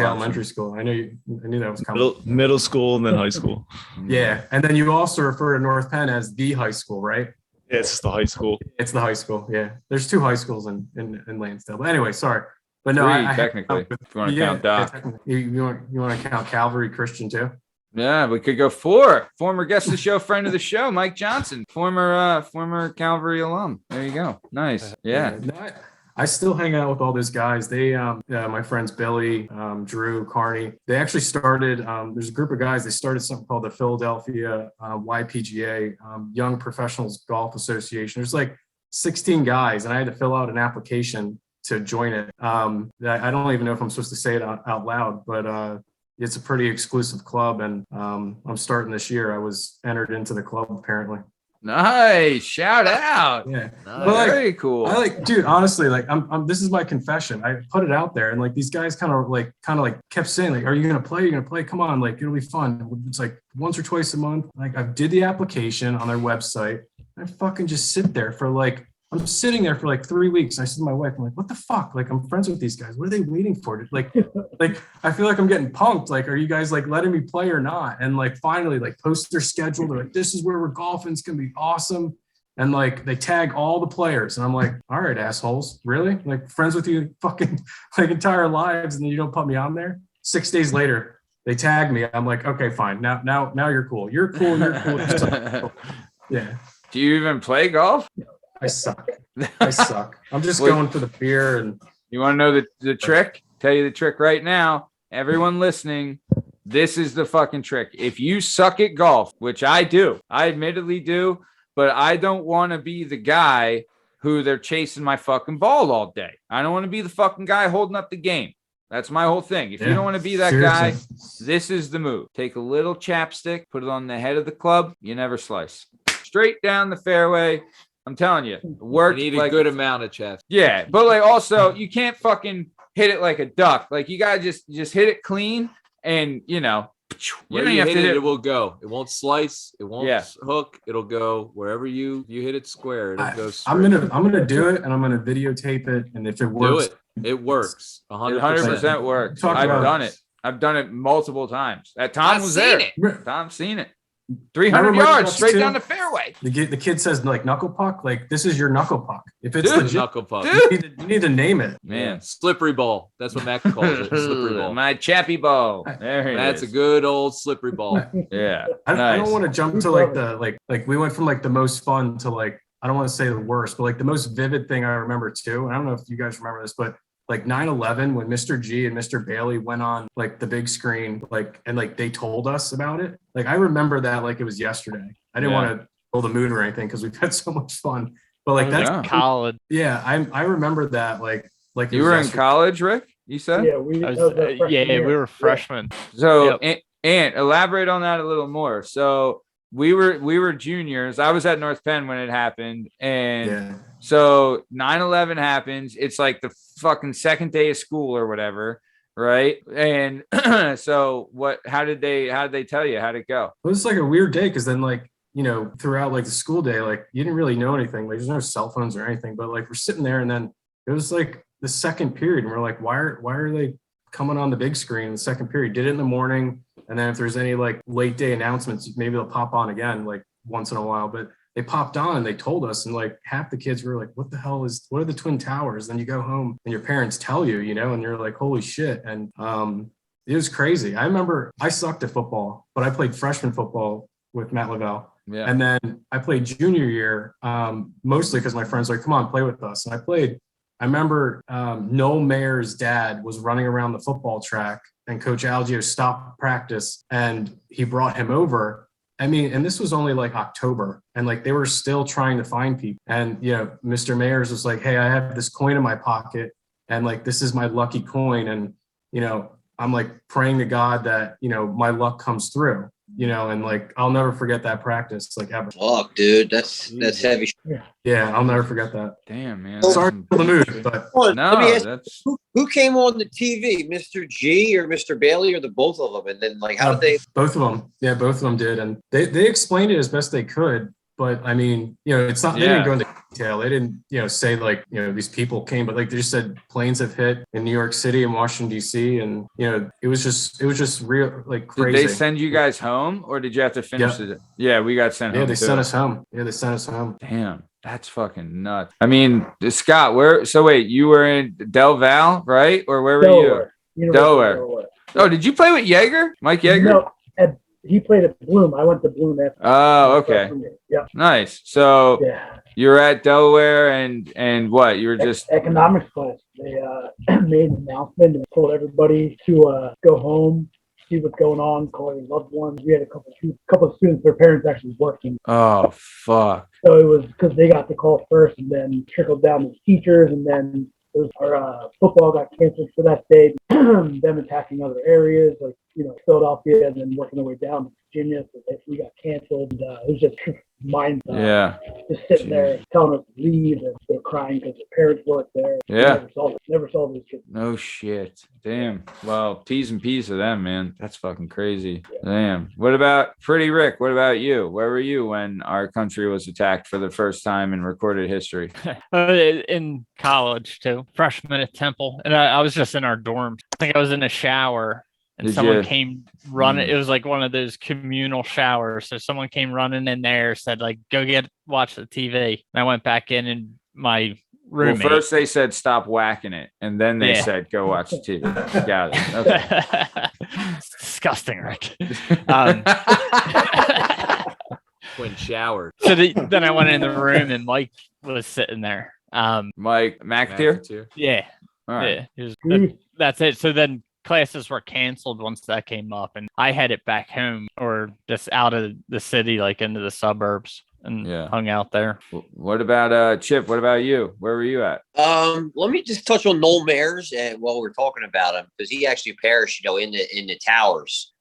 elementary school. I knew that was coming. Middle school and then high school. Yeah, and then you also refer to North Penn as the high school, right? Yeah, it's the high school. It's the high school. Yeah, there's 2 high schools in Lansdale. But anyway, sorry. But no, technically, if you want to count Doc. You want to count Calvary Christian too? Yeah, we could go 4. Former guest of the show, friend of the show, Mike Johnson, former Calvary alum. There you go. Nice. Yeah. I still hang out with all those guys. They, my friends Billy, Drew, Carney. They actually started. There's a group of guys. They started something called the Philadelphia YPGA, Young Professionals Golf Association. There's like 16 guys, and I had to fill out an application to join it. I don't even know if I'm supposed to say it out loud, but it's a pretty exclusive club, and I'm starting this year. I was entered into the club apparently. Nice, shout out. Yeah, nice. Very cool. I dude, honestly, like I'm this is my confession. I put it out there, and like these guys kind of like kept saying like, are you gonna play? You're gonna play? Come on, like it'll be fun. It's like once or twice a month. Like I did the application on their website. I fucking just sit there for like. I'm sitting there for like 3 weeks. I said to my wife, I'm like, what the fuck? Like, I'm friends with these guys. What are they waiting for? Like, I feel like I'm getting punked. Like, are you guys like letting me play or not? And like, finally, like post their schedule. They're like, this is where we're golfing. It's going to be awesome. And like, they tag all the players. And I'm like, all right, assholes. Really? Like friends with you fucking like entire lives. And then you don't put me on there. 6 days later, they tag me. I'm like, okay, fine. Now you're cool. You're cool. You're cool. Yeah. Do you even play golf? I suck. I'm just going for the beer. And you want to know the trick? Tell you the trick right now. Everyone listening, this is the fucking trick. If you suck at golf, which I do, I admittedly do, but I don't want to be the guy who they're chasing my fucking ball all day. I don't want to be the fucking guy holding up the game. That's my whole thing. If you don't want to be that guy, this is the move. Take a little chapstick, put it on the head of the club. You never slice. Straight down the fairway. I'm telling you, work. You need a good amount of chaps. Yeah, but like also, you can't fucking hit it like a duck. Like you gotta just hit it clean, and you don't have to hit it. It will go. It won't slice. It won't hook. It'll go wherever you hit it square. It'll go straight. I'm gonna do it, and I'm gonna videotape it, and if it works, it works. 100% works. I've done it. I've done it multiple times. Tom was there. Tom's seen it. 300 yards straight down the fairway. The kid says like knuckle puck, like this is your knuckle puck. If it's Dude, knuckle puck, you need to name it. Man, slippery ball. That's what Mac calls it. Slippery ball. My chappy ball. There That's a good old slippery ball. Yeah. I don't want to jump to like the like we went from like the most fun to like, I don't want to say the worst, but like the most vivid thing I remember too. And I don't know if you guys remember this, but like 9/11 when Mr. G and Mr. Bailey went on like the big screen, like, and like they told us about it. Like I remember that like it was yesterday. I didn't want to pull the mood or anything because we've had so much fun. But like that's college. Yeah, I remember that like you were in college, Rick? You said? Yeah, we were freshmen. So and elaborate on that a little more. So we were juniors. I was at North Penn when it happened, and so 9/11 happens. It's like the fucking second day of school or whatever, right? And so how did they tell you how'd it go? It was like a weird day because then like, you know, throughout like the school day, like you didn't really know anything. Like there's no cell phones or anything, but like we're sitting there and then it was like the second period and we're like, why are they coming on the big screen in the second period? Did it in the morning. And then if there's any like late day announcements, maybe they'll pop on again, like once in a while, but they popped on and they told us, and like half the kids were like, what are the Twin Towers? Then you go home and your parents tell you, you know, and you're like, holy shit. And it was crazy. I remember I sucked at football, but I played freshman football with Matt Lavelle. Yeah. And then I played junior year, mostly because my friends were like, come on, play with us. And I remember Noel Mayer's dad was running around the football track and Coach Algio stopped practice and he brought him over. I mean, and this was only like October and like they were still trying to find people. And, you know, Mr. Mayers was like, hey, I have this coin in my pocket and like, this is my lucky coin. And, you know, I'm like praying to God that, you know, my luck comes through, you know, and like, I'll never forget that practice, like ever. Fuck, dude, that's heavy. Yeah, I'll never forget that. Damn, man. Sorry for the mood, but who came on the TV, Mr. G or Mr. Bailey or the both of them? And then like, how did they? Both of them. Yeah, both of them did. And they explained it as best they could. But I mean, you know, it's not, they didn't go into detail. They didn't, you know, say like, you know, these people came, but like they just said planes have hit in New York City and Washington, D.C. And, you know, it was just real, like crazy. Did they send you guys home or did you have to finish it? Yeah, we got sent home. Yeah, they sent us home. Yeah, they sent us home. Damn. That's fucking nuts. I mean, Scott, wait, you were in Del Val, right? Or where were you? Delaware. Oh, did you play with Yeager? Mike Yeager? No, he played at Bloom. I went to Bloom after. Oh, okay. Yeah. Nice. So you're at Delaware and what? You were just economics class. They made an announcement and told everybody to go home, see what's going on, call your loved ones. We had a couple of students, their parents actually working. Oh, fuck. So it was because they got the call first and then trickled down to teachers, and then our football got canceled for that day. Them attacking other areas like, you know, Philadelphia, and then working their way down to Virginia. So we got canceled. It was just mind. Just sitting there telling us to leave, and they're crying because their parents work there. Yeah. Never saw those kids. No shit. Damn. Well, T's and P's of them, man. That's fucking crazy. Yeah. Damn. What about Pretty Rick? What about you? Where were you when our country was attacked for the first time in recorded history? In college too. Freshman at Temple. And I was just in our dorms. I think I was in a shower. And someone came running. It was like one of those communal showers. So someone came running in there, said like, go watch the TV. And I went back in and my roommate. Well, first they said, stop whacking it. And then they said, go watch the TV. Got it. Okay. It's disgusting, Rick. When showered. So then I went in the room and Mike was sitting there. Mike McAteer? Yeah. All right. Yeah. That's it. So then classes were canceled once that came up, and I headed back home or just out of the city, like into the suburbs, and hung out there. What about Chip? What about you? Where were you at? Let me just touch on Noel Mayers while we're talking about him, because he actually perished, you know, in the towers.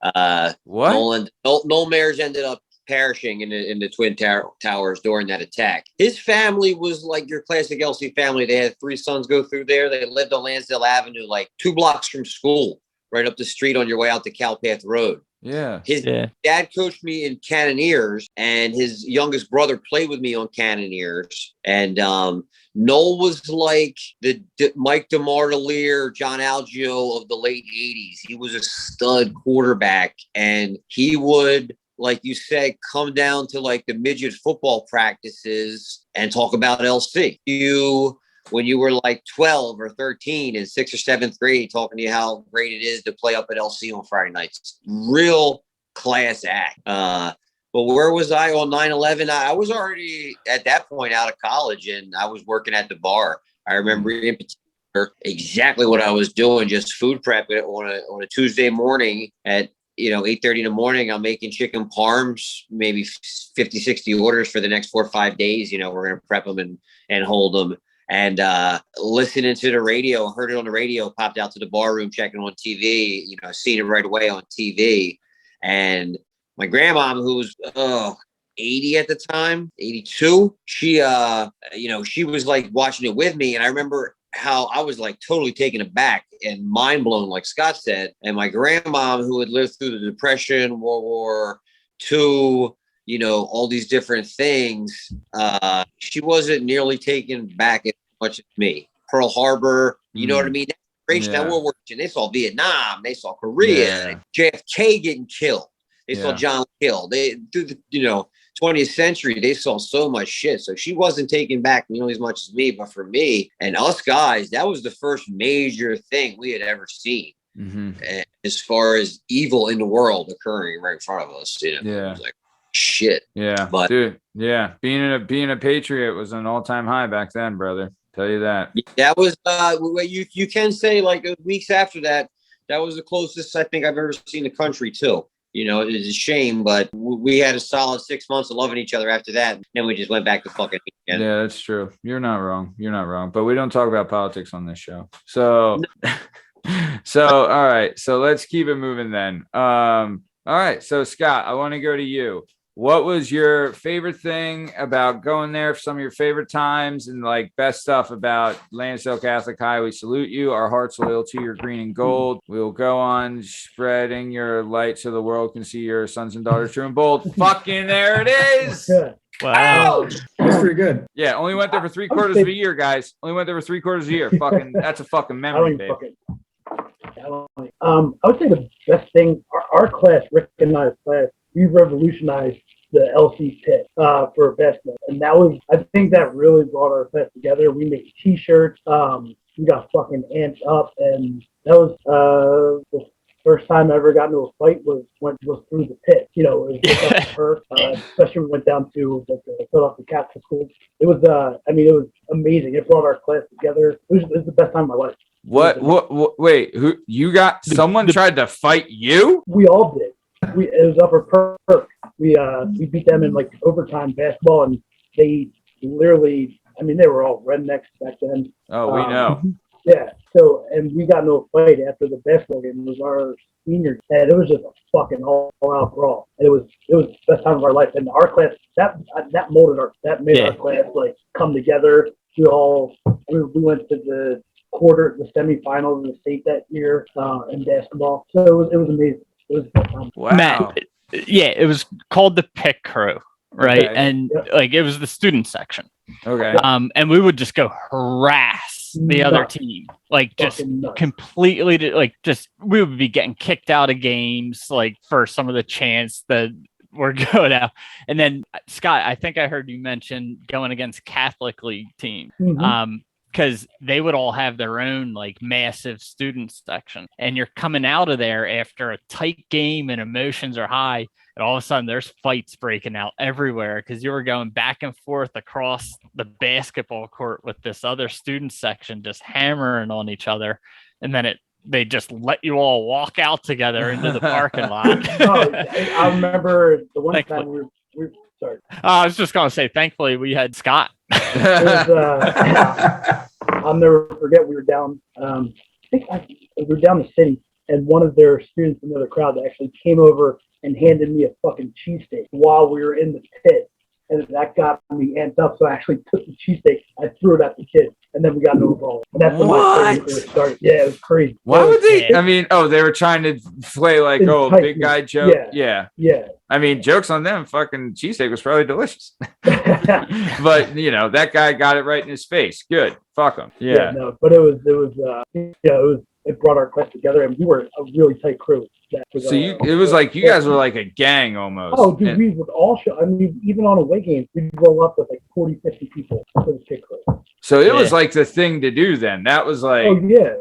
What? Noel Mayers ended up perishing in the Twin Towers during that attack. His family was like your classic LC family. They had 3 sons go through there. They lived on Lansdale Avenue, like 2 blocks from school, right up the street on your way out to Cowpath Road. Yeah. His dad coached me in Cannoneers, and his youngest brother played with me on Cannoneers. And Noel was like the Mike DeMartelier, John Algio of the late 80s. He was a stud quarterback, and he would like you said, come down to like the midget football practices and talk about LC. When you were like 12 or 13 in 6th or 7th grade, talking to you how great it is to play up at LC on Friday nights. Real class act. But where was I on 9/11? I was already at that point out of college, and I was working at the bar. I remember in particular exactly what I was doing, just food prep on a Tuesday morning at 8:30 in the morning. I'm making chicken parms, maybe 50, 60 orders for the next 4 or 5 days. We're going to prep them and hold them. And listening to the radio, heard it on the radio, popped out to the bar room, checking on TV, seeing it right away on TV. And my grandma, who was 80 at the time, 82, she was like watching it with me. And I remember how I was like totally taken aback and mind blown, like Scott said. And my grandma, who had lived through the Depression, World War II, all these different things, she wasn't nearly taken back as much as me. Pearl Harbor, you know what I mean? That World War II. They saw Vietnam, they saw Korea, JFK getting killed. They saw John killed. Through the 20th century, they saw so much shit. So she wasn't taken back nearly as much as me. But for me and us guys, that was the first major thing we had ever seen. As far as evil in the world occurring right in front of us. It was like, shit. But dude, being a patriot was an all-time high back then, brother. Tell you that. That was you can say like weeks after that was the closest I think I've ever seen the country too. It is a shame, but we had a solid 6 months of loving each other after that. And then we just went back to fucking again. Yeah, that's true. You're not wrong. But we don't talk about politics on this show. So all right. So let's keep it moving then. All right. So Scott, I want to go to you. What was your favorite thing about going there? Some of your favorite times and like best stuff about Lansdale Catholic High? We salute you. Our hearts loyal to your green and gold. We'll go on spreading your light so the world can see your sons and daughters true and bold. Fucking there it is. Wow. That's pretty good. Yeah, only went there for 3/4 of a year, guys. Only went there for 3/4 of a year. Fucking, that's a fucking memory, babe. I would say the best thing, our class, Rick and I's class, we revolutionized the LC pit for basketball. And I think that really brought our class together. We made t-shirts. We got fucking amped up. And that was the first time I ever got into a fight was through the pit. It was just up to her. Especially when we went down to the Philadelphia Catholic School. It was, it was amazing. It brought our class together. It was the best time of my life. Wait, who you got? Someone tried to fight you? We all did. It was Upper Perk. We beat them in like overtime basketball, and they literally, they were all rednecks back then. Oh, we know. Yeah. So, and we got into a fight after the basketball game. It was our senior, and it was just a fucking all-out brawl. And it was the best time of our life. And our class that made our class like come together. We went to the semifinals of the state that year in basketball. So it was amazing. Wow. Matt, it was called the Pick Crew, right? Okay. And like it was the student section. Okay. And we would just go harass the other team, like just completely, like just we would be getting kicked out of games, like for some of the chants that were going out. And then Scott, I think I heard you mention going against Catholic League team. Because they would all have their own like massive student section, and you're coming out of there after a tight game and emotions are high, and all of a sudden there's fights breaking out everywhere because you were going back and forth across the basketball court with this other student section just hammering on each other, and then they just let you all walk out together into the parking lot. I remember the one time we sorry. I was just gonna say, thankfully we had Scott. I'll never forget. We were down. We were down the city, and one of their students in the other crowd actually came over and handed me a fucking cheesesteak while we were in the pit, and that got me amped up. So I actually took the cheesesteak, I threw it at the kid, and then we got into a brawl. And that's when my career started. Yeah, it was crazy. Why would they? They were trying to play like, big guy joke. Yeah. Jokes on them. Fucking cheesesteak was probably delicious. But that guy got it right in his face. Good. Fuck him. Yeah. But it was it brought our class together, and we were a really tight crew. So it was like you guys were like a gang almost. Oh, dude, we would all show. I mean, even on away games, we'd roll up with like 40, 50 people for the kid crew. So it was like the thing to do then. That was like, oh yeah,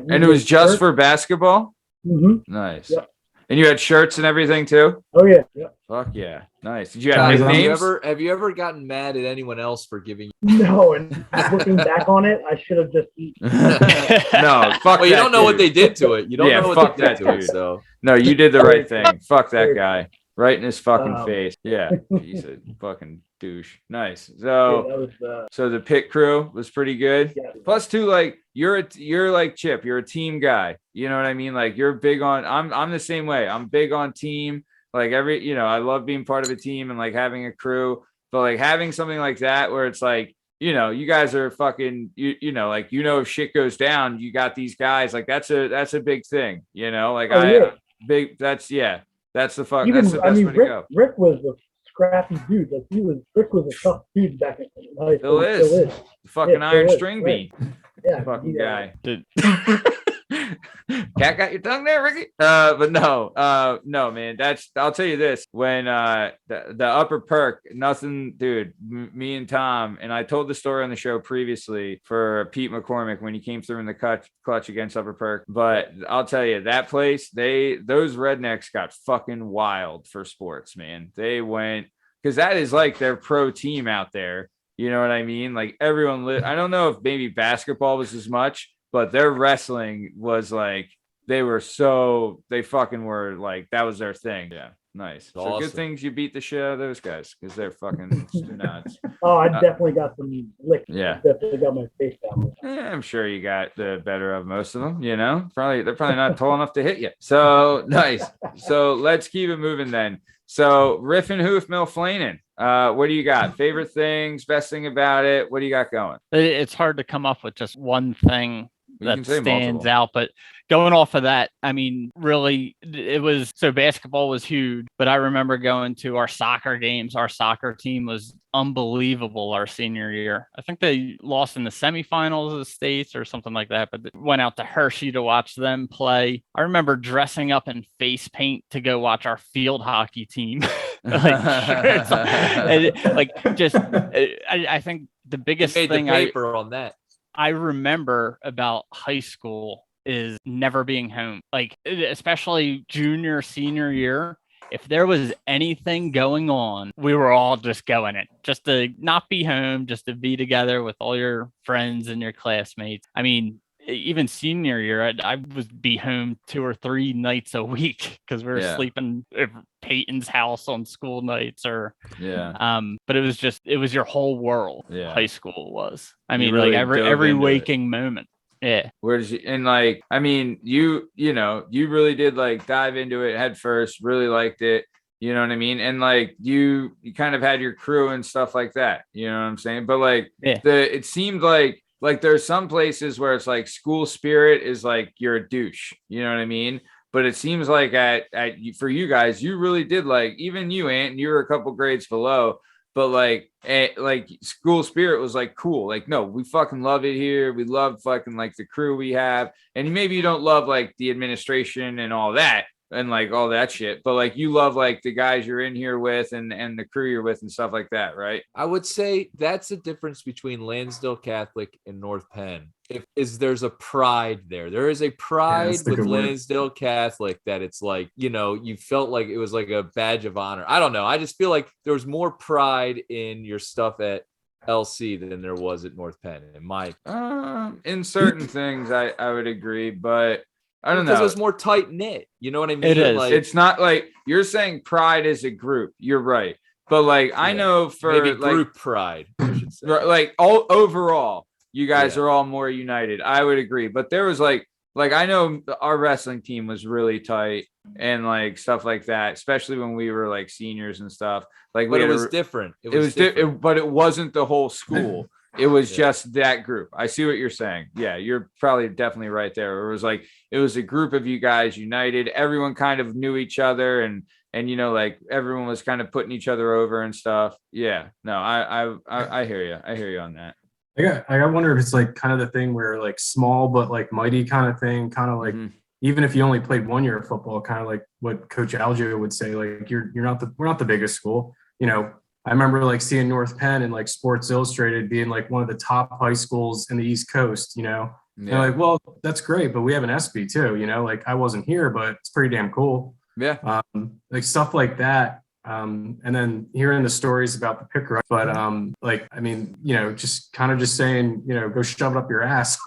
and it was just for basketball. Mm-hmm. Nice. Yep. And you had shirts and everything too. Oh yeah. Yep. Fuck yeah, nice. Did you have nicknames? Have you ever gotten mad at anyone else for giving? No, and looking back on it, I should have just eaten. No, fuck. Well, you don't know what they did to it. You don't know what they did to it. So no, you did the right thing. Fuck that guy. Right in his fucking face. Yeah, he's a fucking douche. Nice. So, so the pit crew was pretty good. Yeah. Plus, too, like you're like Chip. You're a team guy. You know what I mean? Like you're big on. I'm the same way. I'm big on team. Like I love being part of a team and like having a crew. But like having something like that where it's like, you guys are fucking, if shit goes down, you got these guys. Like that's a big thing. That's the fuck. That's the best way to go. Rick was a scrappy dude. Like Rick was a tough dude back in high school. Still is. Fucking iron string bean. Yeah. Fucking guy. Cat got your tongue there, Ricky? But no, man. I'll tell you this. When the upper perk, nothing, dude. Me and Tom, and I told the story on the show previously for Pete McCormick when he came through in the clutch against upper perk. But I'll tell you, that place, those rednecks got fucking wild for sports, man. They went, because that is like their pro team out there. You know what I mean? Like everyone I don't know if maybe basketball was as much, but their wrestling was like, they fucking were like, that was their thing. Yeah. Nice. So awesome. Good things you beat the shit out of those guys because they're fucking nuts. Oh, I definitely got some licks. Yeah. Definitely got my face down. I'm sure you got the better of most of them, they're probably not tall enough to hit you. So nice. So let's keep it moving then. So Riff and Hoof Mill Flanin'. What do you got? Favorite things, best thing about it? What do you got going? It's hard to come up with just one thing that stands multiple out, but going off of that, I mean, really, basketball was huge, but I remember going to our soccer games. Our soccer team was unbelievable our senior year. I think they lost in the semifinals of the states or something like that, but went out to Hershey to watch them play. I remember dressing up in face paint to go watch our field hockey team. I think the biggest thing on that I remember about high school is never being home. Like, especially junior, senior year, if there was anything going on, we were all just going it, just to not be home, just to be together with all your friends and your classmates. I mean, even senior year, I would be home 2 or 3 nights a week because we were sleeping at Peyton's house on school nights but it was your whole world. Yeah. High school was. I mean, really, like every waking moment. Yeah. Where did you, and like, I mean, you really did like dive into it head first, really liked it. You know what I mean? And like you kind of had your crew and stuff like that. You know what I'm saying? But like it seemed like there's some places where it's like school spirit is like you're a douche. You know what I mean? But it seems like for you guys, you really did like, even you, Ant, you were a couple grades below, but like school spirit was like cool. Like, no, we fucking love it here. We love fucking like the crew we have. And maybe you don't love like the administration and all that and like all that shit, but like you love like the guys you're in here with and the crew you're with and stuff like that, right? I would say that's the difference between Lansdale Catholic and North Penn. There's a pride there. There is a pride with Lansdale Catholic that it's like, you felt like it was like a badge of honor. I don't know. I just feel like there was more pride in your stuff at LC than there was at North Penn. And Mike, in certain things, I would agree, but I don't know. Because it's more tight knit. You know what I mean? It is. Like, it's not like you're saying pride is a group. You're right. But like, I know for maybe like, group pride, I should say. Like overall, you guys are all more united. I would agree. But there was like I know our wrestling team was really tight and like stuff like that, especially when we were like seniors and stuff. Like, but it was different. It was different, but it wasn't the whole school. It was just that group. I see what you're saying. Yeah, you're probably definitely right there. It was a group of you guys united. Everyone kind of knew each other and like everyone was kind of putting each other over and stuff. Yeah. No, I hear you. I hear you on that. I wonder if it's like kind of the thing where like small but like mighty kind of thing, kind of like even if you only played 1 year of football, kind of like what Coach Algio would say, like we're not the biggest school. You know, I remember like seeing North Penn and like Sports Illustrated being like one of the top high schools in the East Coast, you know. Yeah. Like, well, that's great, but we have an SB too, you know, like I wasn't here, but it's pretty damn cool. Yeah. Like stuff like that. And then hearing the stories about the pick right, but like, I mean, you know, just saying, you know, go shove it up your ass.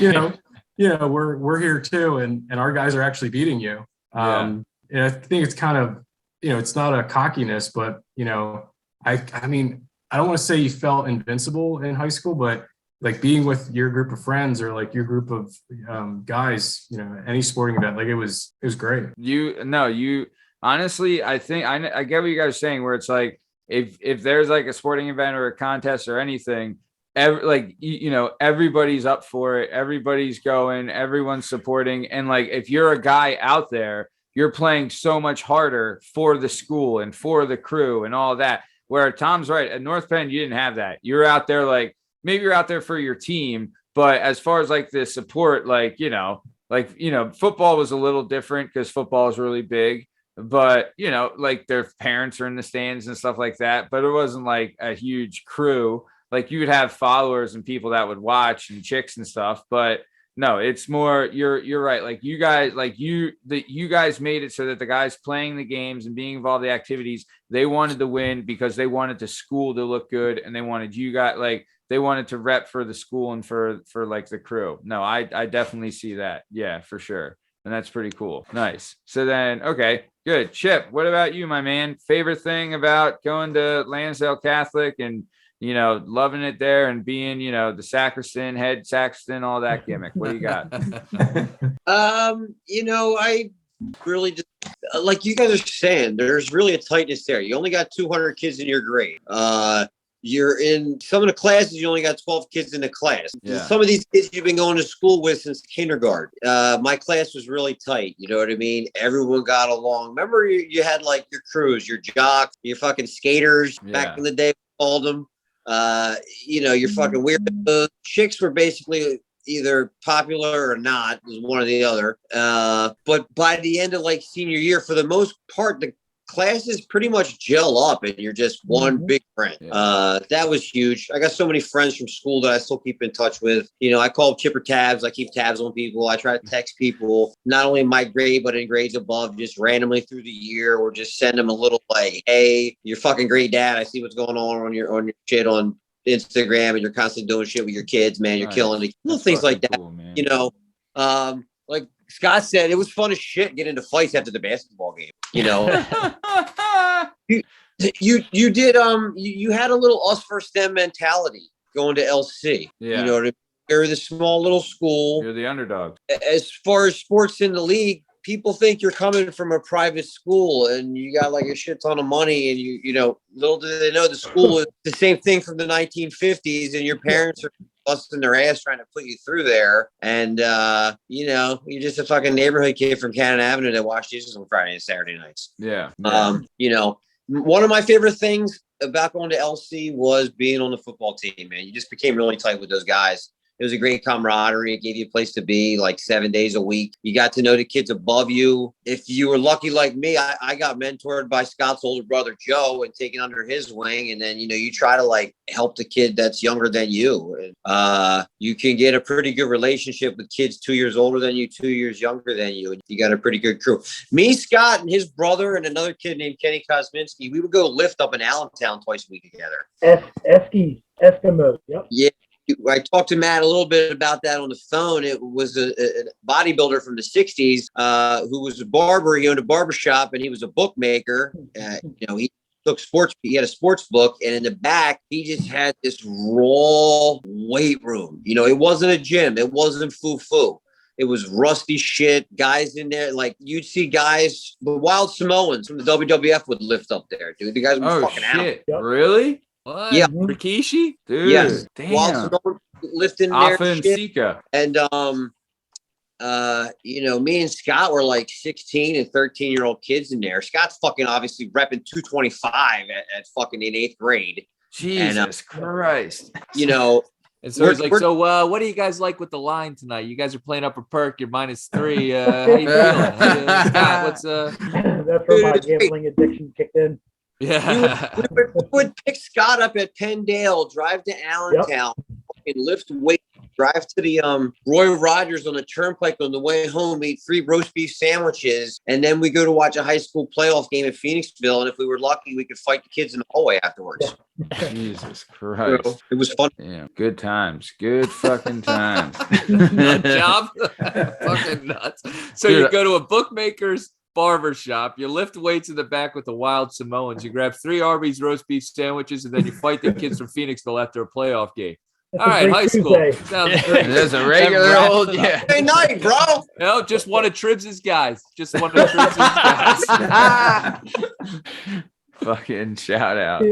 you know, we're here too, and our guys are actually beating you. And I think it's kind of, you know, it's not a cockiness, but you know, I mean, I don't want to say you felt invincible in high school, but like being with your group of friends or like your group of guys, you know, any sporting event, like it was great. Honestly, I think I get what you guys are saying, where it's like if there's like a sporting event or a contest or anything, you know, everybody's up for it, everybody's going, everyone's supporting, and like if you're a guy out there, you're playing so much harder for the school and for the crew and all that. Where Tom's right, at North Penn, you didn't have that. You're out there like maybe you're out there for your team, but as far as like the support, like you know, football was a little different because football is really big. But, you know, like their parents are in the stands and stuff like that. But it wasn't like a huge crew. Like you would have followers and people that would watch and chicks and stuff. But no, it's more you're right. Like you guys, like you guys made it so that the guys playing the games and being involved in the activities, they wanted to win because they wanted the school to look good. And they wanted you guys, like they wanted to rep for the school and for like the crew. No, I definitely see that. Yeah, for sure. And that's pretty cool. Nice. So then, okay, good. Chip, what about you, my man? Favorite thing about going to Lansdale Catholic and, you know, loving it there and being, you know, the sacristan, head sacristan, all that gimmick. What do you got? You know, I really just, like you guys are saying, there's really a tightness there. You only got 200 kids in your grade. You're in some of the classes, you only got 12 kids in the class. Yeah. Some of these kids you've been going to school with since kindergarten. My class was really tight. You know what I mean? Everyone got along. Remember you had like your crews, your jocks, your fucking skaters back in the day, we called them. You know, your fucking weirdos. Chicks were basically either popular or not. It was one or the other. But by the end of like senior year, for the most part, the classes pretty much gel up and you're just one big friend. That was huge. I got so many friends from school that I still keep in touch with. You know, I call chipper tabs. I keep tabs on people. I try to text people, not only in my grade, but in grades above, just randomly through the year, or just send them a little like, hey, you're fucking great dad. I see what's going on your shit on Instagram, and you're constantly doing shit with your kids, man. You're killing it. Little things like that, cool, you know. Like Scott said, it was fun as shit getting into fights after the basketball game. You know, you did you had a little us versus them mentality going to LC. Yeah. You know what I mean? You're the small little school. You're the underdog. As far as sports in the league, people think you're coming from a private school and you got like a shit ton of money, and you know, little do they know the school is the same thing from the 1950s, and your parents are busting their ass trying to put you through there. And, you know, you're just a fucking neighborhood kid from Cannon Avenue that washed dishes on Friday and Saturday nights. Yeah. You know, one of my favorite things about going to LC was being on the football team, man. You just became really tight with those guys. It was a great camaraderie. It gave you a place to be like 7 days a week. You got to know the kids above you. If you were lucky like me, I got mentored by Scott's older brother, Joe, and taken under his wing. And then, you know, you try to like help the kid that's younger than you. You can get a pretty good relationship with kids 2 years older than you, 2 years younger than you. And you got a pretty good crew. Me, Scott, and his brother, and another kid named Kenny Kosminski, we would go lift up in Allentown twice a week together. Eskimos. Yep. Yeah. I talked to Matt a little bit about that on the phone. It was a bodybuilder from the 60s who was a barber. He owned a barbershop, and he was a bookmaker. You know, he took sports. He had a sports book, and in the back, he just had this raw weight room. You know, it wasn't a gym. It wasn't foo-foo. It was rusty shit. Guys in there, like you'd see guys, the Wild Samoans from the WWF would lift up there, dude. The guys were fucking shit. out. Really? What? Yeah. Rikishi? Dude. Yes. Damn. Lifting there. And Sika. And, you know, me and Scott were like 16 and 13-year-old kids in there. Scott's fucking obviously repping 225 at fucking in 8th grade. Jesus Christ. You know, And so he's like, so what do you guys like with the line tonight? You guys are playing upper perk. You're -3. How you feeling? Scott, what's That's where my gambling addiction kicked in. Yeah. We would pick Scott up at Pendale, drive to Allentown, and lift weights. Drive to the Roy Rogers on the turnpike on the way home, eat 3 roast beef sandwiches, and then we go to watch a high school playoff game at Phoenixville. And if we were lucky, we could fight the kids in the hallway afterwards. Jesus Christ. So it was fun. Yeah, good times. Good fucking times. Nut job. Fucking nuts. So you go to a bookmaker's barber shop, you lift weights in the back with the Wild Samoans, you grab 3 Arby's roast beef sandwiches, and then you fight the kids from Phoenixville after a playoff game. All right, high school. Sounds great. There's a regular old, Hey, night, bro. No, just one of Tribbs' guys. Just one of Tribbs' guys. Fucking shout out.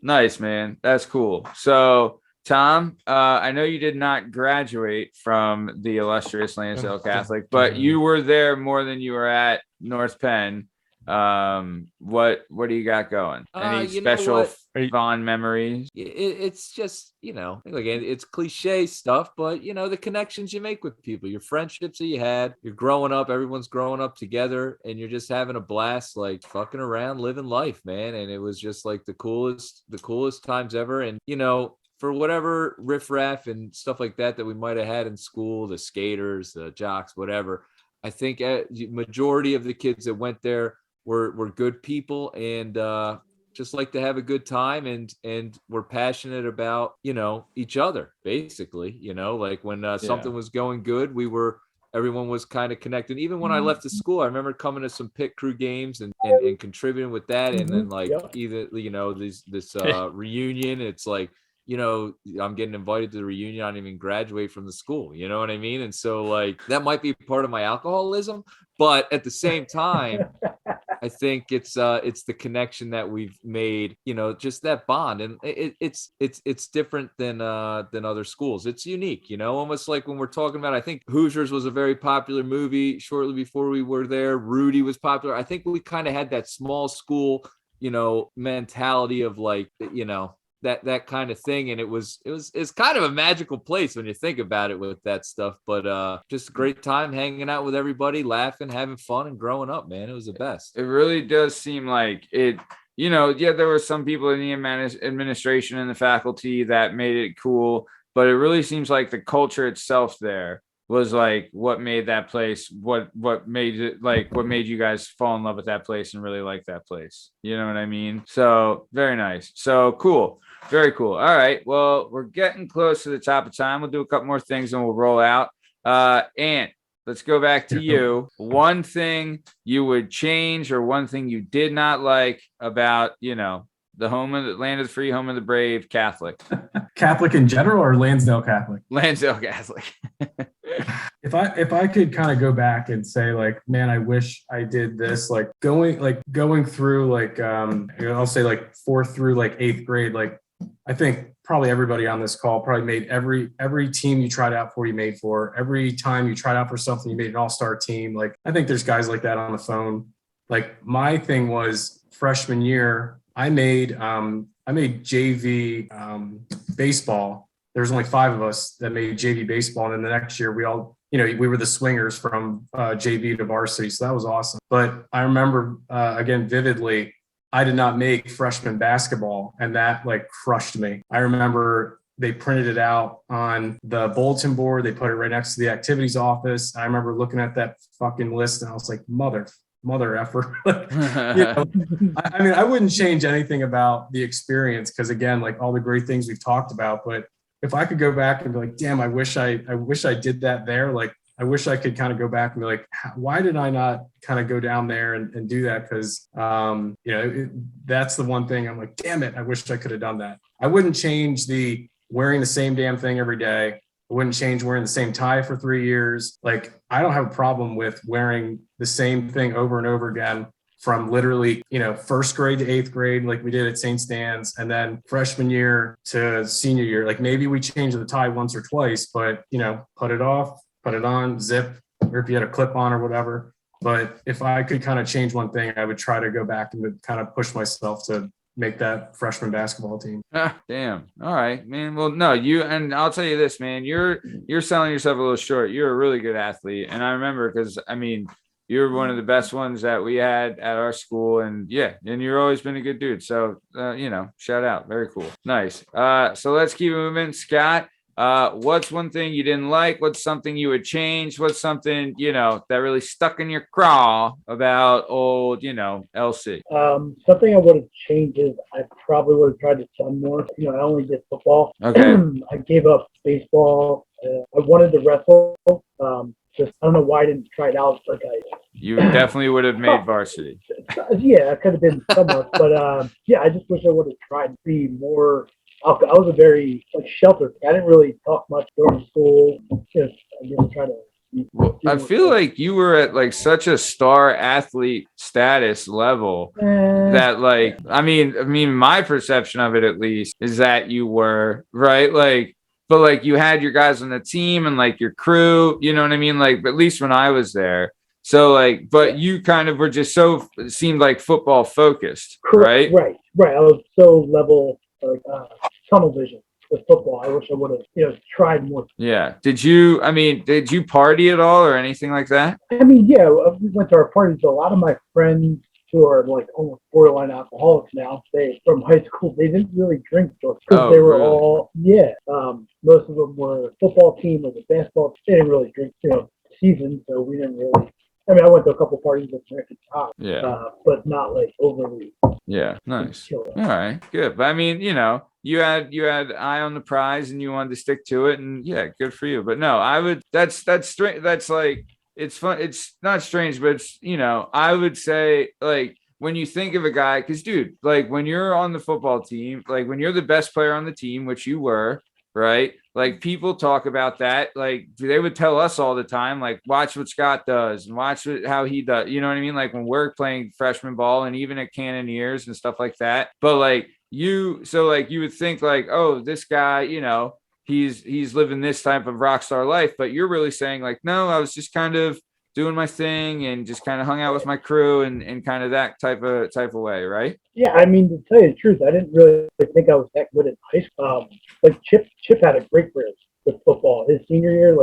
Nice, man. That's cool. So, Tom, I know you did not graduate from the illustrious Lansdale Catholic, but you were there more than you were at North Penn. What do you got going? Any special fond memories? It's just, again, it's cliche stuff, but the connections you make with people, your friendships that you had, you're growing up, everyone's growing up together, and you're just having a blast, like fucking around, living life, man. And it was just like the coolest times ever. And for whatever riffraff and stuff like that we might have had in school, the skaters, the jocks, whatever, I think majority of the kids that went there were good people and just like to have a good time and we're passionate about each other, basically. Like when something was going good, everyone was kind of connected. Even when I left the school, I remember coming to some pit crew games and contributing with that. And then either this reunion, it's like, I'm getting invited to the reunion. I didn't even graduate from the school. You know what I mean? And so like that might be part of my alcoholism, but at the same time, I think it's the connection that we've made, just that bond. And it's different than other schools. It's unique, almost like when we're talking about, I think Hoosiers was a very popular movie shortly before we were there. Rudy was popular. I think we kind of had that small school, mentality of like, that kind of thing. And it's kind of a magical place when you think about it with that stuff, but just a great time hanging out with everybody, laughing, having fun, and growing up, man. It was the best. It really does seem like it, there were some people in the administration and the faculty that made it cool, but it really seems like the culture itself there was like what made that place, what made it, like what made you guys fall in love with that place and really like that place. You know what I mean? So very nice. So cool. Very cool. All right. Well, we're getting close to the top of time. We'll do a couple more things and we'll roll out. Ant, let's go back to you. One thing you would change or one thing you did not like about, the home of the land of the free, home of the brave, Catholic. Catholic in general or Lansdale Catholic? Lansdale Catholic. If I could kind of go back and say like, man, I wish I did this, like going through like, I'll say like 4th through like 8th grade, like I think probably everybody on this call probably made every team you tried out for, you made for. Every time you tried out for something, you made an all-star team. Like I think there's guys like that on the phone. Like my thing was freshman year, I made JV baseball. There was only 5 of us that made JV baseball. And then the next year we all, we were the swingers from JV to varsity. So that was awesome. But I remember again, vividly, I did not make freshman basketball, and that like crushed me. I remember they printed it out on the bulletin board. They put it right next to the activities office. I remember looking at that fucking list and I was like, mother effer. I mean, I wouldn't change anything about the experience because again, like all the great things we've talked about, but if I could go back and be like, damn, I wish I did that there. Like, I wish I could kind of go back and be like, why did I not kind of go down there and do that? Because, that's the one thing I'm like, damn it, I wish I could have done that. I wouldn't change the wearing the same damn thing every day. I wouldn't change wearing the same tie for 3 years. Like, I don't have a problem with wearing the same thing over and over again from literally, 1st grade to 8th grade, like we did at St. Stan's, and then freshman year to senior year. Like maybe we changed the tie once or twice, but, put it off, put it on, zip, or if you had a clip on or whatever. But if I could kind of change one thing, I would try to go back and kind of push myself to make that freshman basketball team. Damn. All right, man. Well, no, and I'll tell you this, man, you're selling yourself a little short. You're a really good athlete. And I remember, because I mean, you're one of the best ones that we had at our school, and you've always been a good dude. So, shout out. Very cool. Nice. So let's keep it moving. Scott, what's one thing you didn't like? What's something you would change? What's something, that really stuck in your craw about old, LC? Something I would have changed is I probably would have tried to done more. I only did football. Okay. I gave up baseball. I wanted to wrestle. Just I don't know why I didn't try it out. You definitely would have made varsity. Yeah, it could have been somewhat, but I just wish I would have tried to be more. I was a very sheltered. I didn't really talk much during school. Just I didn't try to. Well, I feel like you were at such a star athlete status level that my perception of it, at least, is that you were right. But you had your guys on the team and your crew, you know what I mean? At least when I was there. So but you kind of were just seemed like football focused, right? Right. I was so level, tunnel vision with football. I wish I would have, tried more. Yeah. Did you party at all or anything like that? I mean, yeah, we went to our parties. A lot of my friends who are almost borderline alcoholics now, from high school, they didn't really drink because they were really? all, most of them were football team or the basketball. They didn't really drink, season, so we didn't really. I mean, I went to a couple parties with Rick and Tom, but not overly. Yeah, nice. All right, good. But I mean, you had eye on the prize and you wanted to stick to it, and good for you. But no, I would. That's strange. That's it's fun. It's not strange, but it's I would say when you think of a guy, because dude, when you're on the football team, when you're the best player on the team, which you were, right? People talk about that. They would tell us all the time, watch what Scott does and watch how he does. You know what I mean? When we're playing freshman ball and even at Cannoneers and stuff like that. But you would think oh, this guy, he's living this type of rock star life. But you're really saying no, I was just kind of doing my thing and just kind of hung out with my crew and kind of that type of way, right? Yeah, I mean, to tell you the truth, I didn't really think I was that good in high school. Chip had a great career with football. His senior year,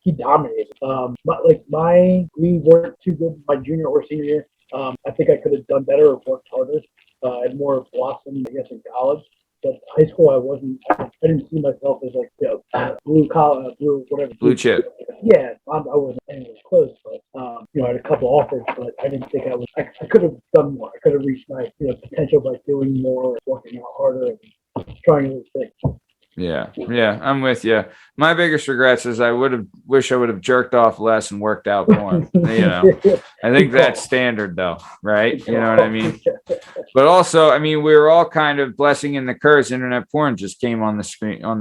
he dominated. We weren't too good my junior or senior year. I think I could have done better or worked harder and more blossomed, I guess, in college. But high school, I didn't see myself as blue collar, blue chip. Yeah, I wasn't anywhere close, but I had a couple offers, but I didn't think I was. I could have done more. I could have reached my potential by doing more, working out harder, and trying new things. Yeah, I'm with you. My biggest regrets is I wish I would have jerked off less and worked out more. I think that's standard though, right? You know what I mean? But also, I mean, we were all kind of blessing in the curse. Internet porn just came on the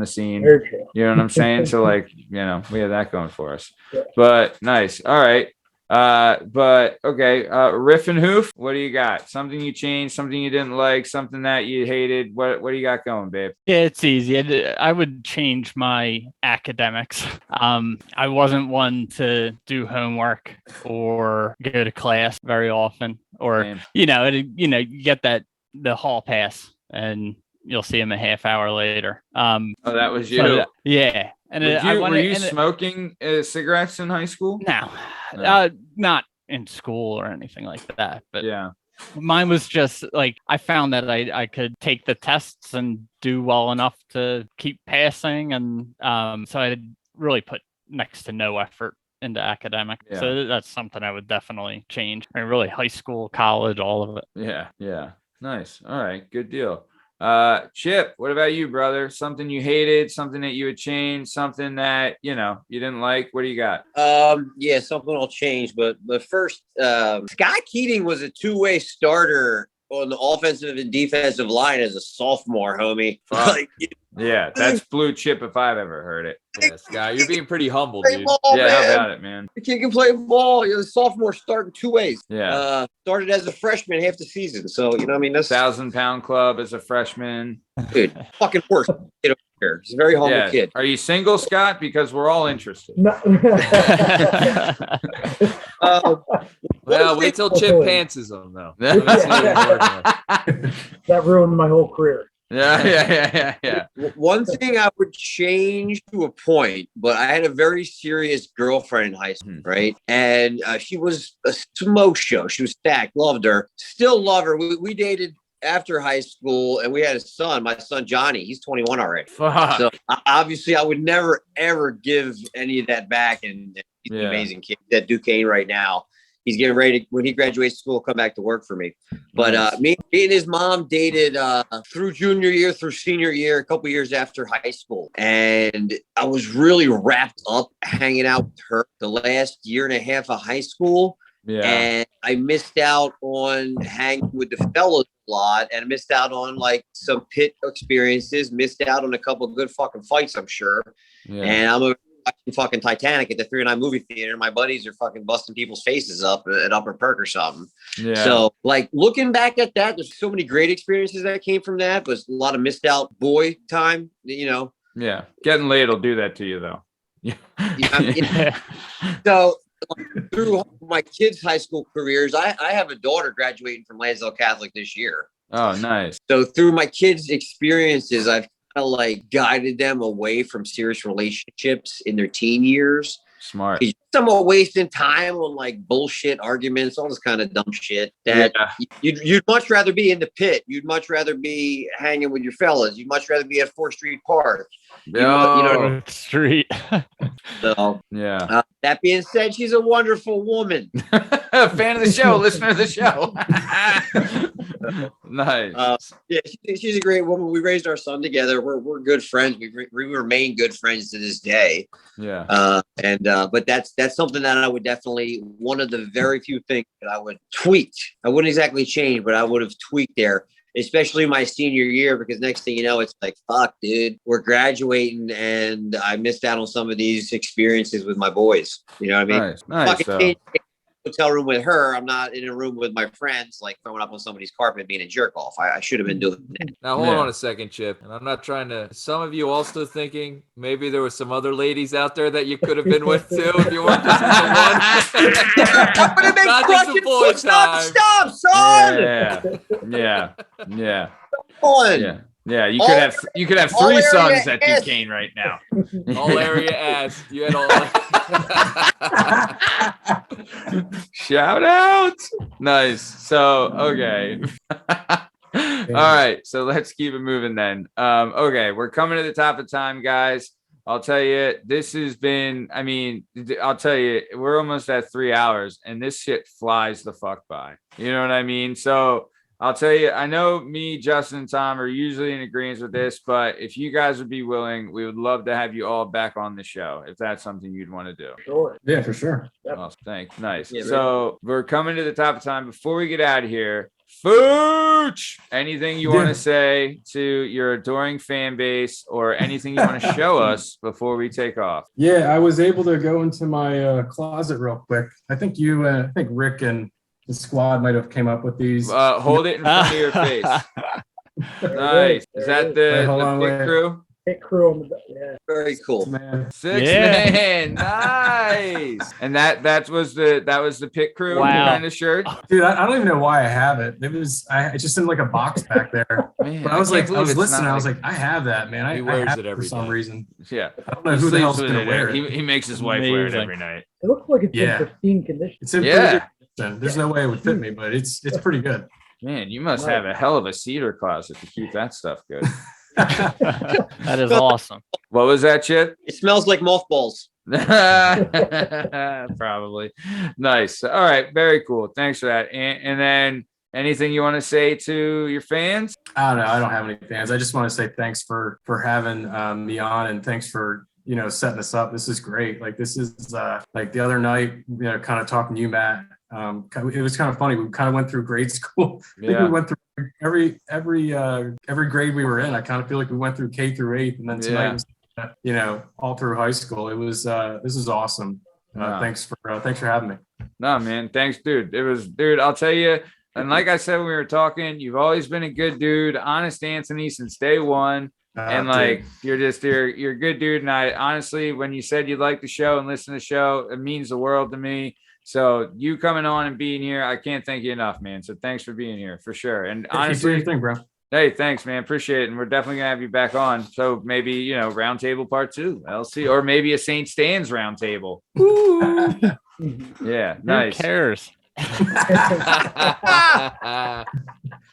scene. Very true. You know what I'm saying? So we had that going for us. Yeah. But nice. All right. But okay, Riff and Hoof, what do you got? Something you changed, something you didn't like, something that you hated. What do you got going, babe? Yeah, it's easy. I would change my academics. I wasn't one to do homework or go to class very often, or you get the hall pass and you'll see him a half hour later. Oh, that was you. So, yeah. And were you smoking cigarettes in high school? No, not in school or anything like that. But yeah, mine was just I found that I could take the tests and do well enough to keep passing, and so I really put next to no effort into academic. Yeah. So that's something I would definitely change. I mean, really, high school, college, all of it. Yeah. Nice. All right, good deal. Chip, what about you, brother? Something you hated, something that you would change, something that you didn't like. What do you got? Something will change, but first, Scott Keating was a two-way starter on the offensive and defensive line as a sophomore, homie. Yeah, that's blue chip if I've ever heard it. Yeah, Scott, you're being pretty humble, dude. Ball, Yeah, man. how about it, man? The kid can play ball. The sophomore starting 2 ways. Yeah. Started as a freshman half the season. So, you know, I mean, that's 1,000-pound club as a freshman. dude, fucking worse. Kid over here. He's a very humble kid. Are you single, Scott? Because we're all interested. No. Well, wait till Chip pantses him, though. That ruined my whole career. Yeah. One thing I would change to a point, but I had a very serious girlfriend in high school, right? And she was a smoke show. She was stacked, loved her, still love her. We dated after high school, and we had a son, my son Johnny. He's 21 already. Fuck. So obviously I would never, ever give any of that back. And he's an amazing kid at Duquesne right now. He's getting ready to, when he graduates school, come back to work for me. But me and his mom dated through junior year, through senior year, a couple years after high school. And I was really wrapped up hanging out with her the last year and a half of high school. Yeah. And I missed out on hanging with the fellas a lot, and missed out on like some pit experiences, missed out on a couple of good fucking fights, I'm sure. Yeah. And I'm watching fucking Titanic at the 309 movie theater. My buddies are fucking busting people's faces up at Upper Perk or something. Yeah. So like looking back at that, there's so many great experiences that came from that, but a lot of missed out boy time, you know. Yeah. Getting laid will do that to you though. Yeah. So through my kids' high school careers, I have a daughter graduating from Lansdale Catholic this year. Oh, nice. So through my kids' experiences, I've kind of like guided them away from serious relationships in their teen years. Smart. Some are wasting time on like bullshit arguments, all this kind of dumb shit that you'd much rather be in the pit. You'd much rather be hanging with your fellas. You'd much rather be at 4th Street Park. Street. So that being said, she's a wonderful woman. A fan of the show, listener of the show. Nice. She's a great woman. We raised our son together. We're good friends. We remain good friends to this day. Yeah. But that's something that I would definitely, one of the very few things that I would tweak. I wouldn't exactly change, but I would have tweaked there, especially my senior year, because next thing you know, it's like, fuck, dude, we're graduating and I missed out on some of these experiences with my boys. You know what I mean? Nice. Hotel room with her. I'm not in a room with my friends, like throwing up on somebody's carpet, being a jerk off. I should have been doing that. Now, hold on a second, Chip. And I'm not trying to, some of you also thinking maybe there were some other ladies out there that you could have been with too if you weren't just with the one. I'm going to make crushing footsteps. Stop, son. Yeah. On. Yeah, you could have 3 sons at Duquesne right now. All area ass. You had all. Shout out. Nice. So okay. All right. So let's keep it moving then. Okay, we're coming to the top of time, guys. I'll tell you, this has been, I'll tell you, we're almost at 3 hours and this shit flies the fuck by. You know what I mean? So I'll tell you, I know me, Justin, and Tom are usually in agreement with this, but if you guys would be willing, we would love to have you all back on the show if that's something you'd want to do. Sure. Yeah, for sure. Awesome. Thanks. Nice. Yeah, so we're coming to the top of time. Before we get out of here, Fooch, anything you want to say to your adoring fan base or anything you want to show us before we take off? Yeah, I was able to go into my closet real quick. I think Rick and the squad might have came up with these. Hold it in front of your face. Nice. Is that the pit crew? Pit crew on the back. Yeah. Very cool. Six man. Nice. And that was the pit crew kind of shirt. Dude, I don't even know why I have it. It's just in like a box back there. Man, but I was listening. I was like, I have that, man. He wears it for some reason. Yeah. I don't know who the hell's gonna wear it. He makes his wife wear it every night. It looks like it's in pristine condition. It's in pretty good condition. There's no way it would fit me, but it's pretty good. Man, you must have a hell of a cedar closet to keep that stuff good. That is awesome. What was that, Chip? It smells like mothballs. Probably. Nice. All right. Very cool. Thanks for that. And then anything you want to say to your fans? I don't know. I don't have any fans. I just want to say thanks for having me on, and thanks for setting us up. This is great. Like this is like the other night, kind of talking to you, Matt. It was kind of funny. We kind of went through grade school. I think we went through every grade we were in, I kind of feel like we went through K through 8th, and then tonight was, all through high school. It was this is awesome. Thanks for having me. No, man, thanks, dude. I'll tell you. And like I said when we were talking, you've always been a good dude, honest Anthony since day one. And like you're a good dude. And I honestly, when you said you'd like the show and listen to the show, it means the world to me. So you coming on and being here, I can't thank you enough, man. So thanks for being here for sure. And honestly, bro. Hey, thanks, man. Appreciate it. And we're definitely gonna have you back on. So maybe, Roundtable Part 2, LC, or maybe a St. Stan's Roundtable. Yeah, nice. Who cares?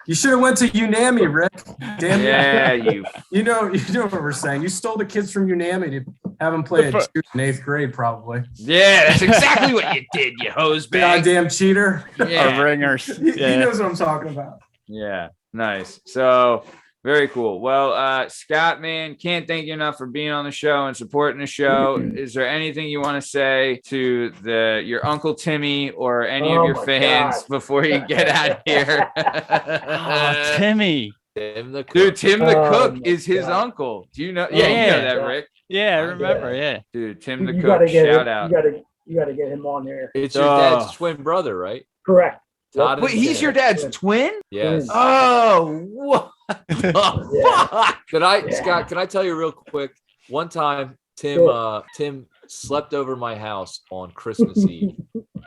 You should have went to UNAMI, Rick. Damn. Yeah, you know what we're saying. You stole the kids from UNAMI to have them play a in 8th grade, probably. Yeah, that's exactly what you did, you hosebag. Goddamn cheater. Yeah. Ringers. He knows what I'm talking about. Yeah, nice. So very cool. Well, Scott, man, can't thank you enough for being on the show and supporting the show. Is there anything you want to say to your Uncle Timmy or any of your fans before you get out of here? Timmy. Tim the cook. Dude, Tim the cook is his uncle. Do you know? Yeah, you know that, Rick. Yeah, I remember. Yeah. Dude, Tim the cook. Shout out. You gotta get him on there. It's your dad's twin brother, right? Correct. Wait, he's your dad's twin? Yes. Oh, what? Fuck. Scott, can I tell you real quick? One time, Tim slept over my house on Christmas Eve.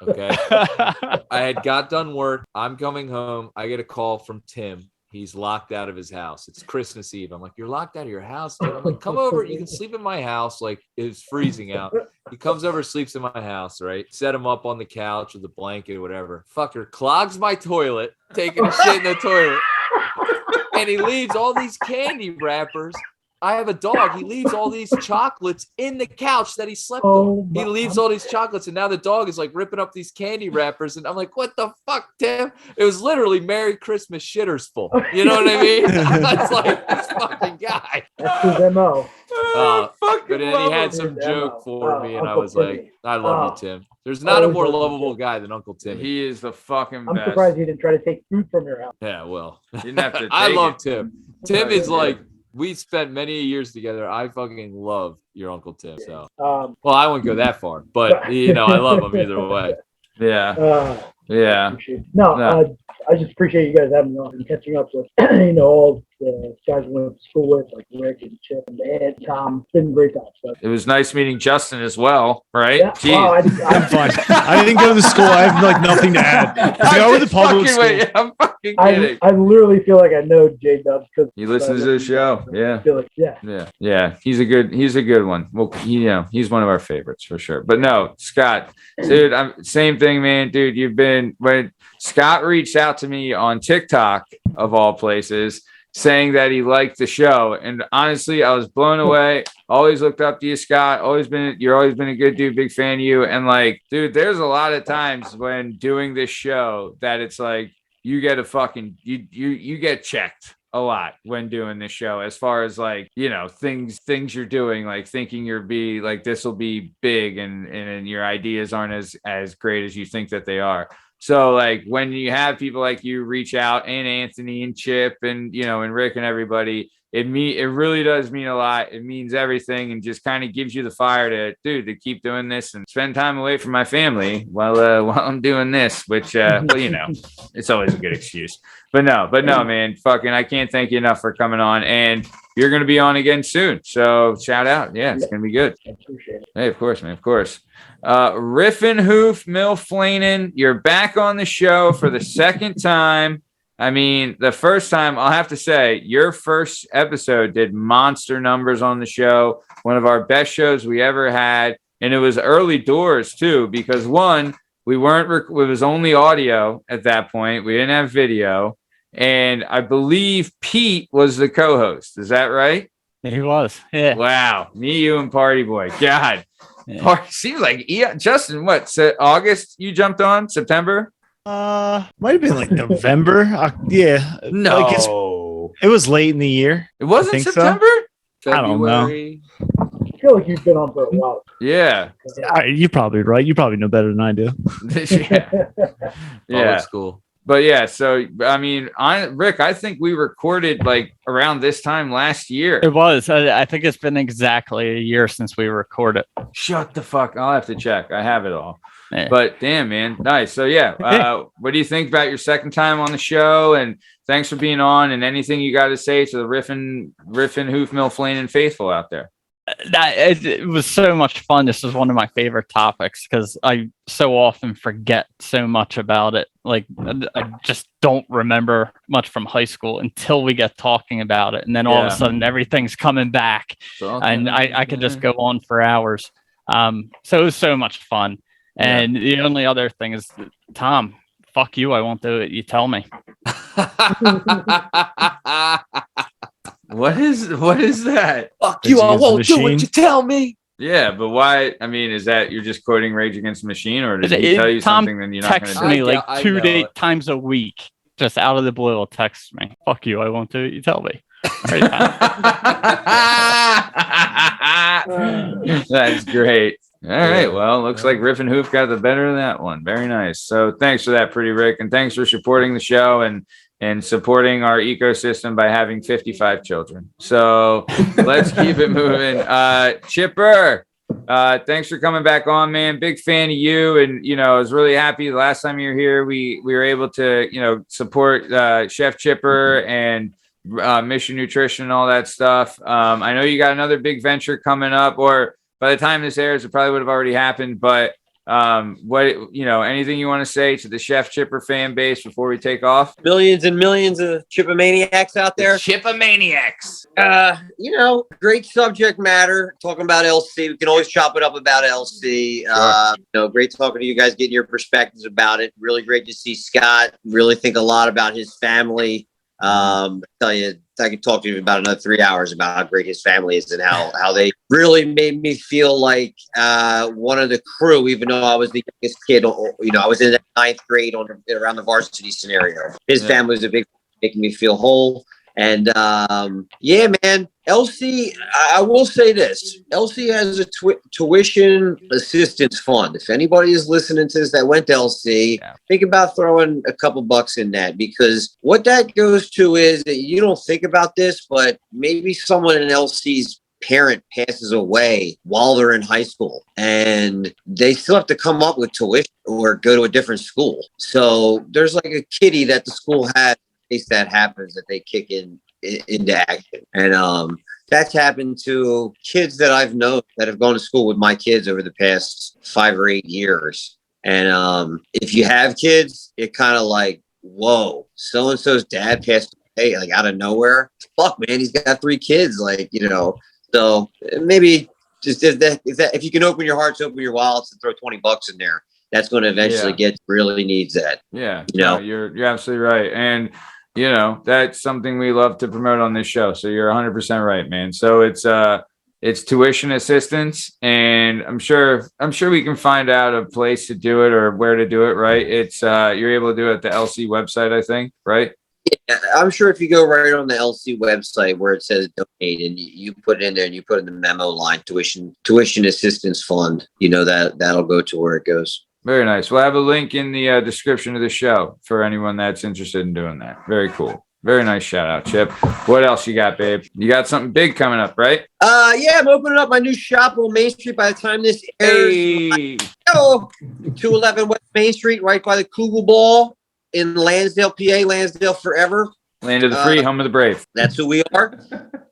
Okay. I had got done work. I'm coming home. I get a call from Tim. He's locked out of his house. It's Christmas Eve. I'm like, you're locked out of your house, dude? I'm like, come over. You can sleep in my house. Like, it was freezing out. He comes over, sleeps in my house, right? Set him up on the couch with a blanket or whatever. Fucker clogs my toilet, taking a shit in the toilet. And he leaves all these candy wrappers. I have a dog. He leaves all these chocolates in the couch that he slept on. He leaves all these chocolates, and now the dog is like ripping up these candy wrappers. And I'm like, what the fuck, Tim? It was literally Merry Christmas shitters full. You know what I mean? I was like, this fucking guy. That's his MO. But then he had some joke for me, and I was like, I love you, Tim. There's not a more lovable guy than Uncle Tim. He is the fucking I'm best. surprised he didn't try to take food from your house. Yeah, well. You didn't have to I take love it. Tim. Tim is like, we spent many years together. I fucking love your Uncle Tim. So, well, I wouldn't go that far, but I love him either way. Yeah. Yeah. No, I just appreciate you guys having me on and catching up with, all the guys we went to school with, like Rick and Chip and Ed, Tom. It's been a great time. So. It was nice meeting Justin as well, right? Yeah. Jeez. I'm fine. I didn't go to school. I have like nothing to add. I go to the public school. I'm fucking kidding. I literally feel like I know jdub because he listens to the show. Yeah. Yeah. He's a good one. Well, he's one of our favorites for sure. But no, Scott, dude, same thing, man. Dude, when Scott reached out to me on TikTok of all places, saying that he liked the show, and honestly, I was blown away. Always looked up to you, Scott. You're always been a good dude, big fan of you. And like, dude, there's a lot of times when doing this show that it's like you get you get checked a lot when doing this show, as far as like, things you're doing, like thinking this will be big and your ideas aren't as great as you think that they are. So like when you have people like you reach out, and Anthony and Chip and and Rick and everybody, it really does mean a lot. It means everything, and just kind of gives you the fire to keep doing this and spend time away from my family while I'm doing this, which it's always a good excuse. But no, man, I can't thank you enough for coming on, and you're gonna be on again soon. So shout out. Yeah, it's gonna be good. I appreciate it. Hey, of course, man, of course. Riffin Hoof Milflanen, you're back on the show for the second time. I mean, the first time, I'll have to say, your first episode did monster numbers on the show. One of our best shows we ever had. And it was early doors, too, because one, it was only audio at that point. We didn't have video. And I believe Pete was the co-host. Is that right? He was. Yeah. Wow. Me, you, and Party Boy. God. Yeah. Seems like Justin, August you jumped on? September? Might have been like November. Yeah. No. It was late in the year. It wasn't September? So. I don't know. I feel like you've been on for a while. Yeah. You're probably right. You probably know better than I do. Yeah. School. But yeah, so I mean, Rick, I think we recorded like around this time last year. It was. I think it's been exactly a year since we recorded. Shut the fuck. I'll have to check. I have it all. Yeah. But damn, man, nice. So yeah, what do you think about your second time on the show? And thanks for being on. And anything you got to say to the Riffin, Hoof Mill, Flanin' faithful out there? It was so much fun. This is one of my favorite topics because I so often forget so much about it. Like I just don't remember much from high school until we get talking about it, and then all of a sudden everything's coming back, and I could just go on for hours. So it was so much fun. And the only other thing is, Tom, fuck you. I won't do it. You tell me. What is that? Fuck you. I won't do what you tell me. Yeah, but why? I mean, is that you're just quoting Rage Against the Machine, or did he tell you Tom something then you're not going to do? Me like 2 times a week, just out of the blue, will text me. Fuck you. I won't do it. You tell me. That's great. All right. Well, looks like Riff and Hoof got the better of that one. Very nice. So thanks for that, Pretty Rick. And thanks for supporting the show and supporting our ecosystem by having 55 children. So let's keep it moving. Chipper, thanks for coming back on, man. Big fan of you. And, I was really happy the last time you were here, we were able to, support Chef Chipper and Mission Nutrition and all that stuff. I know you got another big venture coming up, or by the time this airs, it probably would have already happened. But anything you want to say to the Chef Chipper fan base before we take off? Millions and millions of Chippomaniacs out there. Chippomaniacs. Great subject matter. Talking about LC. We can always chop it up about LC. Sure. Great talking to you guys, getting your perspectives about it. Really great to see Scott. Really think a lot about his family. I tell you, I could talk to you about another 3 hours about how great his family is and how they really made me feel like one of the crew, even though I was the youngest kid. I was in the 9th grade around the varsity scenario. His family was a big, making me feel whole. And man, LC, I will say this. LC has a tuition assistance fund. If anybody is listening to this that went to LC, think about throwing a couple bucks in that, because what that goes to is that you don't think about this, but maybe someone in LC's parent passes away while they're in high school and they still have to come up with tuition or go to a different school. So there's like a kitty that the school has in case that happens, that they kick into action. And that's happened to kids that I've known that have gone to school with my kids over the past 5 or 8 years. And if you have kids, it kind of like, whoa, so-and-so's dad passed away, like out of nowhere. Fuck, man, he's got 3 kids, so maybe just if you can open your hearts, open your wallets, and throw $20 in there, that's going to eventually get really needs that. Yeah, you're absolutely right. And that's something we love to promote on this show. So you're 100% right, man. So it's tuition assistance, and I'm sure we can find out a place to do it or where to do it. Right? It's you're able to do it at the LC website, I think. Right? Yeah, I'm sure if you go right on the LC website where it says donate and you put it in there and you put in the memo line tuition assistance fund, that'll go to where it goes. Very nice. We'll have a link in the description of the show for anyone that's interested in doing that. Very cool. Very nice shout out, Chip. What else you got, babe? You got something big coming up, right? I'm opening up my new shop on Main Street by the time this airs. Hey. 211 West Main Street, right by the Kugel Ball in Lansdale, PA. Lansdale forever. Land of the free, home of the brave. That's who we are.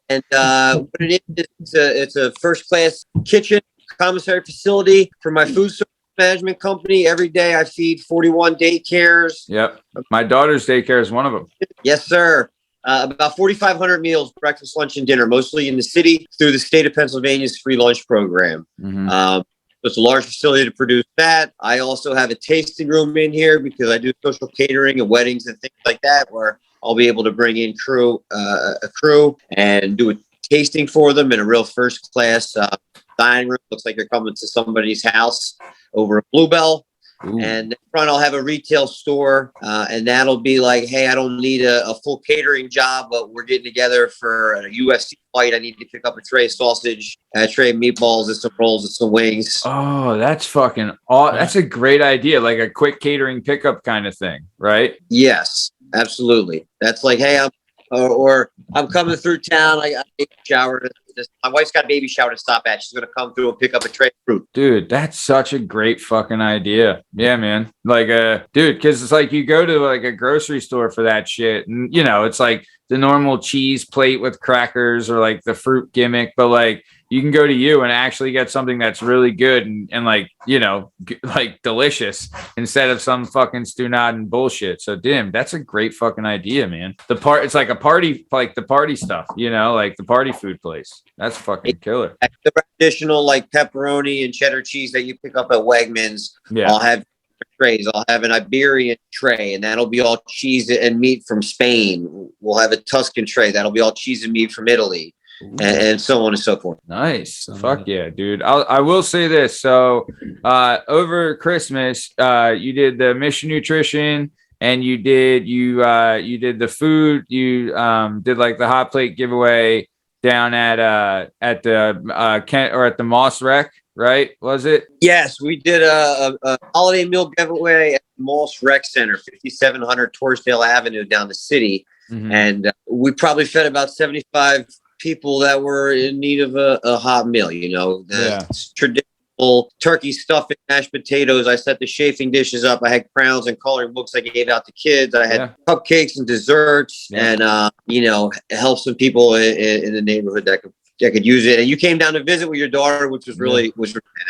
And what it is, it's a first-class kitchen, commissary facility for my food service management company. Every day I feed 41 daycares. Yep. My daughter's daycare is one of them. Yes, sir. About 4,500 meals, breakfast, lunch, and dinner, mostly in the city through the state of Pennsylvania's free lunch program. Mm-hmm. It's a large facility to produce that. I also have a tasting room in here because I do social catering and weddings and things like that, where I'll be able to bring in a crew and do a tasting for them in a real first class dining room. Looks like you're coming to somebody's house over at Bluebell. And in front, I'll have a retail store, and that'll be like, hey, I don't need a full catering job, but we're getting together for a UFC fight. I need to pick up a tray of sausage, a tray of meatballs, and some rolls and some wings. Oh, that's fucking that's a great idea. Like a quick catering pickup kind of thing, right? Yes, absolutely. That's like, hey, I'm coming through town. I got a baby shower. My wife's got a baby shower to stop at. She's going to come through and pick up a tray of fruit. Dude, that's such a great fucking idea. Yeah, man. Like, dude, because it's like you go to like a grocery store for that shit. And, you know, it's like the normal cheese plate with crackers or like the fruit gimmick. But like you can go to you and actually get something that's really good and like, you know, like delicious instead of some fucking stunad and bullshit. So damn, that's a great fucking idea, man. It's like a party, like the party stuff, you know, like the party food place. That's fucking killer. The traditional like pepperoni and cheddar cheese that you pick up at Wegmans. Yeah. I'll have trays. I'll have an Iberian tray, and that'll be all cheese and meat from Spain. We'll have a Tuscan tray. That'll be all cheese and meat from Italy. And so on and so forth. Nice. Fuck yeah, dude. I will say this. So over Christmas, you did the Mission Nutrition and you did the food. You did like the hot plate giveaway down at the Kent or at the Moss Rec, right? Was it? Yes, we did a holiday meal giveaway at the Moss Rec Center, 5700 Torresdale Avenue down the city. Mm-hmm. And we probably fed about 75 people that were in need of a hot meal, you know, traditional turkey stuffing, mashed potatoes. I set the chafing dishes up. I had crowns and coloring books I gave out to kids. I had cupcakes and desserts and, you know, help some people in the neighborhood that could use it. And you came down to visit with your daughter, which was really,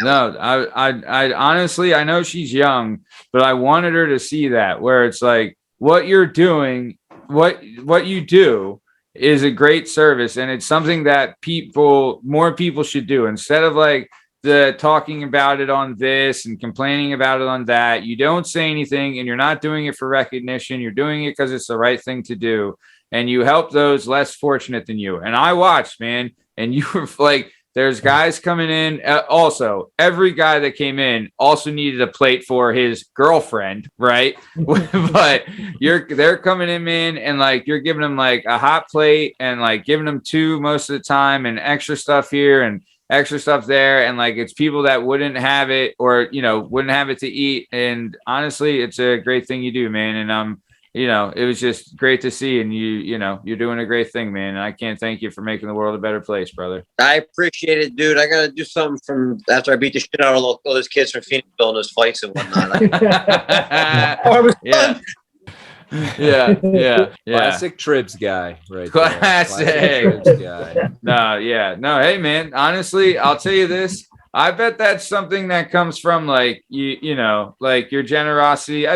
no, I honestly, I know she's young, but I wanted her to see that where it's like what you're doing, what you do is a great service, and it's something that more people should do instead of like the talking about it on this and complaining about it on that. You don't say anything, and you're not doing it for recognition. You're doing it because it's the right thing to do, and you help those less fortunate than you. And I watched, man, and you were like, there's guys coming in. Also, every guy that came in also needed a plate for his girlfriend, right? But they're coming in, man, and like you're giving them like a hot plate and like giving them two most of the time and extra stuff here and extra stuff there. And like it's people that wouldn't have it or, you know, wouldn't have it to eat. And honestly, it's a great thing you do, man. And you know, it was just great to see. And you know, you're doing a great thing, man. And I can't thank you for making the world a better place, brother. I appreciate it, dude. I got to do something from after I beat the shit out of all those kids from Phoenixville in those fights and whatnot. Yeah. Classic Tribbs guy, right? Classic Tribbs guy. No. Hey, man. Honestly, I'll tell you this. I bet that's something that comes from like you know, like your generosity.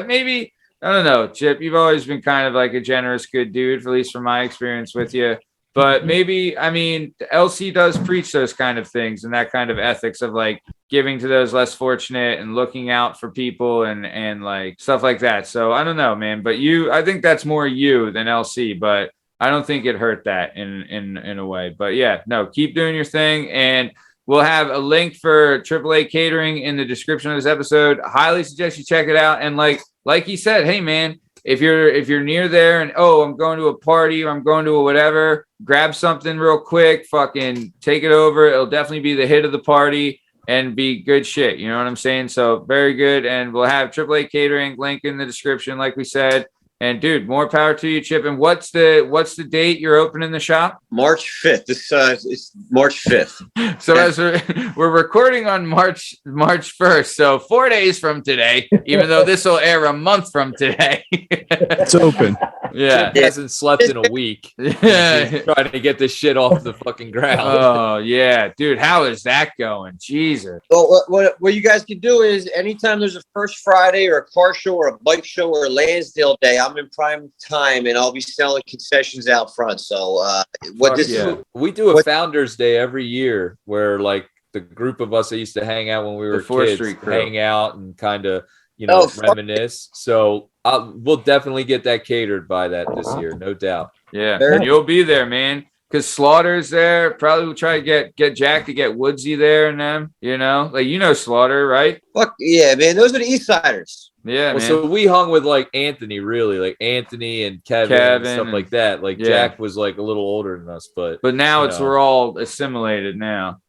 I don't know, Chip, you've always been kind of like a generous, good dude, at least from my experience with you. But maybe, I mean, LC does preach those kind of things and that kind of ethics of like giving to those less fortunate and looking out for people and like stuff like that. So I don't know, man, but I think that's more you than LC, but I don't think it hurt that in a way. But yeah, no, keep doing your thing. And we'll have a link for AAA Catering in the description of this episode. Highly suggest you check it out. And like he said, hey man, if you're near there and I'm going to a party or I'm going to a whatever, grab something real quick, fucking take it over. It'll definitely be the hit of the party and be good shit. You know what I'm saying? So very good. And we'll have AAA Catering link in the description, like we said. And dude, more power to you, Chip. And what's the date you're opening the shop? March 5th. It's March 5th. So as we're recording on March 1st, so 4 days from today, even though this will air a month from today. It's open. Yeah. He hasn't slept in a week. Yeah. He's trying to get this shit off the fucking ground. Oh yeah, dude. How is that going? Jesus. Well, what you guys can do is anytime there's a First Friday or a car show or a bike show or a Lansdale Day, I'm in prime time and I'll be selling concessions out front. So we do a Founders Day every year where like the group of us that used to hang out when we were kids hang out and kind of, you know, reminisce. So we'll definitely get that catered by that this year, no doubt. Yeah, and you'll be there, man. because Slaughter's there. Probably will try to get Jack to get Woodsy there and them, like, Slaughter, right? Fuck yeah, man. Those are the East Siders. Yeah, well, man. so we hung with like Anthony, really, like Anthony and Kevin and stuff like that. Like Jack was like a little older than us, but now we're all assimilated now.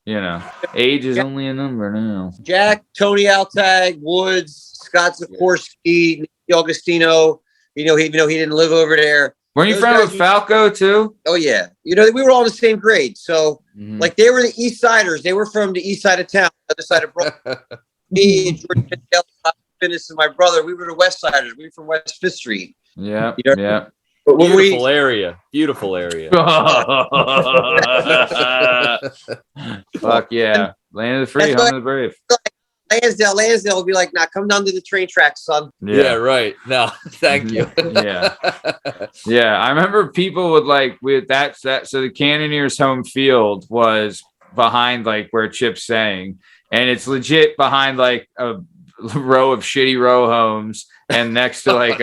Age is only a number now. Jack, Tony Altag, Woods, Scott Sikorsky, Nick Augustino. Even though he didn't live over there. Weren't you friends with Falco too? Oh yeah. We were all in the same grade. So like they were the East Siders. They were from the east side of town, the other side of Brooklyn. Me and Jordan and my brother, we were the West Siders. We were from West Fifth Street. Yeah. But beautiful area. Fuck yeah. Land of the free, home of the brave. Lansdale will be like, nah, come down to the train tracks, son. Yeah, right. No, thank you. Yeah. I remember people would like with that. So the Cannoneers home field was behind like where Chip's saying, and it's legit behind like a row of shitty row homes and next to like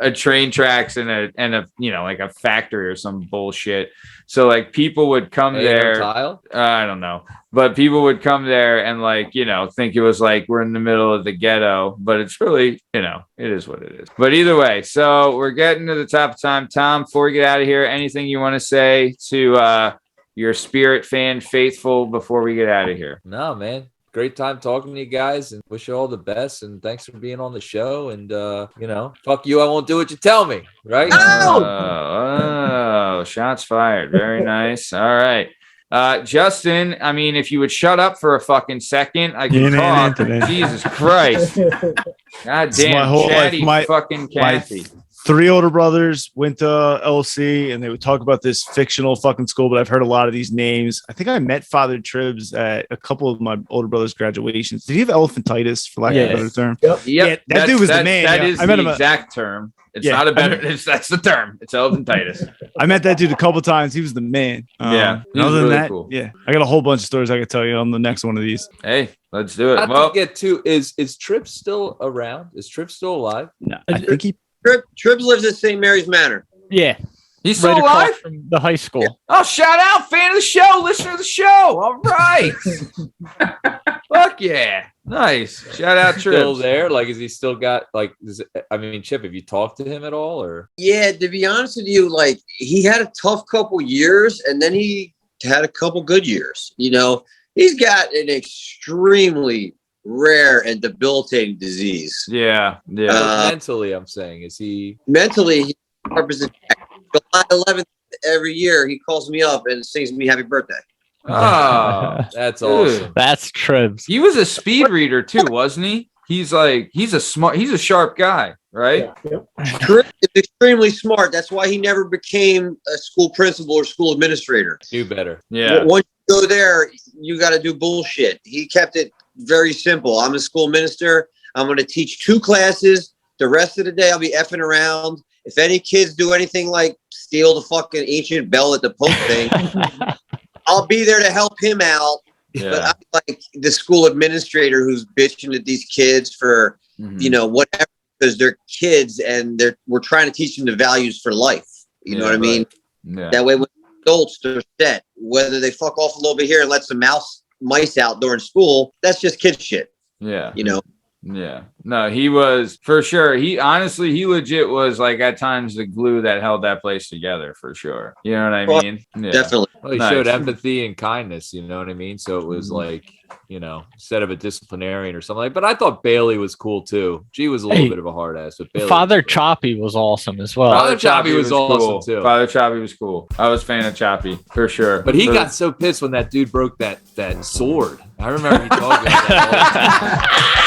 a train tracks and a like a factory or some bullshit. So like people would come there. I don't know, but people would come there and like think it was like we're in the middle of the ghetto, but it's really it is what it is. But either way, so we're getting to the top of time. Tom, before we get out of here, anything you want to say to your Spirit fan faithful before we get out of here? No, man. Great time talking to you guys and wish you all the best. And thanks for being on the show. And, fuck you. I won't do what you tell me. Right. Oh, shots fired. Very nice. All right. Justin, I mean, if you would shut up for a fucking second, I can talk. Jesus Christ. God damn. My whole chatty life, fucking Kathy. 3 older brothers went to LC and they would talk about this fictional fucking school, but I've heard a lot of these names. I think I met Father Tribbs at a couple of my older brothers' graduations. Did he have elephantitis, for lack of a better term? Yep. Yeah, that dude was the man. That is I met the him exact term. It's not a better. That's the term. It's elephantitis. I met that dude a couple times. He was the man. Yeah. Other than really that, cool. yeah, I got a whole bunch of stories I could tell you on the next one of these. Hey, let's do it. Well, get to is Tribbs still around? Is Tribbs still alive? No, I think he. Tribbs lives at St. Mary's Manor. Yeah. He's still right alive? From the high school. Oh, shout out, fan of the show, listener of the show. All right. Fuck yeah. Nice. Shout out, Tribbs. Still there? Like, is he still got, like, Chip, have you talked to him at all? Or? Yeah, to be honest with you, like, he had a tough couple years and then he had a couple good years. He's got an extremely rare and debilitating disease. Yeah. Mentally, I'm saying, is he mentally? He represents July 11th every year. He calls me up and sings me happy birthday. Oh, that's awesome. That's Tribbs. He was a speed reader too, wasn't he? He's a sharp guy, right? Yeah. Tribbs is extremely smart. That's why he never became a school principal or school administrator. Do better. Yeah. Once you go there, you got to do bullshit. He kept it very simple. I'm a school minister. I'm going to teach 2 classes. The rest of the day, I'll be effing around. If any kids do anything like steal the fucking ancient bell at the Pope thing, I'll be there to help him out. Yeah. But I'm like the school administrator who's bitching at these kids for, whatever, because they're kids and we're trying to teach them the values for life. You know what I mean? Yeah. That way, when adults, they're set. Whether they fuck off a little bit here and let some mice out during school, that's just kid shit. Yeah. Yeah. No, he was for sure. He legit was like at times the glue that held that place together for sure. You know what I mean? Yeah. Definitely. Well, he showed empathy and kindness, you know what I mean? So it was like, instead of a disciplinarian or something like, but I thought Bailey was cool too. She was a little bit of a hard ass, but Bailey Father Choppy was awesome as well. Father Choppy was awesome too. Father Choppy was cool. I was a fan of Choppy for sure. But he got so pissed when that dude broke that sword. I remember he talking about that.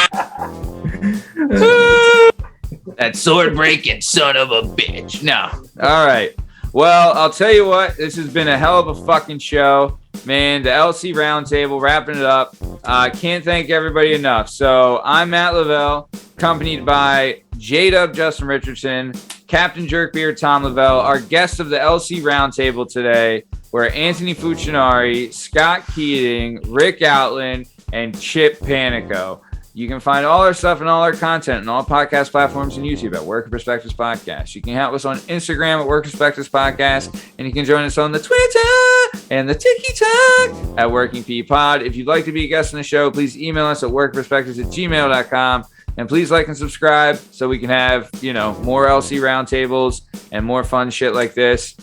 That sword breaking son of a bitch. No. All right. Well, I'll tell you what. This has been a hell of a fucking show, man. The LC Roundtable, wrapping it up. Can't thank everybody enough. So I'm Matt Lavelle, accompanied by jdub Justin Richardson, Captain Jerkbeard Tom Lavelle. Our guests of the LC Roundtable today were Anthony Fuchinari, Scott Keating, Rick Outland, and Chip Panico. You can find all our stuff and all our content on all podcast platforms and YouTube at Work Perspectives Podcast. You can help us on Instagram at Work Perspectives Podcast, and you can join us on the Twitter and the TikTok at Working P Pod. If you'd like to be a guest on the show, please email us at workperspectives@gmail.com. And please like and subscribe so we can have, more LC Roundtables and more fun shit like this.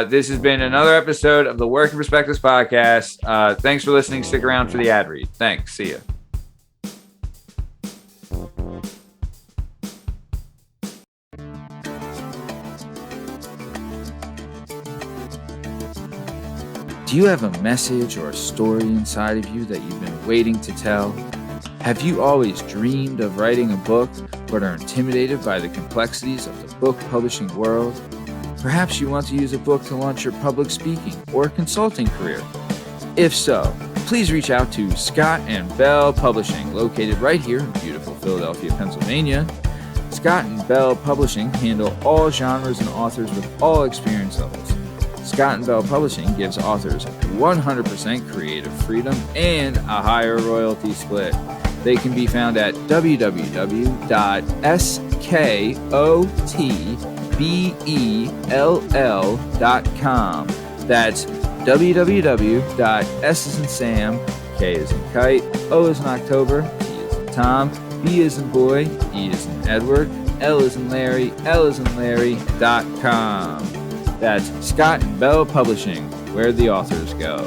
This has been another episode of the Working Perspectives podcast. Thanks for listening. Stick around for the ad read. Thanks. See ya. Do you have a message or a story inside of you that you've been waiting to tell? Have you always dreamed of writing a book, but are intimidated by the complexities of the book publishing world? Perhaps you want to use a book to launch your public speaking or consulting career. If so, please reach out to Scott and Bell Publishing, located right here in beautiful Philadelphia, Pennsylvania. Scott and Bell Publishing handle all genres and authors with all experience levels. Scott & Bell Publishing gives authors 100% creative freedom and a higher royalty split. They can be found at www.skotbell.com. That's www.s as in Sam, K as in Kite, O as in October, T as in Tom, B as in Boy, E as in Edward, L as in Larry, L as in Larry.com. That's Scott and Bell Publishing, where the authors go.